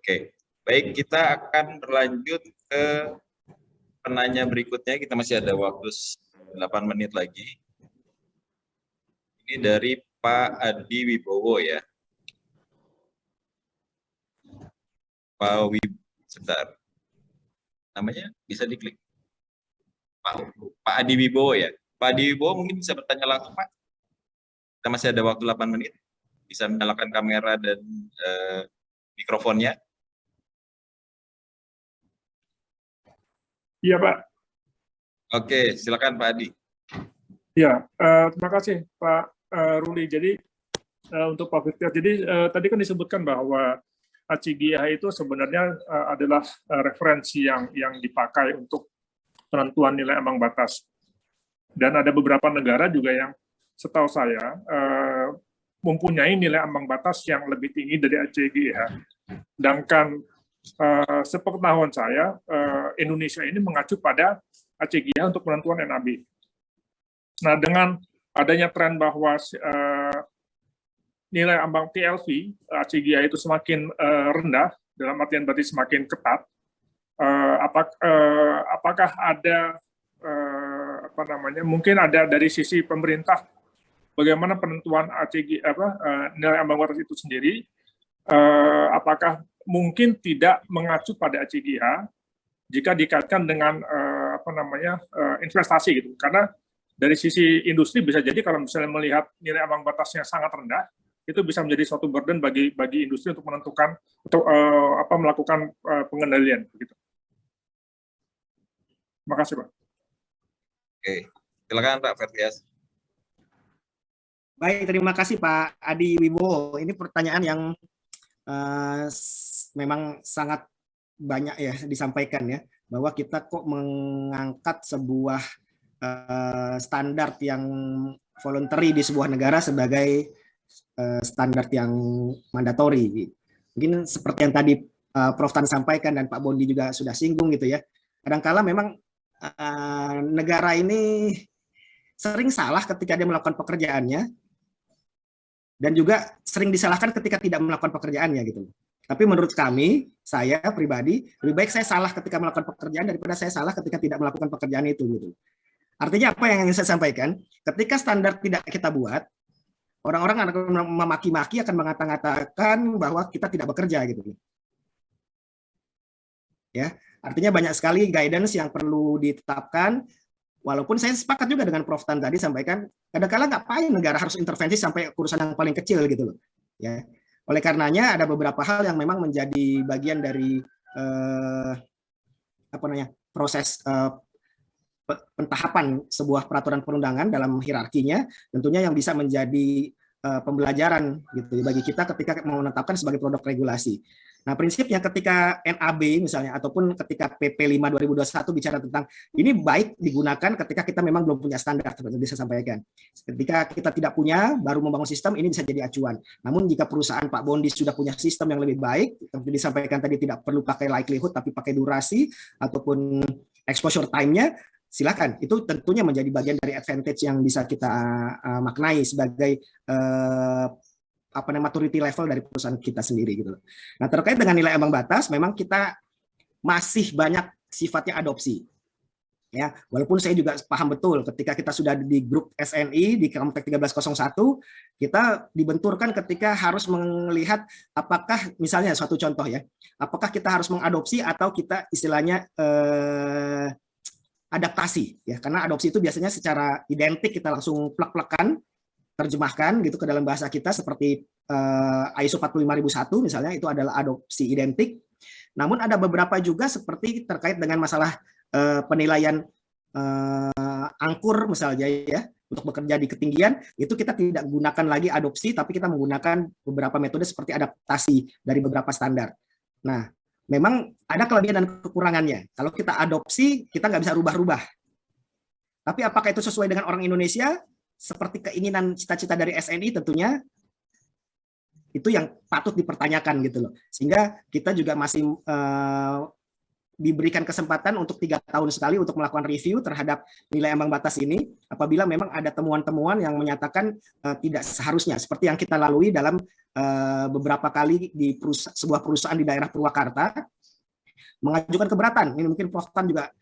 Oke, baik, kita akan berlanjut ke penanya berikutnya. Kita masih ada waktu 8 menit lagi. Ini dari Pak Adi Wibowo ya. Pak sebentar. Namanya bisa diklik. Pak Adi Wibowo ya. Pak Adi Wibowo mungkin bisa bertanya langsung Pak. Kita masih ada waktu 8 menit. Bisa menyalakan kamera dan mikrofonnya. Iya, Pak. Oke, silakan Pak Adi. Ya, terima kasih Pak Ruli. Jadi untuk Pak Firtias, jadi tadi kan disebutkan bahwa ACGIH itu sebenarnya adalah referensi yang dipakai untuk penentuan nilai ambang batas. Dan ada beberapa negara juga yang setahu saya mempunyai nilai ambang batas yang lebih tinggi dari ACGIH. Sedangkan sepengetahuan saya, Indonesia ini mengacu pada ACGIH untuk penentuan NAB. Nah, dengan adanya tren bahwa nilai ambang TLV ACGIH itu semakin rendah, dalam artian berarti semakin ketat, apakah ada mungkin ada dari sisi pemerintah bagaimana penentuan nilai ambang batas itu sendiri, apakah mungkin tidak mengacu pada ACGIH jika dikaitkan dengan investasi gitu, karena dari sisi industri bisa jadi kalau misalnya melihat nilai ambang batasnya sangat rendah, itu bisa menjadi suatu burden bagi industri untuk menentukan atau melakukan pengendalian begitu. Terima kasih Pak. Oke, silakan Pak Fertias. Baik, terima kasih Pak Adi Wibowo. Ini pertanyaan yang memang sangat banyak ya disampaikan ya, bahwa kita kok mengangkat sebuah standar yang voluntary di sebuah negara sebagai standar yang mandatori. Mungkin seperti yang tadi Prof. Tan sampaikan dan Pak Bondi juga sudah singgung gitu ya. Kadangkala memang negara ini sering salah ketika dia melakukan pekerjaannya, dan juga sering disalahkan ketika tidak melakukan pekerjaannya gitu. Tapi menurut kami, saya pribadi, lebih baik saya salah ketika melakukan pekerjaan daripada saya salah ketika tidak melakukan pekerjaan itu gitu. Artinya apa yang ingin saya sampaikan? Ketika standar tidak kita buat, orang-orang akan memaki-maki, akan mengatakan bahwa kita tidak bekerja gitu. Ya, artinya banyak sekali guidance yang perlu ditetapkan. Walaupun saya sepakat juga dengan Prof. Tan tadi sampaikan, kadang-kadang ngapain negara harus intervensi sampai urusan yang paling kecil gitu loh. Ya, Oleh karenanya ada beberapa hal yang memang menjadi bagian dari proses pentahapan sebuah peraturan perundangan dalam hierarkinya, tentunya yang bisa menjadi pembelajaran gitu bagi kita ketika mau menetapkan sebagai produk regulasi. Nah, prinsipnya ketika NAB misalnya ataupun ketika PP 5 2021 bicara tentang ini baik digunakan ketika kita memang belum punya standar, seperti yang bisa sampaikan. Ketika kita tidak punya, baru membangun sistem, ini bisa jadi acuan. Namun jika perusahaan Pak Bondi sudah punya sistem yang lebih baik, seperti disampaikan tadi tidak perlu pakai likelihood tapi pakai durasi ataupun exposure time-nya, silakan. Itu tentunya menjadi bagian dari advantage yang bisa kita maknai sebagai maturity level dari perusahaan kita sendiri gitu. Nah, terkait dengan nilai ambang batas, memang kita masih banyak sifatnya adopsi. Ya, walaupun saya juga paham betul ketika kita sudah di grup SNI di Komtek 1301, kita dibenturkan ketika harus melihat apakah misalnya suatu contoh ya, apakah kita harus mengadopsi atau kita istilahnya adaptasi ya, karena adopsi itu biasanya secara identik kita langsung plek-plekan terjemahkan gitu ke dalam bahasa kita seperti ISO 45001 misalnya, itu adalah adopsi identik. Namun ada beberapa juga seperti terkait dengan masalah penilaian angkur misalnya ya, untuk bekerja di ketinggian, itu kita tidak gunakan lagi adopsi, tapi kita menggunakan beberapa metode seperti adaptasi dari beberapa standar. Nah, memang ada kelebihan dan kekurangannya. Kalau kita adopsi, kita nggak bisa rubah-rubah. Tapi apakah itu sesuai dengan orang Indonesia? Seperti keinginan cita-cita dari SNI tentunya itu yang patut dipertanyakan gitu loh. Sehingga kita juga masih diberikan kesempatan untuk 3 tahun sekali untuk melakukan review terhadap nilai ambang batas ini apabila memang ada temuan-temuan yang menyatakan tidak seharusnya, seperti yang kita lalui dalam beberapa kali di sebuah perusahaan di daerah Purwakarta mengajukan keberatan. Ini mungkin Prof. Tan juga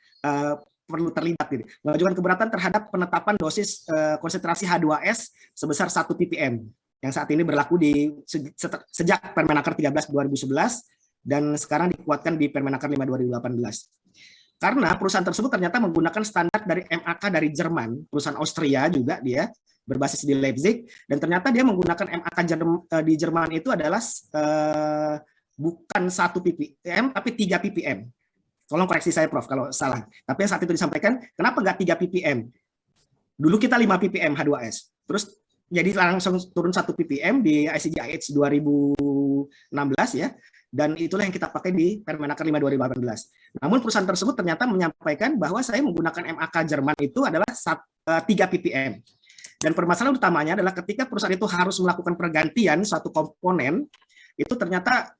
perlu terlibat gitu. Mengajukan keberatan terhadap penetapan dosis konsentrasi H2S sebesar 1 ppm yang saat ini berlaku sejak Permenaker 13 2011 dan sekarang dikuatkan di Permenaker 5 2018. Karena perusahaan tersebut ternyata menggunakan standar dari MAK dari Jerman, perusahaan Austria juga dia berbasis di Leipzig, dan ternyata dia menggunakan MAK di Jerman itu adalah bukan 1 ppm tapi 3 ppm. Tolong koreksi saya Prof kalau salah. Tapi yang saat itu disampaikan, kenapa nggak 3 ppm? Dulu kita 5 ppm H2S. Terus jadi langsung turun 1 ppm di ICJ IH 2016 ya. Dan itulah yang kita pakai di Permenaker 5 2018. Namun perusahaan tersebut ternyata menyampaikan bahwa saya menggunakan MAK Jerman itu adalah 3 ppm. Dan permasalahan utamanya adalah ketika perusahaan itu harus melakukan pergantian suatu komponen, itu ternyata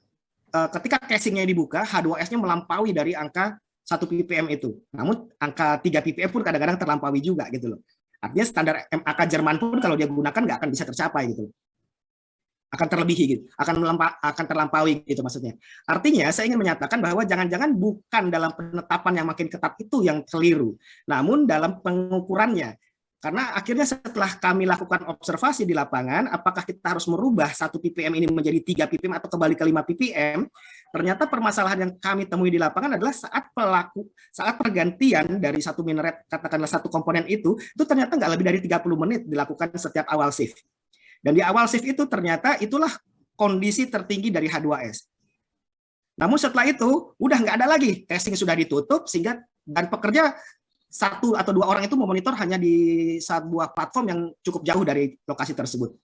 ketika casingnya dibuka, H2S-nya melampaui dari angka 1 ppm itu. Namun angka 3 ppm pun kadang-kadang terlampaui juga gitu loh. Artinya standar MAK Jerman pun kalau dia gunakan nggak akan bisa tercapai gitu. Akan terlebihi gitu, akan terlampaui gitu maksudnya. Artinya saya ingin menyatakan bahwa jangan-jangan bukan dalam penetapan yang makin ketat itu yang keliru, namun dalam pengukurannya. Karena akhirnya setelah kami lakukan observasi di lapangan, apakah kita harus merubah 1 ppm ini menjadi 3 ppm atau kembali ke 5 ppm, ternyata permasalahan yang kami temui di lapangan adalah saat pergantian dari satu minaret, katakanlah satu komponen itu ternyata nggak lebih dari 30 menit dilakukan setiap awal shift. Dan di awal shift itu ternyata itulah kondisi tertinggi dari H2S. Namun setelah itu, udah nggak ada lagi, casing sudah ditutup, sehingga dan pekerja 1 atau 2 orang itu memonitor hanya di sebuah platform yang cukup jauh dari lokasi tersebut.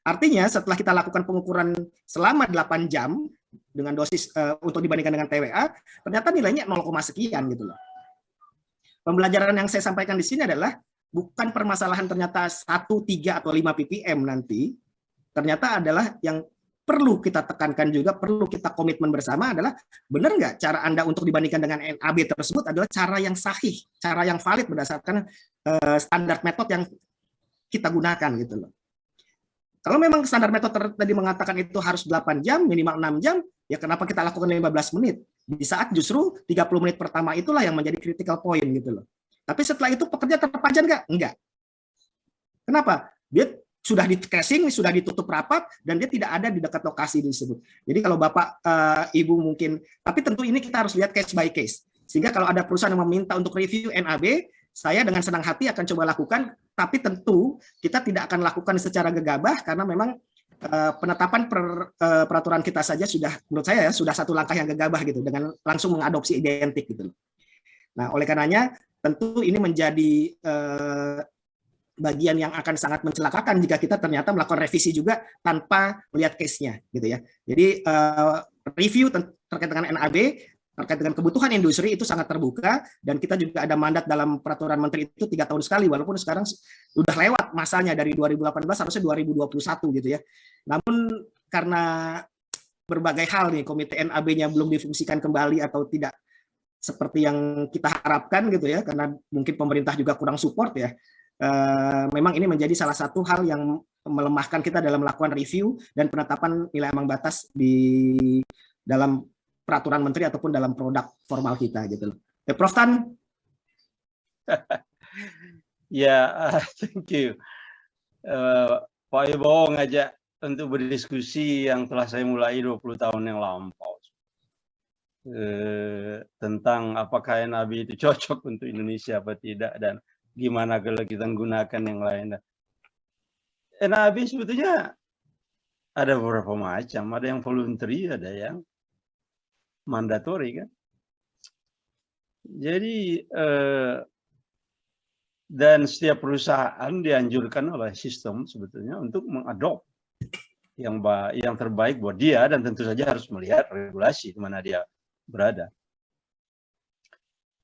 Artinya setelah kita lakukan pengukuran selama 8 jam dengan dosis untuk dibandingkan dengan TWA, ternyata nilainya 0, sekian gitu loh. Pembelajaran yang saya sampaikan di sini adalah bukan permasalahan ternyata 1, 3 atau 5 ppm nanti, ternyata adalah yang perlu kita tekankan juga, perlu kita komitmen bersama adalah benar nggak cara Anda untuk dibandingkan dengan NAB tersebut adalah cara yang sahih, cara yang valid berdasarkan standar metode yang kita gunakan gitu loh. Kalau memang standar metode tadi mengatakan itu harus 8 jam, minimal 6 jam, ya kenapa kita lakukan 15 menit? Di saat justru 30 menit pertama itulah yang menjadi critical point gitu loh. Tapi setelah itu pekerja terpajan nggak? Enggak. Kenapa? Dia sudah di casing, sudah ditutup rapat, dan dia tidak ada di dekat lokasi disebut. Jadi kalau Bapak, Ibu mungkin, tapi tentu ini kita harus lihat case by case. Sehingga kalau ada perusahaan yang meminta untuk review NAB, saya dengan senang hati akan coba lakukan, tapi tentu kita tidak akan lakukan secara gegabah, karena memang penetapan peraturan kita saja sudah, menurut saya ya, sudah satu langkah yang gegabah gitu, dengan langsung mengadopsi identik gitu. Nah, oleh karenanya tentu ini menjadi bagian yang akan sangat mencelakakan jika kita ternyata melakukan revisi juga tanpa melihat case-nya gitu ya. Jadi review terkait dengan NAB, terkait dengan kebutuhan industri itu sangat terbuka, dan kita juga ada mandat dalam peraturan menteri itu 3 tahun sekali, walaupun sekarang sudah lewat masanya dari 2018 harusnya 2021 gitu ya. Namun karena berbagai hal nih, komite NAB-nya belum difungsikan kembali atau tidak seperti yang kita harapkan gitu ya, karena mungkin pemerintah juga kurang support ya. Memang ini menjadi salah satu hal yang melemahkan kita dalam melakukan review dan penetapan nilai ambang batas di dalam peraturan menteri ataupun dalam produk formal kita gitu loh. Prof Tan. Ya, thank you. Pak Ibo ngajak untuk berdiskusi yang telah saya mulai 20 tahun yang lampau. Tentang apakah NAB itu cocok untuk Indonesia apa tidak, dan gimana kalau kita menggunakan yang lain. NAB sebetulnya ada beberapa macam, ada yang voluntary, ada yang mandatori kan. Jadi dan setiap perusahaan dianjurkan oleh sistem sebetulnya untuk mengadop yang terbaik buat dia, dan tentu saja harus melihat regulasi di mana dia berada.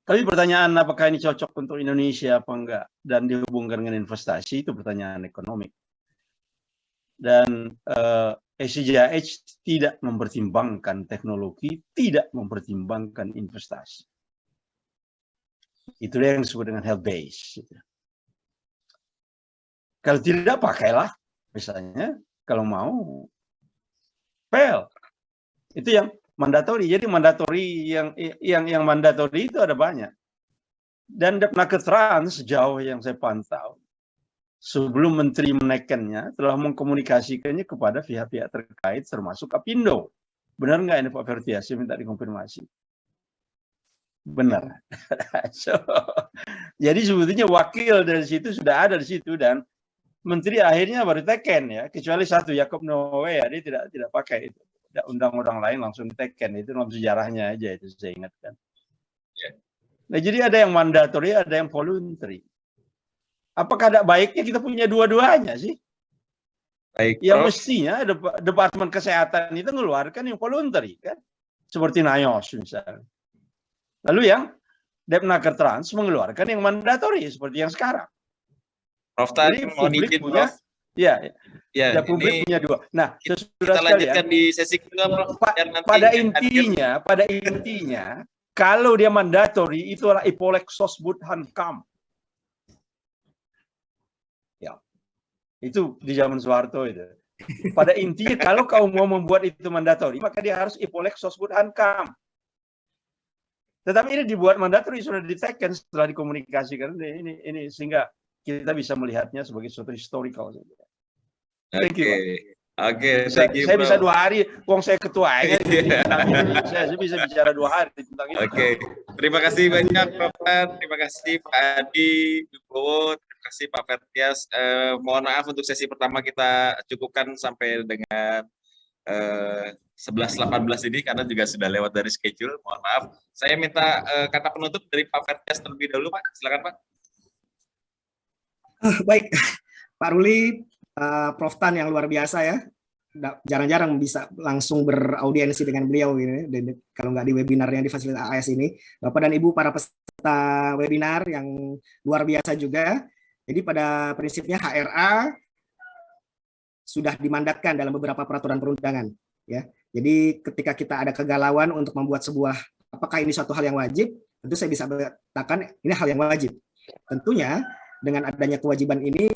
Tapi pertanyaan apakah ini cocok untuk Indonesia apa enggak dan dihubungkan dengan investasi, itu pertanyaan ekonomi. Dan SCGH tidak mempertimbangkan teknologi, tidak mempertimbangkan investasi. Itulah yang disebut dengan health base. Kalau tidak, pakailah. Misalnya, kalau mau, fail. Itu yang mandatori. Jadi mandatori yang mandatori itu ada banyak. Dan Depnaker Trans sejauh yang saya pantau, sebelum Menteri menaikkannya, telah mengkomunikasikannya kepada pihak-pihak terkait, termasuk Apindo. Benar nggak ini Pak Fertias? Saya minta dikonfirmasi. Benar. Jadi sebetulnya wakil dari situ sudah ada di situ, dan Menteri akhirnya baru teken ya, kecuali satu, Yakob Nowe ya, dia tidak pakai itu. Undang-undang lain langsung teken, itu dalam sejarahnya aja itu saya ingatkan. Nah, jadi ada yang mandatori, ada yang voluntary. Apakah ada baiknya kita punya dua-duanya sih? Baik, yang Prof. mestinya Departemen Kesehatan itu mengeluarkan yang voluntary kan, seperti NIOSH misalnya. Lalu yang Depnaker Trans mengeluarkan yang mandatori seperti yang sekarang. Prof tadi Jadi mohon publik izin, punya, Prof. ya publik ini punya dua. Nah, kita lanjutkan di sesi kedua, Prof. Biar nanti pada intinya, kalau dia mandatori itu adalah Ipolek Sosbud Hankam. Ya, itu di zaman Soeharto itu. Pada intinya, kalau kau mau membuat itu mandatori, maka dia harus Ipolek Sosbud Hankam. Tetapi ini dibuat mandatori, sudah diteken setelah dikomunikasikan ini sehingga kita bisa melihatnya sebagai suatu historical. Thank you. Oke, thank you, saya Bro. bisa 2 hari, wong saya ketuanya. Saya bisa bicara 2 hari tentang itu. Oke, terima kasih banyak Prof. Terima kasih Pak Adi Wibowo, terima kasih Pak Fertias. Mohon maaf untuk sesi pertama kita cukupkan sampai dengan 11.18 ini karena juga sudah lewat dari schedule. Mohon maaf. Saya minta kata penutup dari Pak Fertias terlebih dahulu, Pak. Silakan, Pak. Baik, Pak Ruli, Prof Tan yang luar biasa ya. Jarang-jarang bisa langsung beraudiensi dengan beliau ini, kalau nggak di webinar yang difasilitasi AS ini. Bapak dan Ibu para peserta webinar yang luar biasa juga. Jadi pada prinsipnya HRA sudah dimandatkan dalam beberapa peraturan perundangan. Ya, jadi ketika kita ada kegalauan untuk membuat sebuah, apakah ini suatu hal yang wajib? Tentu saya bisa katakan ini hal yang wajib. Tentunya dengan adanya kewajiban ini,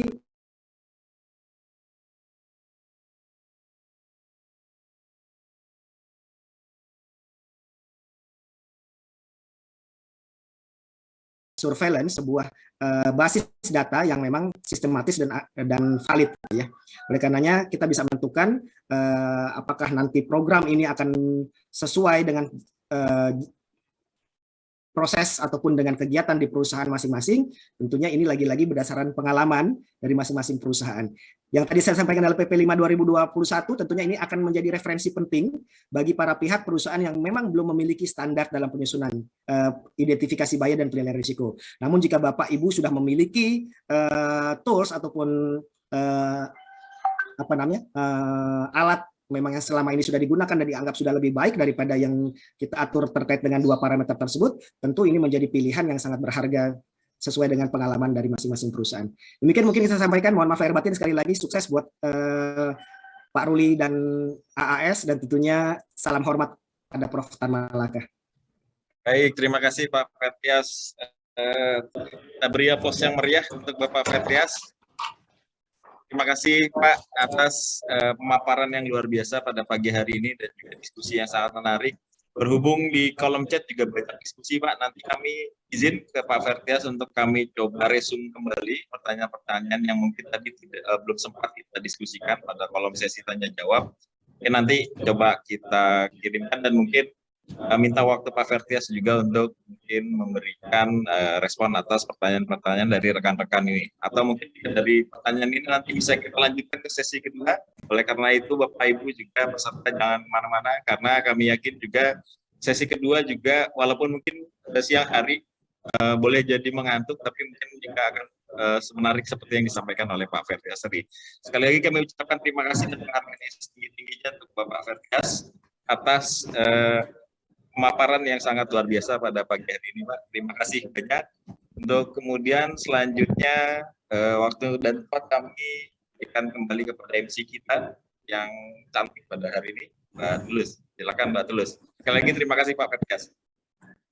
surveillance, sebuah basis data yang memang sistematis dan valid ya. Oleh karenanya kita bisa menentukan apakah nanti program ini akan sesuai dengan proses ataupun dengan kegiatan di perusahaan masing-masing, tentunya ini lagi-lagi berdasarkan pengalaman dari masing-masing perusahaan. Yang tadi saya sampaikan dalam PP 5 2021, tentunya ini akan menjadi referensi penting bagi para pihak perusahaan yang memang belum memiliki standar dalam penyusunan identifikasi bahaya dan penilaian risiko. Namun jika Bapak Ibu sudah memiliki tools ataupun alat memang yang selama ini sudah digunakan dan dianggap sudah lebih baik daripada yang kita atur terkait dengan 2 parameter tersebut, tentu ini menjadi pilihan yang sangat berharga sesuai dengan pengalaman dari masing-masing perusahaan. Demikian mungkin saya sampaikan, mohon maaf lahir batin, sekali lagi sukses buat Pak Ruli dan AAS, dan tentunya salam hormat pada Prof. Tan Malaka. Baik, terima kasih Pak Fertias. Kita beri aplaus yang meriah untuk Bapak Fertias. Terima kasih Pak atas pemaparan yang luar biasa pada pagi hari ini dan juga diskusi yang sangat menarik. Berhubung di kolom chat juga banyak diskusi Pak, nanti kami izin ke Pak Fertias untuk kami coba resume kembali pertanyaan-pertanyaan yang mungkin tadi belum sempat kita diskusikan pada kolom sesi tanya jawab. Nanti coba kita kirimkan dan mungkin minta waktu Pak Fertias juga untuk mungkin memberikan respon atas pertanyaan-pertanyaan dari rekan-rekan ini. Atau mungkin dari pertanyaan ini nanti bisa kita lanjutkan ke sesi kedua. Oleh karena itu Bapak Ibu juga peserta jangan kemana-mana, karena kami yakin juga sesi kedua juga walaupun mungkin siang hari boleh jadi mengantuk, tapi mungkin juga akan semenarik seperti yang disampaikan oleh Pak Fertias tadi. Sekali lagi kami ucapkan terima kasih dan penghargaan setinggi-tingginya untuk Bapak Fertias atas pemaparan yang sangat luar biasa pada pagi hari ini, Pak. Terima kasih banyak. Untuk kemudian selanjutnya waktu dan tempat kami akan kembali kepada MC kita yang cantik pada hari ini, Mbak Tulus. Silakan Mbak Tulus. Sekali lagi terima kasih Pak Fertias.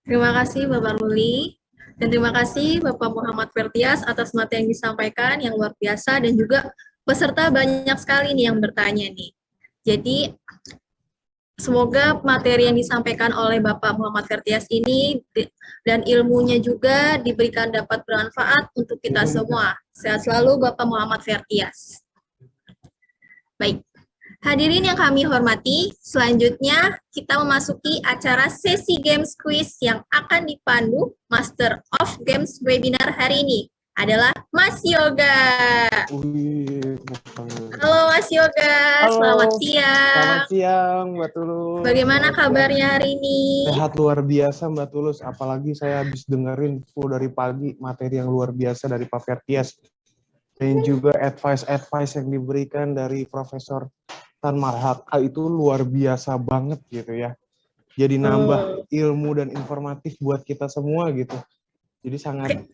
Terima kasih Bapak Ruli, dan terima kasih Bapak Muhammad Fertias atas materi yang disampaikan yang luar biasa, dan juga peserta banyak sekali nih yang bertanya nih. Jadi semoga materi yang disampaikan oleh Bapak Muhammad Fertias ini dan ilmunya juga diberikan dapat bermanfaat untuk kita semua. Sehat selalu Bapak Muhammad Fertias. Baik, hadirin yang kami hormati, selanjutnya kita memasuki acara sesi Games Quiz yang akan dipandu Master of Games webinar hari ini adalah Mas Yoga. Halo Mas Yoga, selamat siang. Selamat siang Mbak Tulus. Bagaimana kabarnya hari ini? Sehat luar biasa Mbak Tulus, apalagi saya habis dengerin dari pagi materi yang luar biasa dari Pak Fertias. Dan juga advice yang diberikan dari Profesor Tan Malaka itu luar biasa banget gitu ya. Jadi nambah ilmu dan informatif buat kita semua gitu. Jadi sangat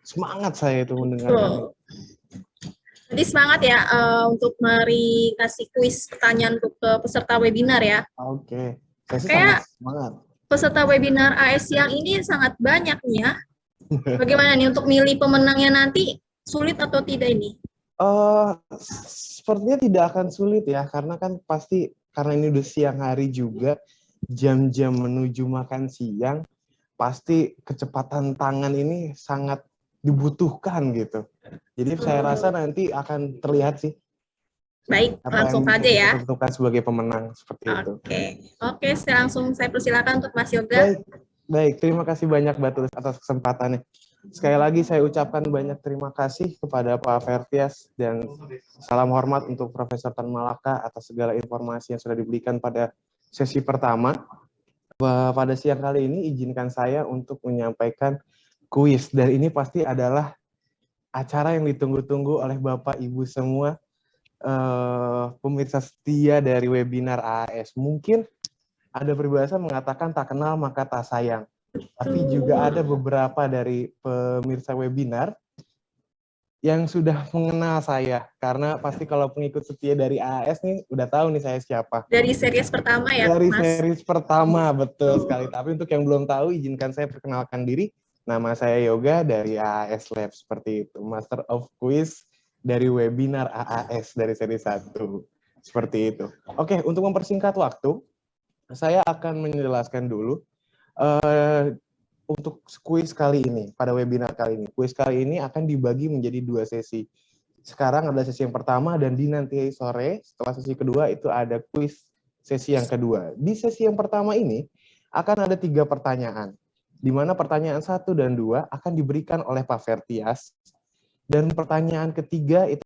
semangat saya itu mendengarkan. Jadi semangat ya untuk kasih kuis pertanyaan untuk peserta webinar ya. Oke. Saya sih Kayak sangat semangat. Peserta webinar AS yang ini sangat banyak nih ya. Bagaimana nih untuk milih pemenangnya nanti, sulit atau tidak ini? Sepertinya tidak akan sulit ya, karena kan pasti karena ini udah siang hari juga, jam-jam menuju makan siang, pasti kecepatan tangan ini sangat dibutuhkan gitu. Jadi saya rasa nanti akan terlihat sih. Baik, langsung saja ya. Ditentukan sebagai pemenang seperti itu. Oke, saya persilakan untuk Mas Yoga. Baik, terima kasih banyak Mbak Tulus atas kesempatannya. Sekali lagi saya ucapkan banyak terima kasih kepada Pak Fertias dan salam hormat untuk Profesor Tan Malaka atas segala informasi yang sudah diberikan pada sesi pertama. Pada siang kali ini izinkan saya untuk menyampaikan kuis, dan ini pasti adalah acara yang ditunggu-tunggu oleh Bapak Ibu semua pemirsa setia dari webinar AAS. Mungkin ada peribahasa mengatakan tak kenal maka tak sayang. Tapi juga ada beberapa dari pemirsa webinar yang sudah mengenal saya, karena pasti kalau pengikut setia dari AAS nih udah tahu nih saya siapa. Dari series pertama ya, Dari Mas? series pertama, betul sekali. Tapi untuk yang belum tahu, izinkan saya perkenalkan diri. Nama saya Yoga dari AAS Lab, seperti itu. Master of Quiz dari webinar AAS dari seri 1. Seperti itu. Oke, untuk mempersingkat waktu, saya akan menjelaskan dulu untuk kuis kali ini, pada webinar kali ini. Kuis kali ini akan dibagi menjadi 2 sesi. Sekarang adalah sesi yang pertama, dan di nanti sore, setelah sesi kedua, itu ada kuis sesi yang kedua. Di sesi yang pertama ini, akan ada 3 pertanyaan, di mana pertanyaan 1 dan 2 akan diberikan oleh Pak Fertias, dan pertanyaan ketiga itu